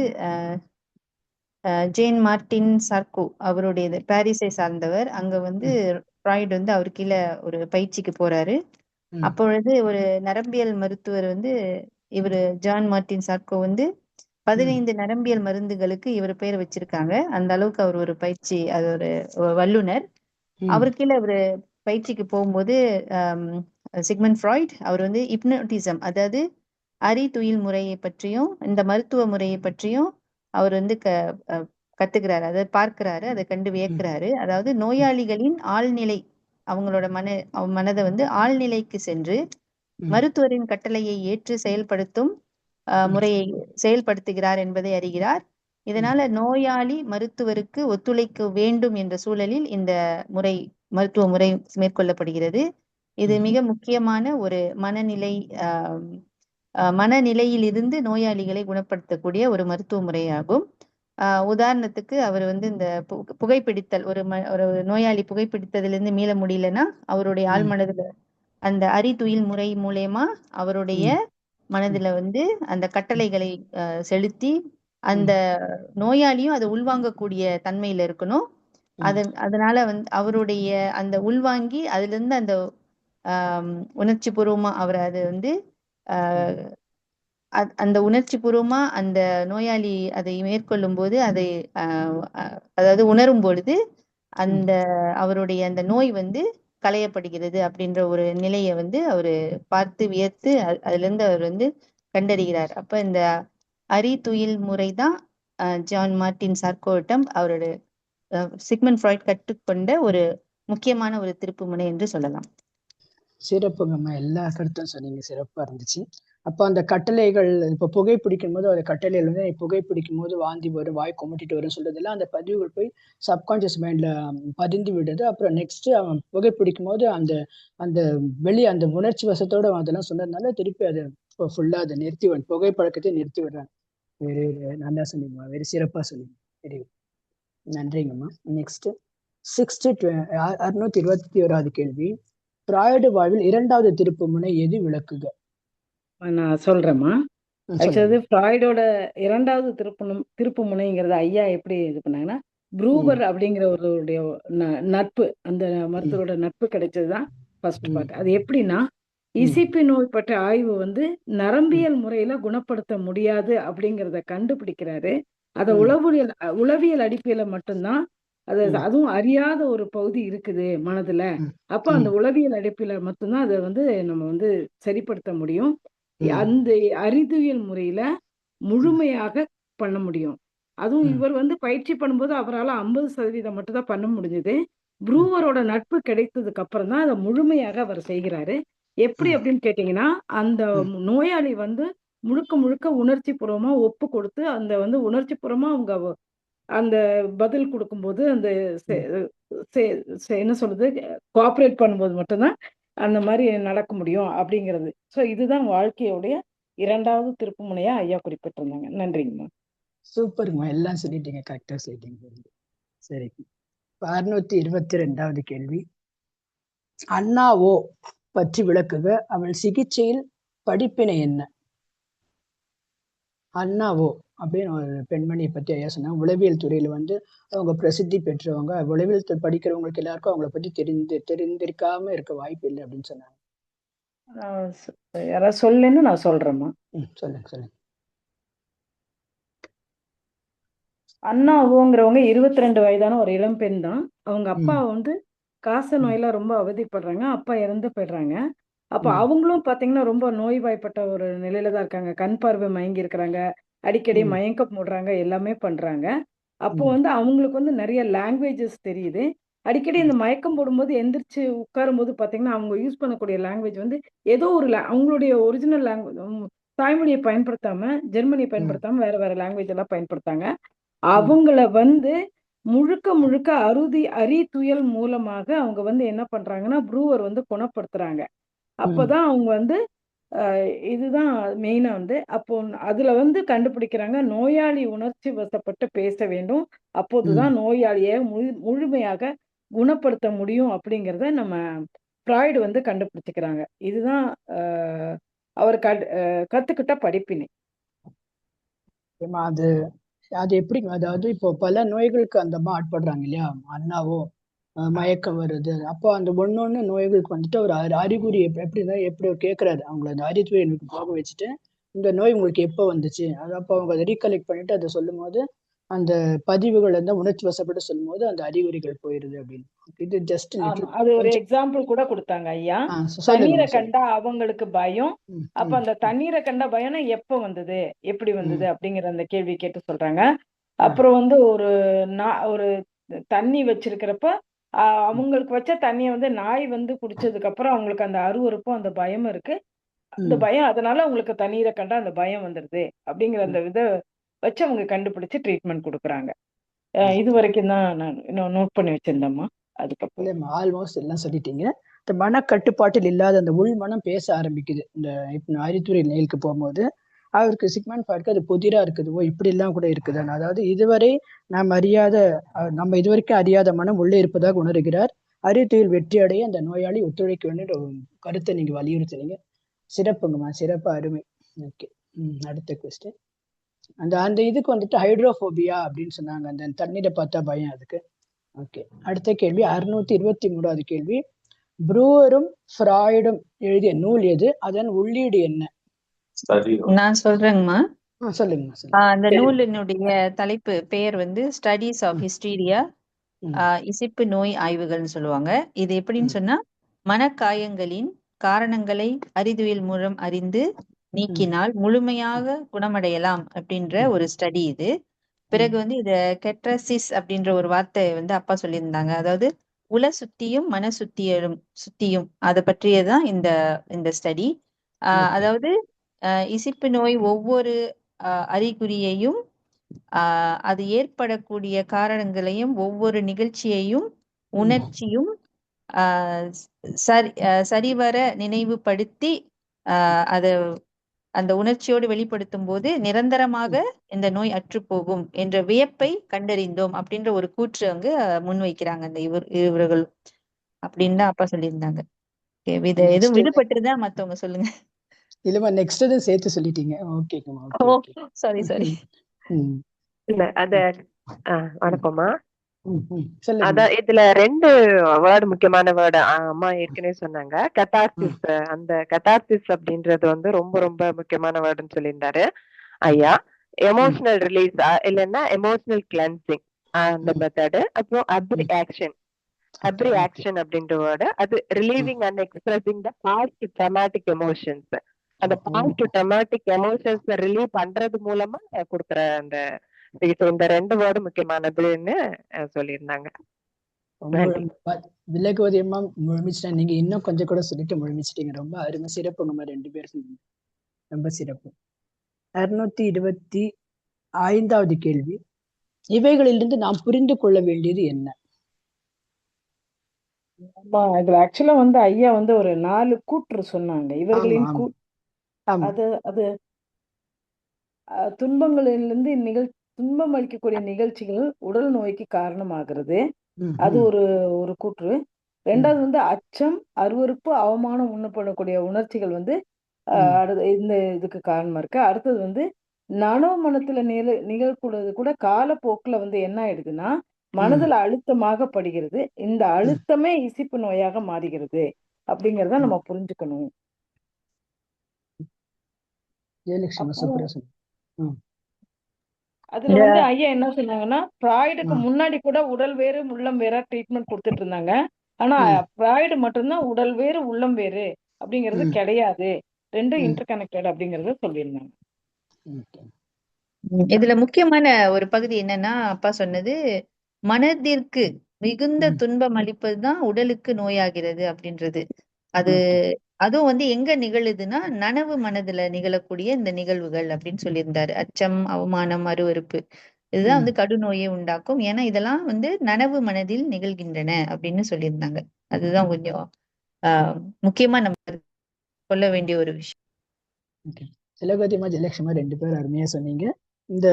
ஜேன் மார்டின் சார்கோ அவருடையது, பாரிஸை சார்ந்தவர். அங்க வந்து ஃப்ராய்டு வந்து அவர் கீழே ஒரு பயிற்சிக்கு போறாரு. அப்பொழுது ஒரு நரம்பியல் மருத்துவர் வந்து இவரு ஜான் மார்டின் சார்கோ வந்து 15 நரம்பியல் மருந்துகளுக்கு இவர் பேர் வச்சிருக்காங்க. அந்த அளவுக்கு அவர் ஒரு பயிற்சி, அது ஒரு வல்லுனர். அவரு கீழே ஒரு பயிற்சிக்கு போகும்போது சிக்மண்ட் ஃப்ராய்ட் அவர் வந்து ஹிப்னோட்டிசம், அதாவது அறிதுயில் முறையை பற்றியும் இந்த மருத்துவ முறையை பற்றியும் அவர் வந்து கத்துக்கிறாரு, அதை பார்க்கிறாரு, அதை கண்டு வியக்கிறாரு. அதாவது நோயாளிகளின் ஆழ்நிலை, அவங்களோட மனதை வந்து ஆழ்நிலைக்கு சென்று மருத்துவரின் கட்டளையை ஏற்று செயல்படுத்தும் முறையை செயல்படுத்துகிறார் என்பதை அறிகிறார். இதனால நோயாளி மருத்துவருக்கு ஒத்துழைக்க வேண்டும் என்ற சூழலில் இந்த மருத்துவ முறை மேற்கொள்ளப்படுகிறது. இது மிக முக்கியமான ஒரு மனநிலையிலிருந்து நோயாளிகளை குணப்படுத்தக்கூடிய ஒரு மருத்துவ முறையாகும். உதாரணத்துக்கு அவர் வந்து இந்த புகைப்பிடித்தல், ஒரு நோயாளி புகைப்பிடித்ததிலிருந்து மீள முடியலன்னா அவருடைய ஆழ்மனதுல அந்த அறிதுயில் முறை மூலமா அவருடைய மனதுல வந்து அந்த கட்டளைகளை செலுத்தி அந்த நோயாளியும் அதை உள்வாங்கக்கூடிய தன்மையில இருக்கணும். அதனால வந்து அவருடைய அந்த உள்வாங்கி அதுல இருந்து அந்த உணர்ச்சி பூர்வமா அவர் அது வந்து அந்த உணர்ச்சி பூர்வமா அந்த நோயாளி அதை மேற்கொள்ளும் போது அதை அதாவது உணரும் பொழுது அந்த அவருடைய அந்த நோய் வந்து களையப்படுகிறது அப்படின்ற ஒரு நிலையை வந்து அவரு பார்த்து வியத்து அதுல இருந்து அவர் வந்து கண்டறிகிறார். அப்ப இந்த அறிதுயில் முறைதான் ஜான் மார்டின் சார்கோவிடம் அவரோட சிக்மண்ட் ஃப்ராய்ட் கற்றுக்கொண்ட ஒரு முக்கியமான ஒரு திருப்பு முனை என்று சொல்லலாம். சிறப்புங்கம்மா, எல்லா கருத்தும் சொன்னீங்க, சிறப்பா இருந்துச்சு. அப்போ அந்த கட்டளைகள், இப்போ புகைப்பிடிக்கும் போது அந்த கட்டளைகள் வந்து புகைப்பிடிக்கும் போது வாந்தி வரும், வாய் கொமட்டிட்டு வரும் சொல்றதெல்லாம் அந்த பதிவுகள் போய் சப்கான்சியஸ் மைண்ட்ல பதிந்து விடுது. அப்புறம் நெக்ஸ்ட் அவன் புகைப்பிடிக்கும் போது அந்த அந்த அந்த உணர்ச்சி வசத்தோட அதெல்லாம் சொன்னதுனால திருப்பி அதை ஃபுல்லா அதை புகைப்பழக்கத்தை நிறுத்தி விடுறாங்க. வெரி நல்லா சொன்னீங்கம்மா, வெரி சிறப்பா சொன்னீங்க, வெரி நன்றிங்கம்மா. நெக்ஸ்ட் 621வது கேள்வி. ஃப்ராய்டு வாழ்வில் 2வது திருப்பு முனை எது விளக்குக? நான் சொல்றேன்மா. ஆக்சுவலி ஃப்ராய்டோட 2வது திருப்பு முனைங்கிறது ஐயா எப்படி இது பண்ணாங்கன்னா, ப்ரூவர் அப்படிங்கிற ஒருவருடைய நட்பு, அந்த மருத்துவரோட நட்பு கிடைச்சதுதான் ஃபர்ஸ்ட் பார்ட். அது எப்படின்னா, இசிபி நோய் பற்றி ஆய்வு வந்து நரம்பியல் முறையில குணப்படுத்த முடியாது அப்படிங்கிறத கண்டுபிடிக்கிறாரு. அதை உளவியல் அடிப்படையில மட்டும்தான், அதுவும் அறியாத ஒரு பகுதி இருக்குது மனதுல. அப்ப அந்த உளவியல் அடிப்படையில மட்டும்தான் அதை வந்து நம்ம வந்து சரிப்படுத்த முடியும். அந்த அறிவியல் முறையில முழுமையாக பண்ண முடியும். அதுவும் இவர் வந்து பயிற்சி பண்ணும்போது அவரால் 50% மட்டும் தான் பண்ண முடிஞ்சது. ப்ரூவரோட நட்பு கிடைத்ததுக்கு அப்புறம் தான் அதை முழுமையாக அவர் செய்கிறாரு. எப்படி அப்படின்னு கேட்டீங்கன்னா, அந்த நோயாளி வந்து முழுக்க முழுக்க உணர்ச்சி பூர்வமா ஒப்பு கொடுத்து அந்த வந்து உணர்ச்சி பூர்வமா அவங்க அந்த பதில் கொடுக்கும்போது அந்த என்ன சொல்றது, கோஆப்ரேட் பண்ணும்போது மட்டும்தான் அந்த மாதிரி நடக்க முடியும் அப்படிங்கிறது. ஸோ இதுதான் வாழ்க்கையோடைய 2வது திருப்பு முனையா ஐயா குறிப்பிட்டிருந்தாங்க. நன்றிங்கம்மா. சூப்பருங்கம்மா, எல்லாம் சொல்லிட்டீங்க, கரெக்டா சொல்லிட்டீங்க. சரி, இப்ப 622வது கேள்வி. அண்ணா ஓ பற்றி விளக்குக, அவள் சிகிச்சையில் படிப்பினை என்ன? அண்ணா ஓ அப்படின்னு ஒரு பெண்மணியை பத்தி ஐயா சொன்னாங்க. உளவியல் துறையில வந்து அவங்க பிரசித்தி பெற்றவங்க. உளவியல் படிக்கிறவங்களுக்கு எல்லாருக்கும் அவங்கள பத்தி தெரிந்திருக்காம இருக்க வாய்ப்பு இல்லை அப்படின்னு சொன்னாங்க. யாராவது சொல்லுன்னு நான் சொல்றேம்மா. சொல்லுங்க சொல்லுங்க. அண்ணா ஓங்கிறவங்க 22 வயதான ஒரு இளம்பெண் தான். அவங்க அப்பா வந்து காச நோயில ரொம்ப அவதிப்படுறாங்க. அப்பா இறந்து போயிடுறாங்க. அப்ப அவங்களும் பாத்தீங்கன்னா ரொம்ப நோய்வாய்ப்பட்ட ஒரு நிலையில தான் இருக்காங்க. கண் பார்வை மயங்கி இருக்கிறாங்க. அடிக்கடி மயக்கம் போடுறாங்க, எல்லாமே பண்றாங்க. அப்போ வந்து அவங்களுக்கு வந்து நிறைய லாங்குவேஜஸ் தெரியுது. அடிக்கடி இந்த மயக்கம் போடும்போது எந்திரிச்சு உட்காரும்போது பாத்தீங்கன்னா அவங்க யூஸ் பண்ணக்கூடிய லாங்குவேஜ் வந்து ஏதோ ஒரு அவங்களுடைய ஒரிஜினல் லாங்குவேஜ் தாய்மொழியை பயன்படுத்தாம, ஜெர்மனியை பயன்படுத்தாம வேற வேற லாங்குவேஜ் எல்லாம் பயன்படுத்தாங்க. அவங்கள வந்து முழுக்க முழுக்க அறிதுயல் மூலமாக அவங்க வந்து என்ன பண்றாங்கன்னா ப்ரூவர் வந்து குணப்படுத்துறாங்க. அப்பதான் அவங்க வந்து இதுதான் மெயினா வந்து அப்போ அதுல வந்து கண்டுபிடிக்கிறாங்க, நோயாளி உணர்ச்சி வசப்பட்டு பேச வேண்டும். அப்போதுதான் நோயாளியை முழுமையாக குணப்படுத்த முடியும் அப்படிங்கிறத நம்ம ஃப்ராய்டு வந்து கண்டுபிடிச்சுக்கிறாங்க. இதுதான் அவர் கத்துக்கிட்ட படிப்பினை. அது அது எப்படி, அதாவது இப்போ பல நோய்களுக்கு அந்த அம்மா ஆட்படுறாங்க இல்லையா, அண்ணாவோ மயக்கம் வருது. அப்போ அந்த ஒன்னொன்னு நோய்களுக்கு வந்துட்டு ஒரு அறிகுறி எப்படி கேட்கறாரு அவங்கள, அந்த அறிகுறிகளுக்கு போக வச்சுட்டு இந்த நோய் உங்களுக்கு எப்போ வந்துச்சு, அது அப்போ அவங்க அதை ரீகலெக்ட் பண்ணிட்டு அதை சொல்லும் போது அந்த பதிவுகள் வந்து உணர்ச்சி வசப்பட்டு சொல்லும் போது அந்த அறிகுறிகள் போயிருது அப்படின்னு. இது ஜஸ்ட் அது ஒரு எக்ஸாம்பிள் கூட கொடுத்தாங்க ஐயா. தண்ணீரை கண்டா அவங்களுக்கு பயம். அப்ப அந்த தண்ணீரை கண்டா பயம்னா எப்ப வந்தது, எப்படி வந்தது அப்படிங்கிற அந்த கேள்வி கேட்டு சொல்றாங்க. அப்புறம் வந்து ஒரு தண்ணி வச்சிருக்கிறப்ப அவங்களுக்கு வச்ச தண்ணியை வந்து நாய் வந்து குடிச்சதுக்கு அப்புறம் அவங்களுக்கு அந்த அருவருப்பும் அந்த பயமும் இருக்கு. அந்த பயம், அதனால உங்களுக்கு தண்ணீரை கண்டா அந்த பயம் வந்துருது அப்படிங்கிற அந்த இதை வச்சு அவங்க கண்டுபிடிச்சு ட்ரீட்மெண்ட் கொடுக்குறாங்க. இது வரைக்கும் தான் நான் இன்னும் நோட் பண்ணி வச்சிருந்தேம்மா. அதுக்கப்புறம் ஆல்மோஸ்ட் எல்லாம் சொல்லிட்டீங்க. இந்த மனக்கட்டுப்பாட்டில் இல்லாத அந்த உள் மனம் பேச ஆரம்பிக்குது. இந்த இப்போ அறித்துறை நிலைக்கு போகும்போது அவருக்கு சிக்மண்ட் ஃப்ராய்டுக்கு அது புதிரா இருக்குது. ஓ இப்படி எல்லாம் கூட இருக்குதான்னு. அதாவது இதுவரை நம்ம இதுவரைக்கும் அறியாத மனம் உள்ளே இருப்பதாக உணர்கிறார். அறித்துறையில் வெற்றி அடைய அந்த நோயாளி ஒத்துழைக்க வேண்டிய ஒரு கருத்தை நீங்க வலியுறுத்துறீங்க. சிறப்புங்கம்மா, சிறப்பு, அருமை. ஓகே, அடுத்த கொஸ்டின். அந்த இதுக்கு வந்துட்டு ஹைட்ரோபோபியா அப்படின்னு சொன்னாங்க, அந்த தண்ணீரை பார்த்தா பயம் அதுக்கு. ஓகே, அடுத்த கேள்வி 623வது கேள்வி. ப்ரூவரும் ஃப்ராய்டும் எழுதிய நூல் எது, அதன் உள்ளீடு என்ன? நான் சொல்றேங்கம்மா. சொல்லுங்க. அந்த நூலினுடைய தலைப்பு பெயர் வந்து ஸ்டடீஸ் ஆஃப் ஹிஸ்டீரியா, இசிப்பு நோய் ஆய்வுகள்னு சொல்லுவாங்க. இது எப்படின்னு சொன்னா, மனக்காயங்களின் காரணங்களை அறிவியல் மூலம் அறிந்து நீக்கினால் முழுமையாக குணமடையலாம் அப்படின்ற ஒரு ஸ்டடி இது. பிறகு வந்து இத கெட்ரசிஸ் அப்படின்ற ஒரு வார்த்தை வந்து அப்பா சொல்லியிருந்தாங்க. அதாவது உள சுத்தியும் மன சுத்தியும் அதை பற்றியதான் இந்த ஸ்டடி. அதாவது இசிப்பு நோய் ஒவ்வொரு அறிகுறியையும் அது ஏற்படக்கூடிய காரணங்களையும் ஒவ்வொரு நிகழ்ச்சியையும் உணர்ச்சியும் சரிவர நினைவுபடுத்தி அந்த உணர்ச்சியோடு வெளிப்படுத்தும் போது நிரந்தரமாக இந்த நோய் அற்றுப்போகும் என்ற வியப்பை கண்டறிந்தோம் அப்படின்ற ஒரு கூற்று அங்கு முன்வைக்கிறாங்க அந்த இவர்கள் அப்படின்னு தான் அப்பா சொல்லியிருந்தாங்க. எதுவும் விடுபட்டுருந்தா மத்தவங்க சொல்லுங்க. இல்லம்மா, நெக்ஸ்ட் சேர்த்து சொல்லிட்டீங்க. ஓகேங்கம்மா. சாரி இல்ல அத வணக்கம்மா. அதான் இதுல 2 வேர்டு, முக்கியமான வேர்டு அம்மா ஏற்கனவே சொன்னாங்க. கத்தார்சிஸ், அந்த கத்தார்சிஸ் அப்படின்றது வந்து ரொம்ப ரொம்ப முக்கியமான வேர்டுன்னு சொல்லியிருந்தாரு ஐயா. எமோஷனல் ரிலீஸ் இல்லைன்னா எமோஷனல் கிளென்சிங் அந்த மெத்தடு. அப்புறம் அப்ரி ஆக்ஷன் அப்படின்ற வேர்டு, அது relieving and expressing the past traumatic emotions. அந்த பாஸ்ட் ட்ராமாட்டிக் எமோஷன்ஸ் ரிலீவ் பண்றது மூலமா கொடுக்குற அந்த இந்த 2 வேர்டு முக்கியமானதுன்னு சொல்லியிருந்தாங்க. விலகுவதியமா முழுமிச்சிட்டேன். நீங்க இன்னும் கொஞ்சம் கூட சொல்லிட்டு முழுமிச்சிட்டீங்க. ரொம்ப அருமை, சிறப்புங்கம்மா, 2 பேரும் ரொம்ப சிறப்பு. 625வது கேள்வி. இவைகளிலிருந்து நாம் புரிந்து கொள்ள வேண்டியது என்ன? இதுல ஆக்சுவலா வந்து ஐயா வந்து ஒரு 4 கூற்று சொன்னாங்க. இவர்களின் அது துன்பங்களிலிருந்து துன்பம் அளிக்கக்கூடிய நிகழ்ச்சிகள் உடல் நோய்க்கு காரணமாகிறது. அது ஒரு ஒரு கூற்று. ரெண்டாவது வந்து அச்சம், அருவருப்பு, அவமானம் உண்ணப்படக்கூடிய உணர்ச்சிகள் வந்து இந்த இதுக்கு காரணமா இருக்கு. அடுத்தது வந்து நனவு மனத்துல நிகழக்கூடாது கூட காலப்போக்குல வந்து என்ன ஆயிடுதுன்னா மனதுல அழுத்தமாக படுகிறது. இந்த அழுத்தமே இசிப்பு நோயாக மாறுகிறது அப்படிங்கறத நம்ம புரிஞ்சுக்கணும். அதுல வந்து ஐயா என்ன சொன்னாங்கன்னா, ஃப்ராய்டுக்கு முன்னாடி கூட உடல் வேறு உள்ளம் வேற ட்ரீட்மெண்ட் கொடுத்துட்டு இருந்தாங்க. ஆனா ஃப்ராய்டு மட்டும்தான் உடல் வேறு உள்ளம் வேறு அப்படிங்கிறது கிடையாது, ரெண்டும் இன்டர் கனெக்டட் அப்படிங்கறத சொல்லியிருந்தாங்க. இதுல முக்கியமான ஒரு பகுதி என்னன்னா, அப்பா சொன்னது மனதிற்கு மிகுந்த துன்பம் அளிப்பதுதான் உடலுக்கு நோயாகிறது அப்படின்றது. அதுவும் வந்து எங்க நிகழுதுன்னா நனவு மனதுல நிகழக்கூடிய இந்த நிகழ்வுகள் அப்படின்னு சொல்லியிருந்தாரு. அச்சம், அவமானம், அருவருப்பு இதுதான் வந்து கடுநோயை உண்டாக்கும். ஏன்னா இதெல்லாம் வந்து நனவு மனதில் நிகழ்கின்றன அப்படின்னு சொல்லியிருந்தாங்க. அதுதான் கொஞ்சம் முக்கியமா நம்ம சொல்ல வேண்டிய ஒரு விஷயம். திலகவதிமா, ஜெயலட்சுமி 2 பேரும் அருமையா சொன்னீங்க. இந்த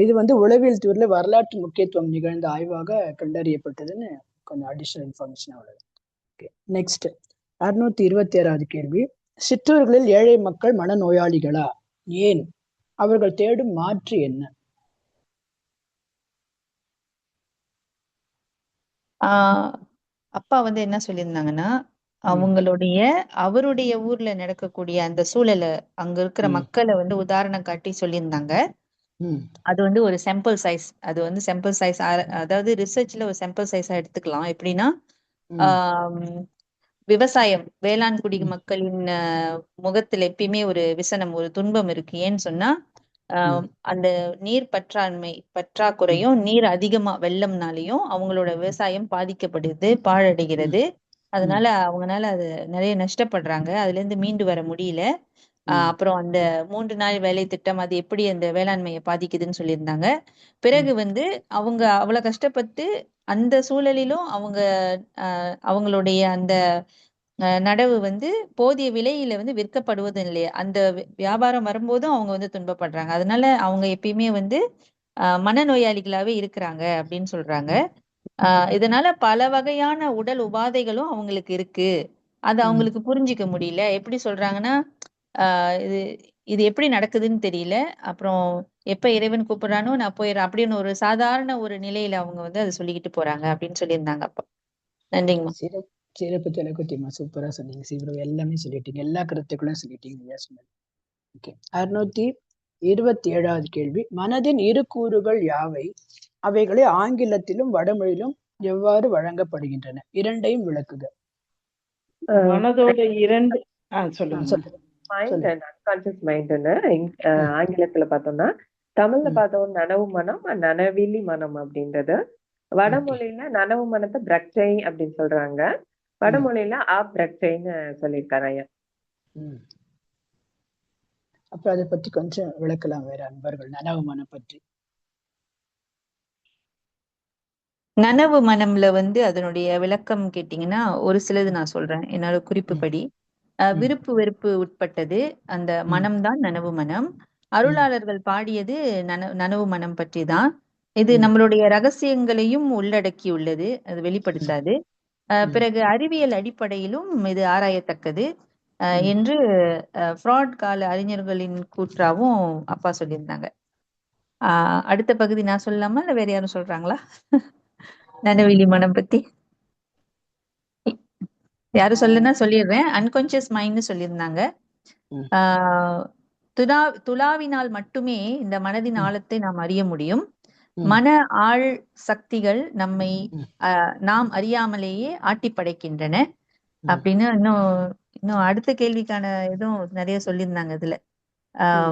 இது வந்து உளவியல் தூர்ல வரலாற்று முக்கியத்துவம் நிகழ்ந்த ஆய்வாக கண்டறியப்பட்டதுன்னு கொஞ்சம் அடிஷனல் இன்ஃபர்மேஷன் அவ்வளவு. நெக்ஸ்ட் 626வது கேள்வி. சிற்றூர்களில் ஏழை மக்கள் மனநோயாளிகளா? ஏன்? அவர்கள் தேடும் மாற்று என்ன? அப்பா வந்து என்ன சொல்லியிருந்தாங்கன்னா, அவருடைய ஊர்ல நடக்கக்கூடிய அந்த சூழலை, அங்க இருக்கிற மக்களை வந்து உதாரணம் காட்டி சொல்லியிருந்தாங்க. அது வந்து ஒரு சாம்பிள் சைஸ், அதாவது ரிசர்ச்ல ஒரு சாம்பிள் சைஸா எடுத்துக்கலாம். எப்படின்னா விவசாயம், வேளாண் குடி மக்களின் முகத்துல எப்பயுமே ஒரு விசனம், ஒரு துன்பம் இருக்கு. ஏன்னு சொன்னா அந்த நீர் பற்றாக்குறையும் நீர் அதிகமா வெள்ளம்னாலையும் அவங்களோட விவசாயம் பாதிக்கப்படுது, பாழடைகிறது. அதனால அவங்கனால அது நிறைய நஷ்டப்படுறாங்க, அதுல இருந்து மீண்டு வர முடியல. அப்புறம் அந்த 3 நாள் வேலை திட்டம் அது எப்படி அந்த வேளாண்மையை பாதிக்குதுன்னு சொல்லியிருந்தாங்க. பிறகு வந்து அவங்க அவ்வளவு கஷ்டப்பட்டு அந்த சூழலிலும் அவங்களுடைய அந்த நடவு வந்து போதிய விலையில வந்து விற்கப்படுவதும் இல்லையா, அந்த வியாபாரம் வரும்போதும் அவங்க வந்து துன்பப்படுறாங்க. அதனால அவங்க எப்பயுமே வந்து மனநோயாளிகளாவே இருக்கிறாங்க அப்படின்னு சொல்றாங்க. இதனால பல வகையான உடல் உபாதைகளும் அவங்களுக்கு இருக்கு, அது அவங்களுக்கு புரிஞ்சிக்க முடியல. எப்படி சொல்றாங்கன்னா இது எப்படி நடக்குதுன்னு தெரியல, அப்புறம் எப்ப இறைவன் கூப்பிடுறானோ நான் போயிடுறேன் அப்படின்னு ஒரு சாதாரண ஒரு நிலையில அவங்க வந்து அதை சொல்லிக்கிட்டு போறாங்க அப்படின்னு சொல்லியிருந்தாங்க. அப்பா நன்றிங்கம்மா. சிறப்பு திலகவதிமா, சூப்பரா சொன்னீங்க. சீக்கிரம் எல்லாமே சொல்லிட்டீங்க, எல்லா கருத்துக்களும் சொல்லிட்டீங்க. 627வது கேள்வி. மனதின் இரு கூறுகள் யாவை? அவைகளை ஆங்கிலத்திலும் வடமொழியிலும் எவ்வாறு வழங்கப்படுகின்றன? இரண்டையும் விளக்குக. மனதோட இரண்டு சொல்லுங்க. மைண்ட் அண்ட் அன்கான்சியஸ் மைண்ட்னு ஆங்கிலத்துல பார்த்தோம்னா, தமிழ்ல பார்த்தோம் நனவு மனம், நனவிலி மனம் அப்படின்றது. வடமொழியில நனவு மனத்தை பிரக்சை அப்படின்னு சொல்றாங்க, வடமொழியில பிரக்சைன்னு சொல்லியிருக்காரு ஐயா. அப்ப அதை பத்தி கொஞ்சம் விளக்கலாம் வேற அன்பர்கள், நனவு மனம் பற்றி. நனவு மனம்ல வந்து அதனுடைய விளக்கம் கேட்டீங்கன்னா ஒரு சிலது நான் சொல்றேன் என்னோட குறிப்புப்படி. விருப்பு வெறுப்பு உட்பட்டது அந்த மனம்தான் நனவு மனம். அருளாளர்கள் பாடியது நனவு மனம் பற்றி தான். இது நம்மளுடைய ரகசியங்களையும் உள்ளடக்கி உள்ளது, அது வெளிப்படுத்தாது. பிறகு அறிவியல் அடிப்படையிலும் இது ஆராயத்தக்கது என்று ஃப்ராய்ட் கால அறிஞர்களின் கூற்றாவும் அப்பா சொல்லியிருந்தாங்க. அடுத்த பகுதி நான் சொல்லலாமா இல்ல வேற யாரும் சொல்றாங்களா? நனவிலி மனம் பத்தி யாரும் சொல்லுன்னா சொல்லிடுறேன். அன்கான்சியஸ் மைண்ட்னு சொல்லியிருந்தாங்க. துலாவினால் மட்டுமே இந்த மனதின் ஆழத்தை நாம் அறிய முடியும். மன ஆழ் சக்திகள் நாம் அறியாமலேயே ஆட்டி படைக்கின்றன அப்படின்னு இன்னும் அடுத்த கேள்விக்கான இதுவும் நிறைய சொல்லியிருந்தாங்க. இதுல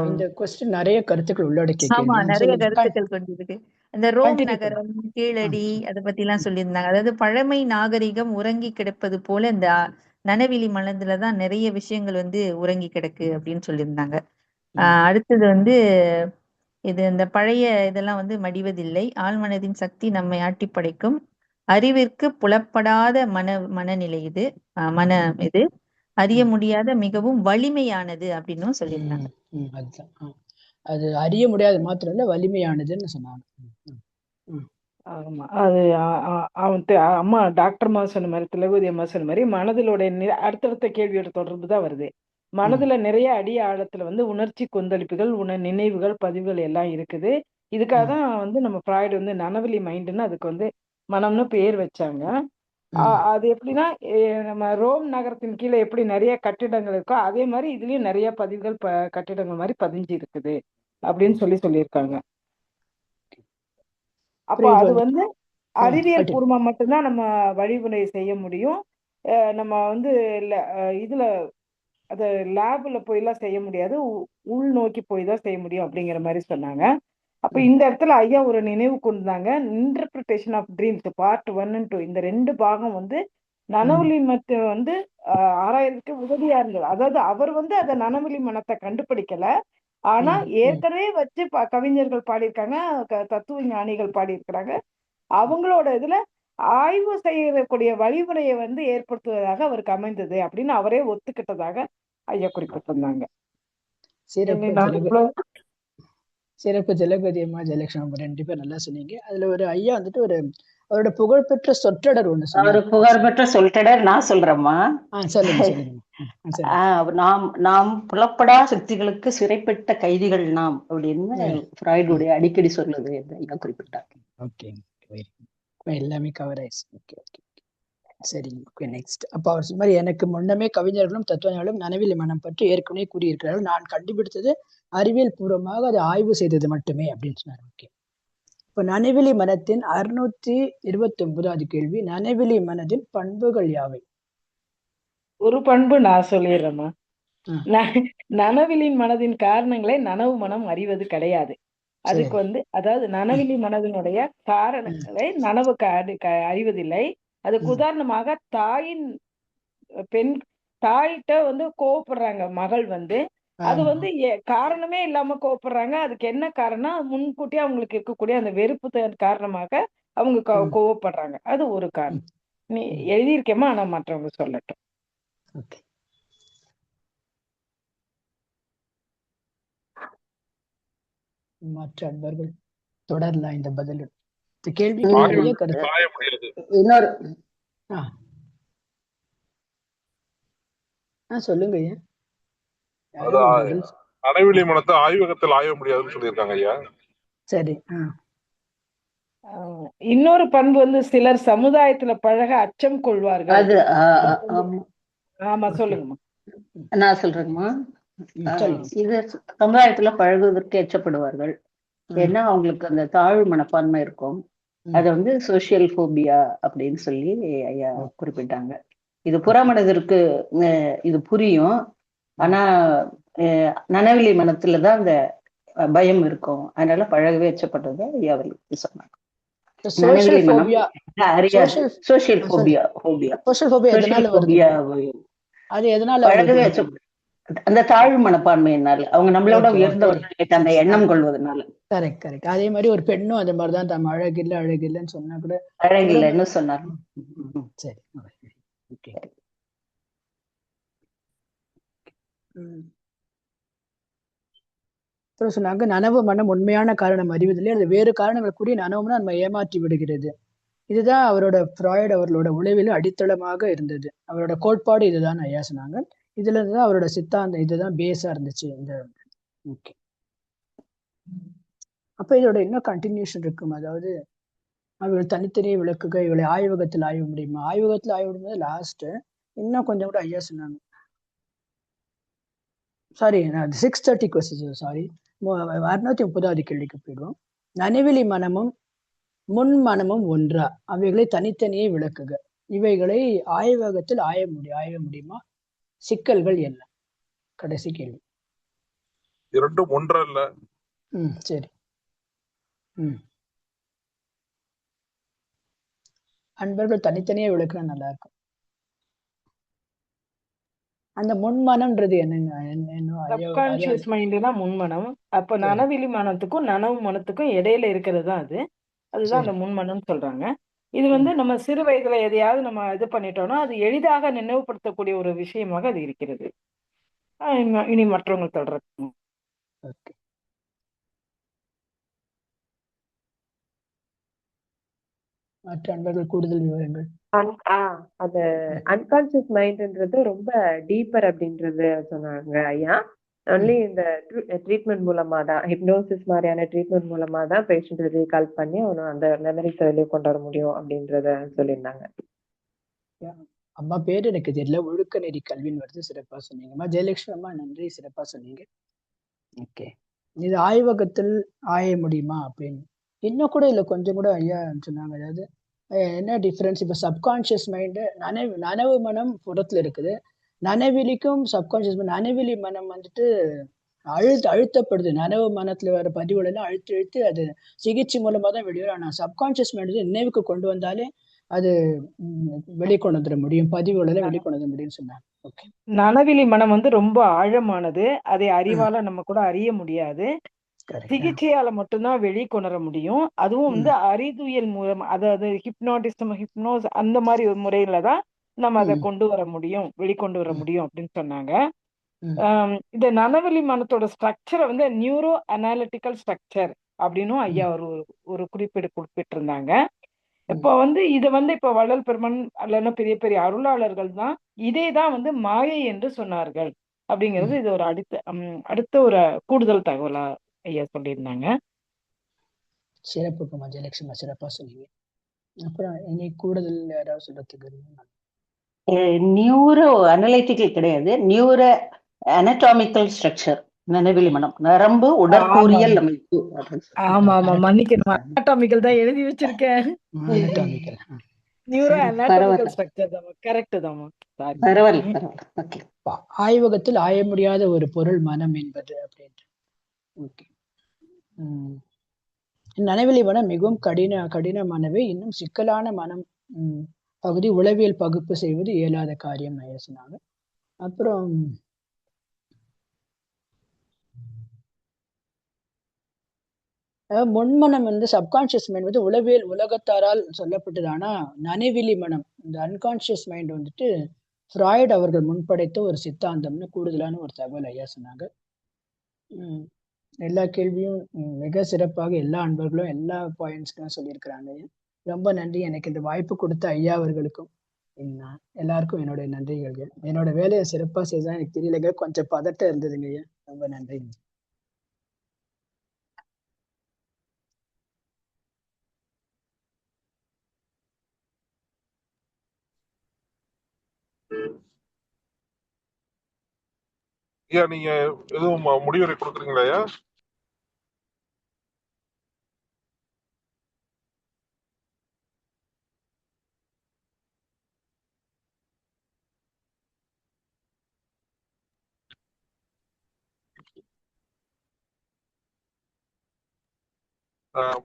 இந்த क्वेश्चन நிறைய கருத்துக்கள் உள்ளடக்கிய கேள்வி. ஆமா, நிறைய கருத்துக்கள் கொண்டிருக்கு. இந்த ரோம் நகரம், கீழடி அதை பத்தி எல்லாம் சொல்லியிருந்தாங்க. அதாவது பழமை நாகரிகம் உறங்கி கிடப்பது போல இந்த நனவிலி மனதுலதான் நிறைய விஷயங்கள் வந்து உறங்கி கிடக்கு அப்படின்னு சொல்லியிருந்தாங்க. அடுத்தது வந்து இது இந்த பழைய இதெல்லாம் வந்து மடிவதில்லை, ஆழ்மனதின் சக்தி நம்மை ஆட்டி படைக்கும், அறிவிற்கு புலப்படாத மனநிலை இது, இது அறிய முடியாத மிகவும் வலிமையானது அப்படின்னும் சொல்லியிருந்தாங்க. அது அறிய முடியாத மாத்திரம் இல்ல, வலிமையானதுன்னு சொன்னாங்க. ஆமா. அது அம்மா டாக்டர் அம்மா சொன்ன மாதிரி, திலகவதி அம்மா சொன்ன மாதிரி, மனதிலோட அடுத்தடுத்த கேள்வியோட தொடர்பு தான் வருது. மனதுல நிறைய அடி ஆழத்துல வந்து உணர்ச்சி கொந்தளிப்புகள், நினைவுகள், பதிவுகள் எல்லாம் இருக்குது. இதுக்காக தான் வந்து நம்ம ஃப்ராய்டு வந்து நனவலி மைண்டுன்னு அதுக்கு வந்து மனம்னு பேர் வச்சாங்க. அது எப்படின்னா, நம்ம ரோம் நகரத்தின் கீழே எப்படி நிறைய கட்டிடங்கள் இருக்கோ அதே மாதிரி இதுலயும் நிறைய பதிவுகள் கட்டிடங்கள் மாதிரி பதிஞ்சு இருக்குது அப்படின்னு சொல்லியிருக்காங்க. அப்போ அது வந்து அறிவியல் பூர்வமா மட்டும்தான் நம்ம வழிமுறை செய்ய முடியும். நம்ம வந்து இதுல அது லேப்ல போயெல்லாம் செய்ய முடியாது, உள் நோக்கி போய் தான் செய்ய முடியும் அப்படிங்கிற மாதிரி சொன்னாங்க. அப்ப இந்த இடத்துல ஐயா ஒரு நினைவு கொண்டாங்க, interpretation of dreams part 1 and 2 இந்த 2 பாகம் வந்து நனவலி மத்த வந்து ஆராயறதுக்கு உதவியா இருந்தது. அதாவது அவர் வந்து அந்த நனவலி மனத்தை கண்டுபிடிக்கல, ஆனா ஏற்கனவே வச்சு கவிஞர்கள் பாடியிருக்காங்க, தத்துவ ஞானிகள் பாடியிருக்கிறாங்க. அவங்களோட இதுல ஆய்வு செய்யக்கூடிய வழிமுறையை வந்து ஏற்படுத்துவதாக அவருக்கு அமைந்தது அப்படின்னு அவரே ஒத்துக்கிட்டதாக ஐயா குறிப்பிட்டிருந்தாங்க. சிறப்பு ஜலகதி அம்மா, ஜெயலட்சுமி 2 பேர் நல்லா சொன்னீங்க. அதுல ஒரு ஐயா வந்துட்டு ஒரு அவரோட புகழ்பெற்ற சொற்றொடர் ஒண்ணு சொன்னாரு. புகழ்பெற்ற சொற்றொடர் நான் சொல்றேம்மா. நாம் புலப்படா சக்திகளுக்கு சிறைப்பட்ட கைதிகள் நாம் அப்படின்னு ஃப்ராய்டுடைய அடிக்கடி சொல்லுது ஐயா குறிப்பிட்டாங்க. ஓகே, எல்லாமே கவர் ஆயிடுச்சு. ஓகே ஓகே சரிங்க. Okay, next. அப்போ அவர் சொன்ன மாதிரி, எனக்கு முன்னமே கவிஞர்களும் தத்துவஞானிகளும் நனவிலி மனம் பற்றி ஏற்கனவே கூறியிருக்கிறார்கள். நான் கண்டுபிடித்தது அறிவியல் பூர்வமாக அதை ஆய்வு செய்தது மட்டுமே அப்படின்னு சொன்னார். ஓகே, இப்போ நனவிலி மனத்தின் 629வது கேள்வி, நனவிலி மனதின் பண்புகள் யாவை? ஒரு பண்பு நான் சொல்லிடுறேம்மா. நனவிலின் மனதின் காரணங்களை நனவு மனம் அறிவது கிடையாது. அதுக்கு வந்து அதாவது நனவிலி மனதினுடைய காரணங்களை நனவு அறிவதில்லை. அதுக்கு உதாரணமாக தாயிட்ட வந்து கோவப்படுறாங்க மகள் வந்து, அது வந்து காரணமே இல்லாம கோவப்படுறாங்க. அதுக்கு என்ன காரணம்? முன்கூட்டியே அவங்களுக்கு இருக்கக்கூடிய அந்த வெறுப்பு காரணமாக அவங்க கோவப்படுறாங்க. அது ஒரு காரணம். நீ எழுதியிருக்கேமா, ஆனா மற்றவங்க சொல்லட்டும். மற்ற அன்பர்கள் தொடரலாம் இந்த பதில். இந்த கேள்வி இன்னொரு சொல்லுங்க ஐயா. நனவிலி மனத்தை ஆய்வகத்தில் ஆய்வு முடியாதுன்னு சொல்லியிருக்காங்க ஐயா. சரி. இன்னொரு பண்பு வந்து சிலர் சமுதாயத்துல பழக அச்சம் கொள்வார்கள். ஆமா, சொல்லுங்கம்மா. நான் சொல்றேங்கம்மா. இது சமுதாயத்துல பழகுவதற்கு எச்சப்படுவார்கள். ஏன்னா அவங்களுக்கு அந்த தாழ்வு மனப்பான்மை இருக்கும். அத வந்து சோசியல் போபியா அப்படின்னு சொல்லி ஐயா குறிப்பிட்டாங்க. இது புறமனதிற்கு இது புரியும், ஆனா நனவிலி மனத்துலதான் அந்த பயம் இருக்கும். அதனால பழகவே எச்சப்பட்டது ஐயா அவர்களுக்கு சொன்னாங்க. நனவிலி மனம் சோசியல் போபியா பழகவே எச்சப்படும். அந்த தாழ்வு மனப்பான்மையினால அவங்க நம்மளோட உயர்ந்தவர்கள் அந்த எண்ணம் கொள்வதனால. கரெக்ட். அதே மாதிரி ஒரு பெண்ணும் அந்த மாதிரிதான், தம் அழகில்லைன்னு சொன்னா கூட அழகில்லைன்னு சொன்னாங்க. சரி. சொன்னாங்க, நனவு மனம் உண்மையான காரணம் அறிவதில்லை, அது வேறு காரணங்களை கூறி நனவுனா நம்ம ஏமாற்றி விடுகிறது. இதுதான் அவரோட ஃப்ராய்டு அவர்களோட உளவியல் அடித்தளமாக இருந்தது. அவரோட கோட்பாடு இதுதான் ஐயா சொன்னாங்க. இதுல இருந்துதான் அவரோட சித்தாந்தம் இதுதான் பேஸா இருந்துச்சு. இந்த ஓகே, அப்ப இதோட இன்னும் கண்டினியூஷன் இருக்கும். அதாவது அவர்கள் தனித்தனியே விளக்குக, இவளை ஆய்வகத்தில் ஆய்வு முடியுமா? ஆய்வகத்தில் ஆய்வு முடியும்போது லாஸ்ட் இன்னும் கொஞ்சம் கூட ஐயா சொன்னாங்க. Sorry, 630 question. சாரி, 630வது கேள்விக்கு போயிடுவோம். நனவிலி மனமும் முன் மனமும் ஒன்றா? அவைகளை தனித்தனியே விளக்குக, இவைகளை ஆய்வகத்தில் ஆய்வு முடியுமா? சிக்கல்கள் என்ன? கடைசி கேள்வி. இரண்டும் ஒன்றல்ல. சரி. அன்பர்கள் தனித்தனியே விளக்குனா நல்லா இருக்கும். அந்த முன்மனம்ன்றது என்னங்க? சப்கான்ஷியஸ் மைண்ட் தான் முன்மனம். அப்ப நனவிலி மனத்துக்கும் நனவு மனத்துக்கும் இடையில இருக்கிறது தான் அதுதான் அந்த முன்மனம் சொல்றாங்க. இது வந்து நம்ம சிறு வயதுல எதையாவது நம்ம இது பண்ணிட்டோம்னா அது எளிதாக நினைவுபடுத்தக்கூடிய ஒரு விஷயமாக அது இருக்கிறது. இனி மற்றவங்க தொடர்றாங்க. மற்ற அன்பர்கள் கூடுதல் விவரங்கள். அது அன்கான்சியஸ் மைண்ட்ன்றது ரொம்ப டீப்பர் அப்படின்றது சொன்னாங்க ஐயா. ஒன்லி இந்த ட்ரீட்மெண்ட் மூலமா தான், ஹிப்னோசிஸ் மாதிரியான ட்ரீட்மெண்ட் மூலமா தான் பேஷண்ட் ரீகால் பண்ணி அவனை அந்த மெமரிஸை வெளியே கொண்டு வர முடியும் அப்படின்றத சொல்லியிருந்தாங்க. அம்மா பேரு எனக்கு தெரியல, ஒழுக்க நெறி கல்வின்னு வருது, சிறப்பா சொன்னீங்கம்மா. ஜெயலட்சுமி அம்மா நன்றி, சிறப்பா சொன்னீங்க. ஓகே, இது ஆய்வகத்தில் ஆய முடியுமா அப்படின்னு இன்னும் கூட இல்லை, கொஞ்சம் கூட ஐயா சொன்னாங்க. அதாவது என்ன டிஃப்ரென்ஸ், இப்போ சப்கான்ஷியஸ் மைண்டு நனவு மனம் புறத்துல இருக்குது, நனவிலிக்கும் சப்கான்ஷியஸ் மைண்ட், நனவிலி மனம் வந்துட்டு அழுத்தப்படுது, நனவு மனத்துல வர பதிவுகளெல்லாம் இழுத்து அது சிகிச்சை மூலமா தான் வெளிவரும். ஆனால் சப்கான்ஷியஸ் மைண்ட் நினைவுக்கு கொண்டு வந்தாலே அது வெளிக்கொண்டு வந்துட முடியும், பதிவுகளெல்லாம் வெளிக்கொண்டு வர முடியும்னு சொன்னாங்க. ஓகே, நனவிலி மனம் வந்து ரொம்ப ஆழமானது, அதை அறிவால நம்ம கூட அறிய முடியாது, சிகிச்சையால மட்டும்தான் வெளிக்கொணர முடியும். அதுவும் வந்து அறிதுயல் மூலம், அதாவது ஹிப்னோஸ் அந்த மாதிரி ஒரு முறையில தான் நம்ம அதை கொண்டு வர முடியும், வெளிக்கொண்டு வர முடியும் அப்படின்னு சொன்னாங்க. இந்த நனவெளி மனத்தோட ஸ்ட்ரக்சரை வந்து நியூரோ அனாலிட்டிக்கல் ஸ்ட்ரக்சர் அப்படின்னும் ஐயா ஒரு குறிப்பிட்டிருந்தாங்க. இப்போ வந்து இதை வந்து இப்போ வள்ளல் பெருமன் அல்லனா பெரிய பெரிய அருளாளர்கள் தான் இதே தான் வந்து மாயை என்று சொன்னார்கள் அப்படிங்கிறது இது ஒரு அடுத்த ஒரு கூடுதல் தகவலா ஐயா சொல்லியிருந்தாங்க. சிறப்பு ஜெயலட்சுமி, சிறப்பா சொன்னீங்க. அப்புறம் இனி கூடுதல் யாராவது சொல்றதுக்கு? நியூரோ அனலிட்டிக்கல் கிடையாது, நியூரோ அனடாமிக்கல் ஸ்ட்ரக்சர், நனவிலி மனம், நரம்பு உடற்கூறியல் அமைப்பு. ஆமா ஆமா, மன்னிக்கணும், அனாட்டாமிக்கல் தான் எழுதி வச்சிருக்கேன். நியூரோ அனாட்டாமிக்கல் ஸ்ட்ரக்சர் தான், கரெக்ட் தான். பரவாயில்ல. ஓகே, ஆய்வகத்தில் ஆய முடியாத ஒரு பொருள் மனம் என்பது அப்படின்ட்டு. ஓகே, நனவெளி மனம் மிகவும் கடினமானவை, இன்னும் சிக்கலான மனம் பகுதி உளவியல் பகுப்பு செய்வது இயலாத காரியம் சொன்னாங்க. அப்புறம் முன்மனம் வந்து சப்கான்ஷியஸ் மைண்ட் வந்து உளவியல் உலகத்தாரால் சொல்லப்பட்டது. ஆனா நனவிலி மனம், இந்த அன்கான்ஷியஸ் மைண்ட் வந்துட்டு ஃப்ராய்ட் அவர்கள் முன்படைத்த ஒரு சித்தாந்தம்னு கூடுதலான ஒரு தகவல் ஐயா சொன்னாங்க. எல்லா கேள்வியும் மிக சிறப்பாக எல்லா அன்பர்களும் எல்லா பாயிண்ட்ஸ்க்கும் சொல்லியிருக்கிறாங்க. ரொம்ப நன்றி. எனக்கு இந்த வாய்ப்பு கொடுத்த ஐயா அவர்களுக்கும் எல்லாருக்கும் என்னுடைய நன்றிகள். என்னோட வேலையை சிறப்பாக செய்தா எனக்கு தெரியலங்க, கொஞ்சம் பதட்டம் இருந்ததுங்க ஐயா, ரொம்ப நன்றி. ஐயா நீங்க எதுவும் முடிவுரை கொடுக்குறீங்களா ஐயா?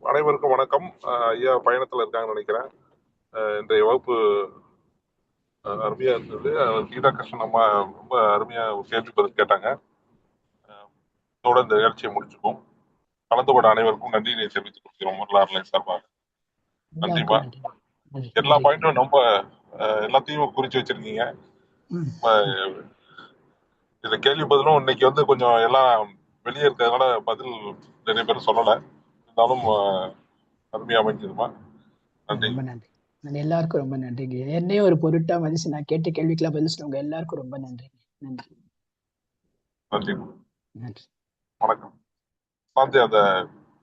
அனைவருக்கும் வணக்கம். ஐயா பயணத்துல இருக்காங்கன்னு நினைக்கிறேன். இன்றைய வகுப்பு அருமையா இருந்தது. கீதா கிருஷ்ணன் அம்மா ரொம்ப அருமையா கேள்வி பதில் கேட்டாங்க. இதோட இந்த நிகழ்ச்சியை முடிச்சுப்போம். கலந்து கொண்ட அனைவருக்கும் நன்றியை தெரிவித்துக் கொள்கிறோம். வரலாறு சார்பாக நன்றிமா. எல்லா பாயிண்டும் ரொம்ப எல்லாத்தையும் குறிச்சு வச்சிருக்கீங்க. இதுல கேள்வி பதிலும் இன்னைக்கு வந்து கொஞ்சம் எல்லாம் வெளியே இருக்கிறதுனால பதில் நிறைய பேர் சொல்லலை, இருந்தாலும் அருமையா அமைஞ்சிருமா. நன்றி. எல்லாருக்கும் ரொம்ப நன்றிங்க. என்னையும் ஒரு பொருட்டா மதிச்சு நான் கேட்ட கேள்விக்கெல்லாம் பதில் சொன்னவங்க எல்லாருக்கும் ரொம்ப நன்றி. நன்றி நன்றி நன்றி. வணக்கம். சாந்தி அந்த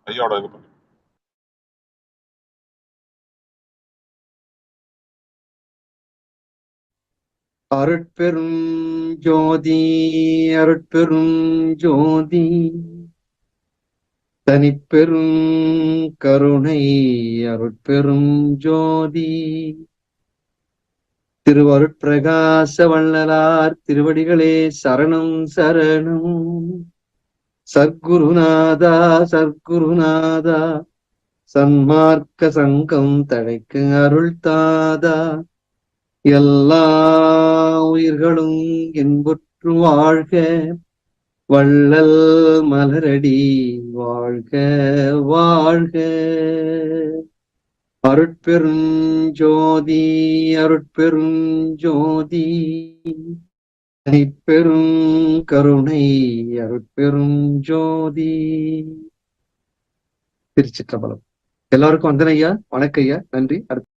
ஐயாவோட இது பண்ணி அருட்பெரும் ஜோதி அருட்பெரும் ஜோதி தனிப்பெரும் கருணை அருட்பெரும் ஜோதி திருவருட்பிரகாச வள்ளலார் திருவடிகளே சரணம் சரணம். சர்க்குருநாதா சர்க்குருநாதா சன்மார்க்க சங்கம் தழைக்கு அருள் தாதா. எல்லா உயிர்களும் இன்புற்று வாழ்க, வள்ளல் மலரடி வாழ்க வாழ்க. அருட்பெரும் ஜோதி அருட்பெரும் ஜோதி தனிப்பெரும் கருணை அருட்பெரும் ஜோதி. திருச்சிற்றம்பலம். எல்லாருக்கும் வந்தன ஐயா, வணக்கம் ஐயா, நன்றி. அடுத்து